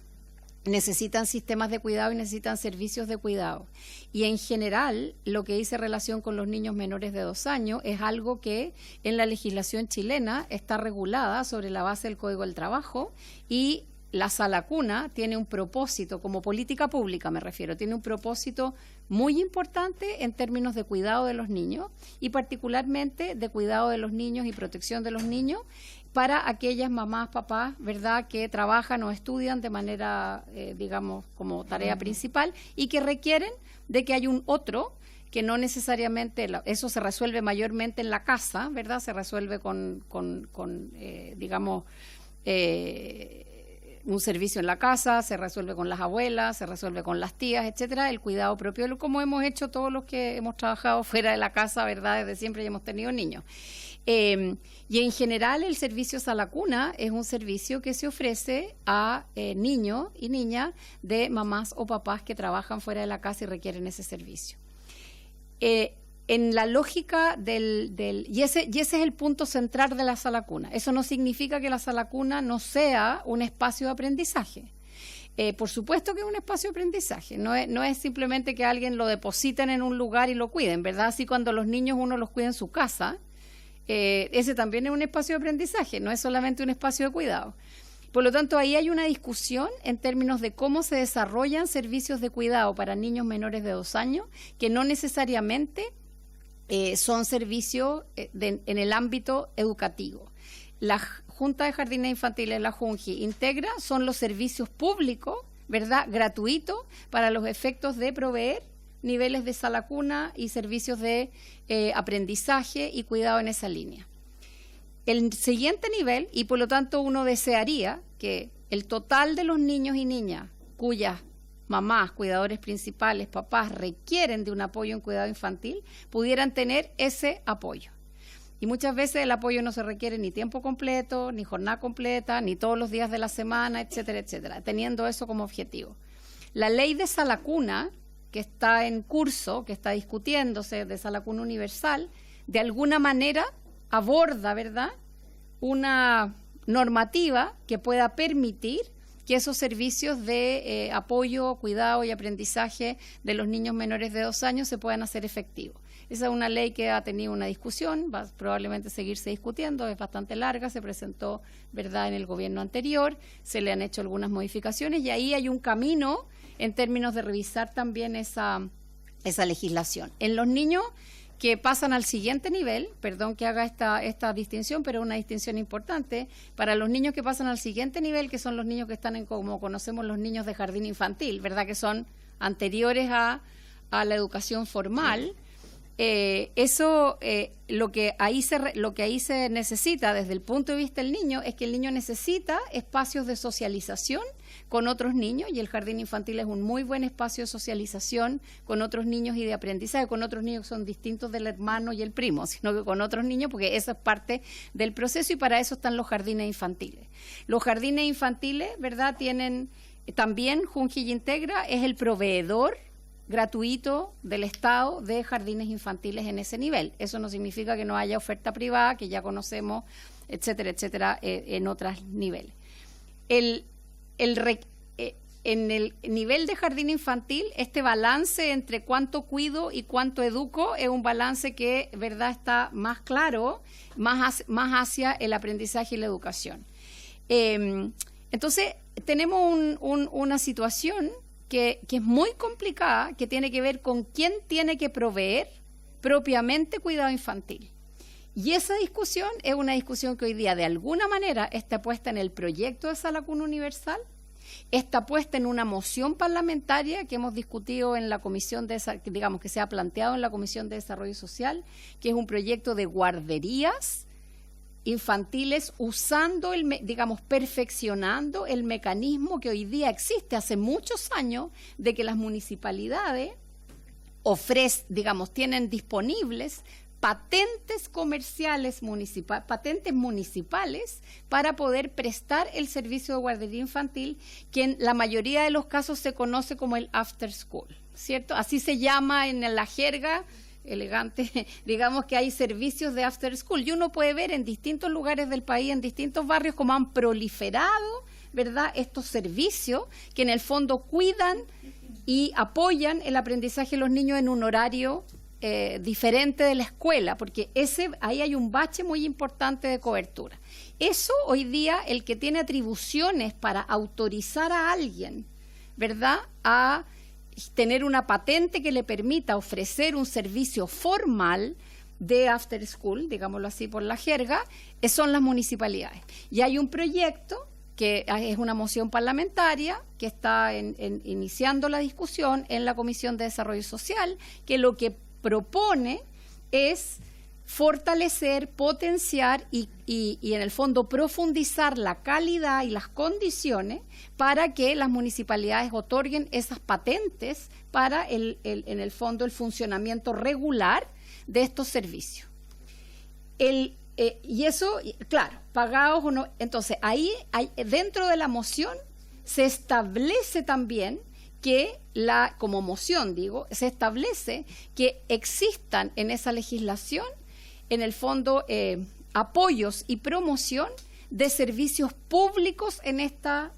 necesitan sistemas de cuidado y necesitan servicios de cuidado. Y en general, lo que dice relación con los niños menores de 2 años es algo que en la legislación chilena está regulada sobre la base del Código del Trabajo, y la Sala Cuna tiene un propósito, como política pública me refiero, tiene un propósito muy importante en términos de cuidado de los niños, y particularmente de cuidado de los niños y protección de los niños para aquellas mamás, papás, ¿verdad?, que trabajan o estudian de manera, digamos, como tarea principal, y que requieren de que haya un otro, que no necesariamente, eso se resuelve mayormente en la casa, ¿verdad?, se resuelve con digamos, un servicio en la casa, se resuelve con las abuelas, se resuelve con las tías, etcétera, el cuidado propio, como hemos hecho todos los que hemos trabajado fuera de la casa, ¿verdad?, desde siempre y hemos tenido niños. Y en general el servicio Sala Cuna es un servicio que se ofrece a niños y niñas de mamás o papás que trabajan fuera de la casa y requieren ese servicio. En la lógica y ese es el punto central de la Sala Cuna. Eso no significa que la Sala Cuna no sea un espacio de aprendizaje. Por supuesto que es un espacio de aprendizaje, no es simplemente que alguien lo depositen en un lugar y lo cuiden, ¿verdad? Así cuando los niños uno los cuida en su casa, ese también es un espacio de aprendizaje, no es solamente un espacio de cuidado. Por lo tanto, ahí hay una discusión en términos de cómo se desarrollan servicios de cuidado para niños menores de 2 años, que no necesariamente son servicios en el ámbito educativo. La Junta de Jardines Infantiles, la JUNJI, integra, son los servicios públicos, ¿verdad?, gratuitos para los efectos de proveer niveles de Sala Cuna y servicios de aprendizaje y cuidado en esa línea. El siguiente nivel, y por lo tanto uno desearía que el total de los niños y niñas cuyas mamás, cuidadores principales, papás requieren de un apoyo en cuidado infantil, pudieran tener ese apoyo. Y muchas veces el apoyo no se requiere ni tiempo completo, ni jornada completa, ni todos los días de la semana, etcétera, etcétera, teniendo eso como objetivo. La ley de Sala Cuna, que está en curso, que está discutiéndose, de Sala Cuna Universal, de alguna manera aborda, ¿verdad?, una normativa que pueda permitir que esos servicios de apoyo, cuidado y aprendizaje de los niños menores de 2 años se puedan hacer efectivos. Esa es una ley que ha tenido una discusión, va a probablemente seguirse discutiendo, es bastante larga, se presentó, ¿verdad?, en el gobierno anterior, se le han hecho algunas modificaciones, y ahí hay un camino en términos de revisar también esa legislación. En los niños que pasan al siguiente nivel, perdón que haga esta distinción, pero una distinción importante, para los niños que pasan al siguiente nivel, que son los niños que están en, como conocemos, los niños de jardín infantil, ¿verdad?, que son anteriores a la educación formal, lo que ahí se necesita desde el punto de vista del niño es que el niño necesita espacios de socialización con otros niños, y el jardín infantil es un muy buen espacio de socialización con otros niños y de aprendizaje, con otros niños que son distintos del hermano y el primo, sino que con otros niños, porque eso es parte del proceso, y para eso están los jardines infantiles. Los jardines infantiles, ¿verdad?, tienen también, JUNJI integra, es el proveedor gratuito del Estado de jardines infantiles en ese nivel. Eso no significa que no haya oferta privada, que ya conocemos, etcétera, etcétera, en otros niveles. En el nivel de jardín infantil, este balance entre cuánto cuido y cuánto educo es un balance que, ¿verdad?, está más claro, más hacia el aprendizaje y la educación. Entonces, tenemos una situación que es muy complicada, que tiene que ver con quién tiene que proveer propiamente cuidado infantil. Y esa discusión es una discusión que hoy día de alguna manera está puesta en el proyecto de Sala Cuna Universal, está puesta en una moción parlamentaria que hemos discutido en la comisión digamos que se ha planteado en la Comisión de Desarrollo Social, que es un proyecto de guarderías infantiles usando, perfeccionando el mecanismo que hoy día existe hace muchos años de que las municipalidades tienen disponibles patentes comerciales patentes municipales para poder prestar el servicio de guardería infantil, que en la mayoría de los casos se conoce como el after school, ¿cierto? Así se llama en la jerga elegante, digamos que hay servicios de after school, y uno puede ver en distintos lugares del país, en distintos barrios, cómo han proliferado, ¿verdad?, estos servicios que en el fondo cuidan y apoyan el aprendizaje de los niños en un horario diferente de la escuela, porque ahí hay un bache muy importante de cobertura. Eso hoy día, el que tiene atribuciones para autorizar a alguien, ¿verdad?, a tener una patente que le permita ofrecer un servicio formal de after school, digámoslo así por la jerga, son las municipalidades. Y hay un proyecto que es una moción parlamentaria que está iniciando la discusión en la Comisión de Desarrollo Social, que lo que propone es fortalecer, potenciar y en el fondo profundizar la calidad y las condiciones para que las municipalidades otorguen esas patentes para en el fondo el funcionamiento regular de estos servicios. Y eso, claro, pagados o no. Entonces, ahí dentro de la moción se establece también que como moción, digo, se establece que existan en esa legislación, en el fondo, apoyos y promoción de servicios públicos en esta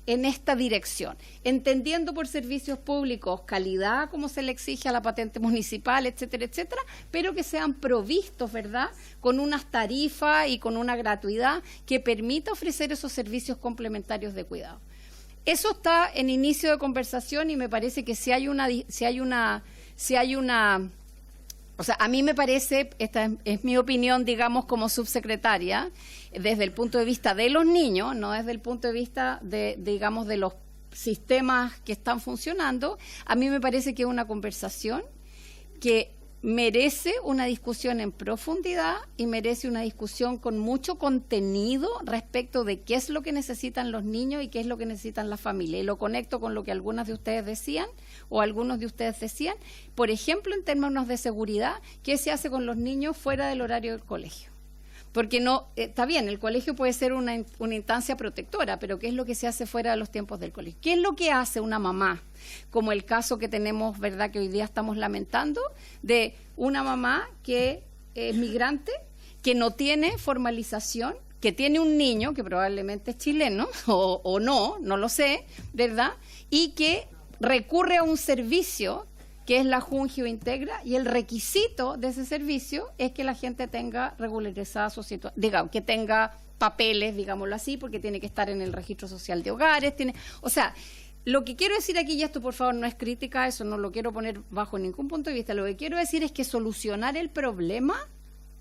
dirección, entendiendo por servicios públicos calidad, como se le exige a la patente municipal, etcétera, etcétera, pero que sean provistos, ¿verdad?, con unas tarifas y con una gratuidad que permita ofrecer esos servicios complementarios de cuidado. Eso está en inicio de conversación y me parece que si hay una, o sea, a mí me parece, esta es mi opinión, digamos, como subsecretaria, desde el punto de vista de los niños, no desde el punto de vista digamos, de los sistemas que están funcionando, a mí me parece que es una conversación que merece una discusión en profundidad y merece una discusión con mucho contenido respecto de qué es lo que necesitan los niños y qué es lo que necesitan las familias. Y lo conecto con lo que algunas de ustedes decían o algunos de ustedes decían, por ejemplo, en términos de seguridad, ¿qué se hace con los niños fuera del horario del colegio? Porque no, está bien, el colegio puede ser una instancia protectora, pero ¿qué es lo que se hace fuera de los tiempos del colegio? ¿Qué es lo que hace una mamá? Como el caso que tenemos, ¿verdad?, que hoy día estamos lamentando, de una mamá que es migrante, que no tiene formalización, que tiene un niño que probablemente es chileno, o no lo sé, ¿verdad?, y que recurre a un servicio que es la Jungio Integra, y el requisito de ese servicio es que la gente tenga regularizada su situación, digamos, que tenga papeles, digámoslo así, porque tiene que estar en el registro social de hogares, o sea, lo que quiero decir aquí, y esto por favor no es crítica, eso no lo quiero poner bajo ningún punto de vista, lo que quiero decir es que solucionar el problema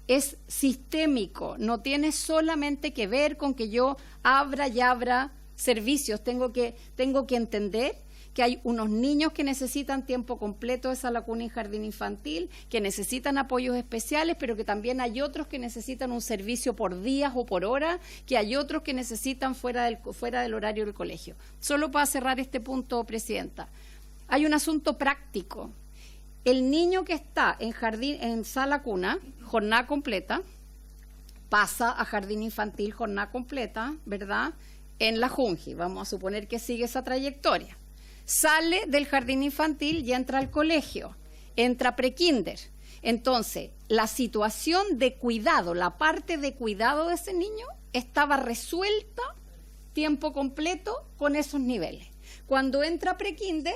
es sistémico, no tiene solamente que ver con que yo abra servicios, tengo que entender que hay unos niños que necesitan tiempo completo de sala cuna y jardín infantil, que necesitan apoyos especiales, pero que también hay otros que necesitan un servicio por días o por hora, que hay otros que necesitan fuera del horario del colegio. Solo para cerrar este punto, Presidenta, hay un asunto práctico. El niño que está en sala cuna, jornada completa, pasa a jardín infantil, jornada completa, ¿verdad?, en la Junji. Vamos a suponer que sigue esa trayectoria. Sale del jardín infantil y entra al colegio, entra prekinder. Entonces, la situación de cuidado, la parte de cuidado de ese niño estaba resuelta tiempo completo con esos niveles. Cuando entra prekinder,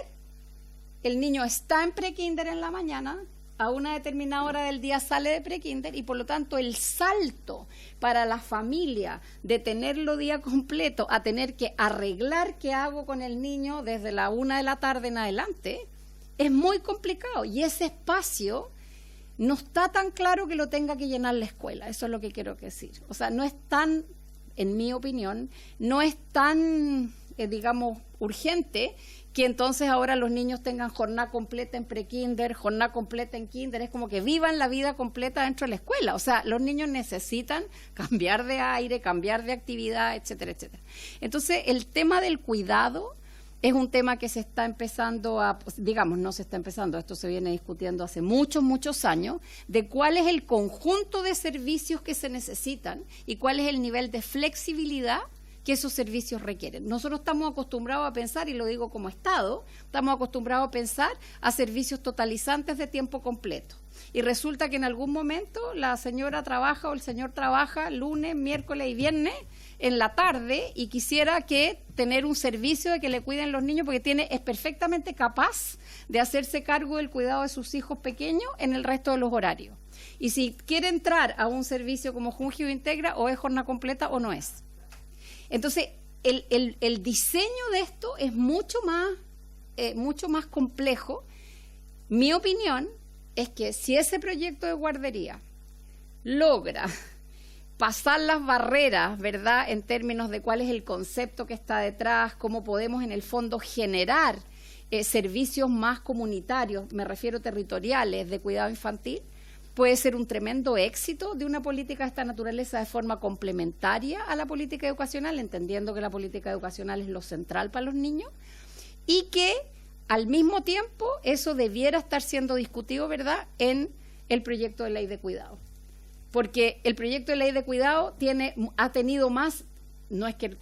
el niño está en prekinder en la mañana, a una determinada hora del día sale de prekinder y por lo tanto el salto para la familia de tenerlo día completo a tener que arreglar qué hago con el niño desde la 1 de la tarde en adelante es muy complicado y ese espacio no está tan claro que lo tenga que llenar la escuela, eso es lo que quiero decir. O sea, no es tan, en mi opinión, no es tan, digamos, urgente que entonces ahora los niños tengan jornada completa en prekinder, jornada completa en kinder, es como que vivan la vida completa dentro de la escuela. O sea, los niños necesitan cambiar de aire, cambiar de actividad, etcétera, etcétera. Entonces, el tema del cuidado es un tema que se está empezando no se está empezando, esto se viene discutiendo hace muchos años, de cuál es el conjunto de servicios que se necesitan y cuál es el nivel de flexibilidad que esos servicios requieren. Nosotros estamos acostumbrados a pensar, y lo digo como Estado, estamos acostumbrados a pensar a servicios totalizantes de tiempo completo. Y resulta que en algún momento la señora trabaja o el señor trabaja lunes, miércoles y viernes en la tarde y quisiera que tener un servicio de que le cuiden los niños porque es perfectamente capaz de hacerse cargo del cuidado de sus hijos pequeños en el resto de los horarios. Y si quiere entrar a un servicio como Junji o Integra, o es jornada completa o no es. Entonces, el diseño de esto es mucho más complejo. Mi opinión es que si ese proyecto de guardería logra pasar las barreras, ¿verdad?, en términos de cuál es el concepto que está detrás, cómo podemos en el fondo generar servicios más comunitarios, me refiero territoriales, de cuidado infantil, puede ser un tremendo éxito de una política de esta naturaleza de forma complementaria a la política educacional, entendiendo que la política educacional es lo central para los niños, y que al mismo tiempo eso debiera estar siendo discutido, ¿verdad?, en el proyecto de ley de cuidado. Porque el proyecto de ley de cuidado ha tenido más, no es que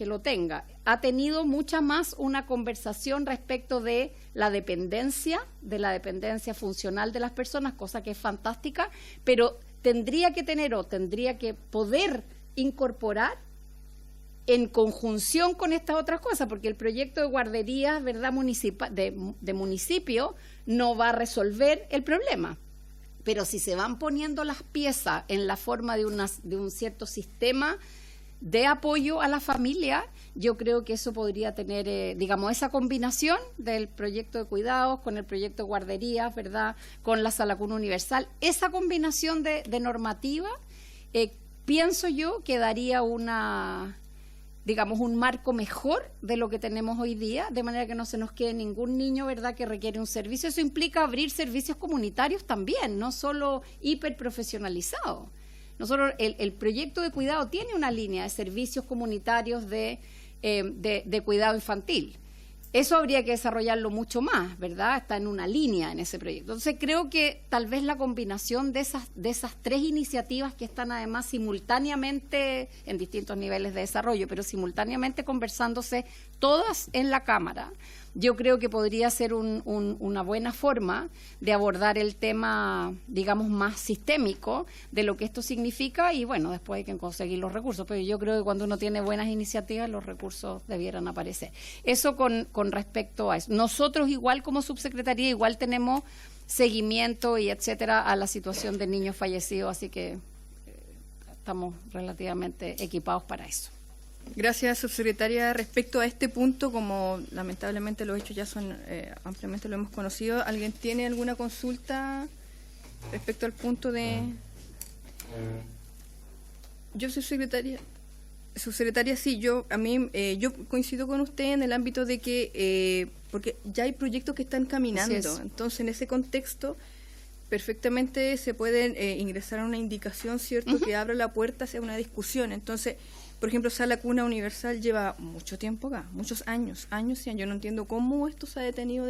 lo tenga, ha tenido mucha más una conversación respecto de la dependencia funcional de las personas, cosa que es fantástica, pero tendría que poder incorporar en conjunción con estas otras cosas, porque el proyecto de guarderías, ¿verdad?, de municipio no va a resolver el problema. Pero si se van poniendo las piezas en la forma de un cierto sistema de apoyo a la familia, yo creo que eso podría tener, esa combinación del proyecto de cuidados con el proyecto de guarderías, ¿verdad?, con la sala cuna universal, esa combinación de normativa, pienso yo que daría un marco mejor de lo que tenemos hoy día, de manera que no se nos quede ningún niño, ¿verdad?, que requiere un servicio. Eso implica abrir servicios comunitarios también, no solo hiperprofesionalizados. Nosotros, el proyecto de cuidado tiene una línea de servicios comunitarios de cuidado infantil. Eso habría que desarrollarlo mucho más, ¿verdad? Está en una línea en ese proyecto. Entonces creo que tal vez la combinación de esas tres iniciativas que están además simultáneamente en distintos niveles de desarrollo, pero simultáneamente conversándose todas en la Cámara, yo creo que podría ser una buena forma de abordar el tema, más sistémico de lo que esto significa, y bueno, después hay que conseguir los recursos, pero yo creo que cuando uno tiene buenas iniciativas los recursos debieran aparecer. Eso con respecto a eso. Nosotros igual como subsecretaría igual tenemos seguimiento y etcétera a la situación de niños fallecidos, así que estamos relativamente equipados para eso. Gracias, subsecretaria. Respecto a este punto, como lamentablemente los hechos ya son ampliamente lo hemos conocido, ¿alguien tiene alguna consulta respecto al punto de...? Yo soy subsecretaria, sí, yo coincido con usted en el ámbito de que, porque ya hay proyectos que están caminando, entonces en ese contexto perfectamente se puede ingresar a una indicación, ¿cierto?, que abra la puerta hacia una discusión. Entonces, por ejemplo, Sala Cuna Universal lleva mucho tiempo acá, muchos años. Yo no entiendo cómo esto se ha detenido,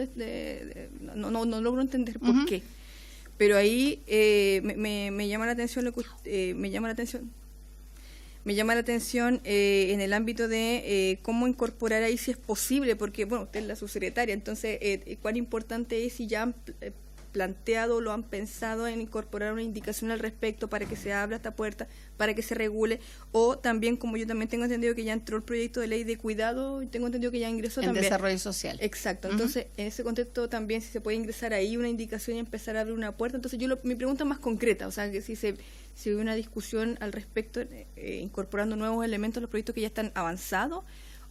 no logro entender por qué. Pero ahí me llama la atención en el ámbito de cómo incorporar ahí, si es posible, porque bueno, usted es la subsecretaria, entonces cuán importante es si ya han planteado, lo han pensado en incorporar una indicación al respecto para que se abra esta puerta, para que se regule, o también, como yo también tengo entendido que ya entró el proyecto de ley de cuidado, y tengo entendido que ya ingresó también. En desarrollo social. Exacto, entonces en ese contexto también si se puede ingresar ahí una indicación y empezar a abrir una puerta. Entonces mi pregunta es más concreta, o sea, que si hay una discusión al respecto, incorporando nuevos elementos a los proyectos que ya están avanzados,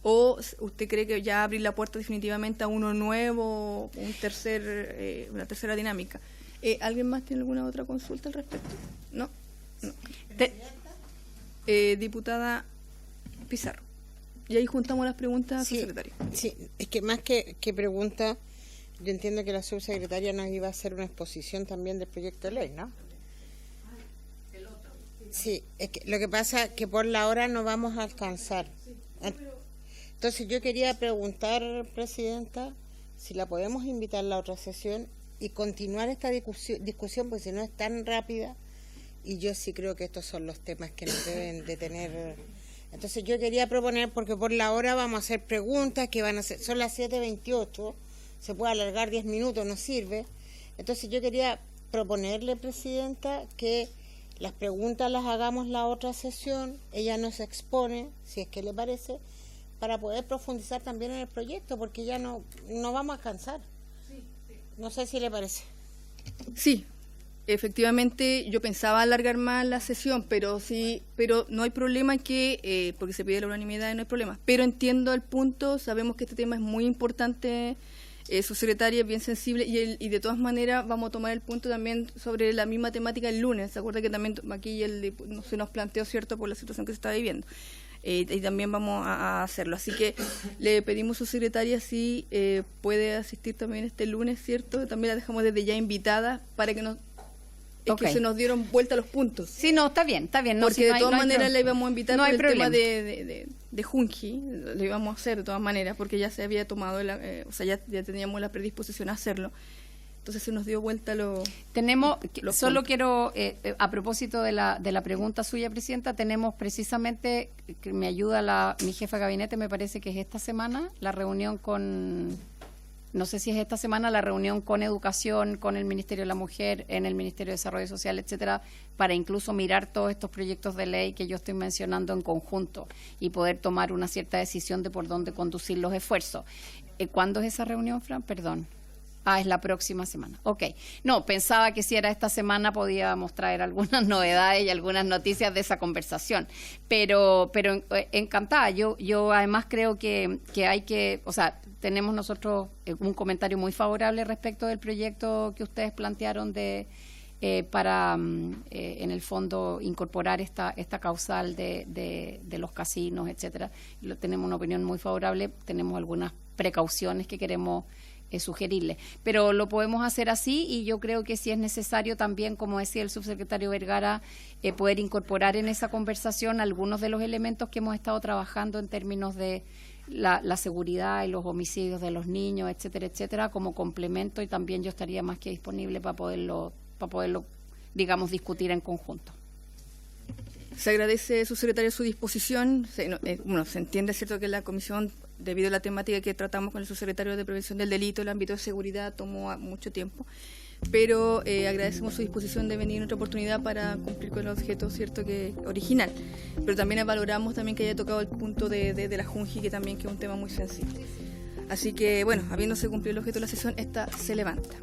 ¿o usted cree que ya abrir la puerta definitivamente a uno nuevo, una tercera dinámica? ¿Alguien más tiene alguna otra consulta al respecto? No. Diputada Pizarro. Y ahí juntamos las preguntas, subsecretaria. Sí, es que más que pregunta, yo entiendo que la subsecretaria nos iba a hacer una exposición también del proyecto de ley, ¿no? Sí, es que lo que pasa es que por la hora no vamos a alcanzar. Entonces yo quería preguntar, Presidenta, si la podemos invitar a la otra sesión y continuar esta discusión, porque si no es tan rápida, y yo sí creo que estos son los temas que nos deben de tener. Entonces yo quería proponer, porque por la hora vamos a hacer preguntas que van a ser, son las 7:28, se puede alargar 10 minutos, no sirve. Entonces yo quería proponerle, Presidenta, que las preguntas las hagamos la otra sesión, ella nos expone, si es que le parece, para poder profundizar también en el proyecto, porque ya no vamos a alcanzar. No sé si le parece. Sí, efectivamente yo pensaba alargar más la sesión, pero no hay problema en que, porque se pide la unanimidad, no hay problema. Pero entiendo el punto, sabemos que este tema es muy importante, subsecretaria, es bien sensible, y de todas maneras vamos a tomar el punto también sobre la misma temática el lunes. ¿Se acuerda que también aquí se nos planteó, cierto, por la situación que se está viviendo? Y también vamos a hacerlo. Así que le pedimos a su secretaria si puede asistir también este lunes, ¿cierto? También la dejamos desde ya invitada para que que se nos dieron vuelta los puntos. Sí, no, está bien. No, porque de todas maneras la íbamos a invitar por el tema de Junji, lo íbamos a hacer de todas maneras, porque ya se había tomado, ya teníamos la predisposición a hacerlo. Entonces se nos dio vuelta solo quiero, a propósito de la pregunta suya, Presidenta, tenemos precisamente, que me ayuda mi jefa de gabinete, me parece que es esta semana, la reunión no sé si es esta semana, la reunión con Educación, con el Ministerio de la Mujer, en el Ministerio de Desarrollo Social, etcétera, para incluso mirar todos estos proyectos de ley que yo estoy mencionando en conjunto y poder tomar una cierta decisión de por dónde conducir los esfuerzos. ¿Cuándo es esa reunión, Fran? Perdón. Es la próxima semana. Ok. No, pensaba que si era esta semana podíamos traer algunas novedades y algunas noticias de esa conversación. Pero encantada. Yo además creo que hay que, tenemos nosotros un comentario muy favorable respecto del proyecto que ustedes plantearon para, en el fondo, incorporar esta causal de los casinos, etcétera. Tenemos una opinión muy favorable, tenemos algunas precauciones que queremos sugerirle, pero lo podemos hacer así, y yo creo que si es necesario también, como decía el subsecretario Vergara, poder incorporar en esa conversación algunos de los elementos que hemos estado trabajando en términos de la seguridad y los homicidios de los niños, etcétera, etcétera, como complemento, y también yo estaría más que disponible para poderlo, digamos, discutir en conjunto. Se agradece, subsecretario, su disposición. Se entiende, cierto, que la comisión, debido a la temática que tratamos con el subsecretario de Prevención del Delito, el ámbito de seguridad tomó mucho tiempo, pero agradecemos su disposición de venir en otra oportunidad para cumplir con el objeto, cierto, que original. Pero también valoramos también que haya tocado el punto de la Junji, que es un tema muy sensible. Así que, habiéndose cumplido el objeto de la sesión, esta se levanta.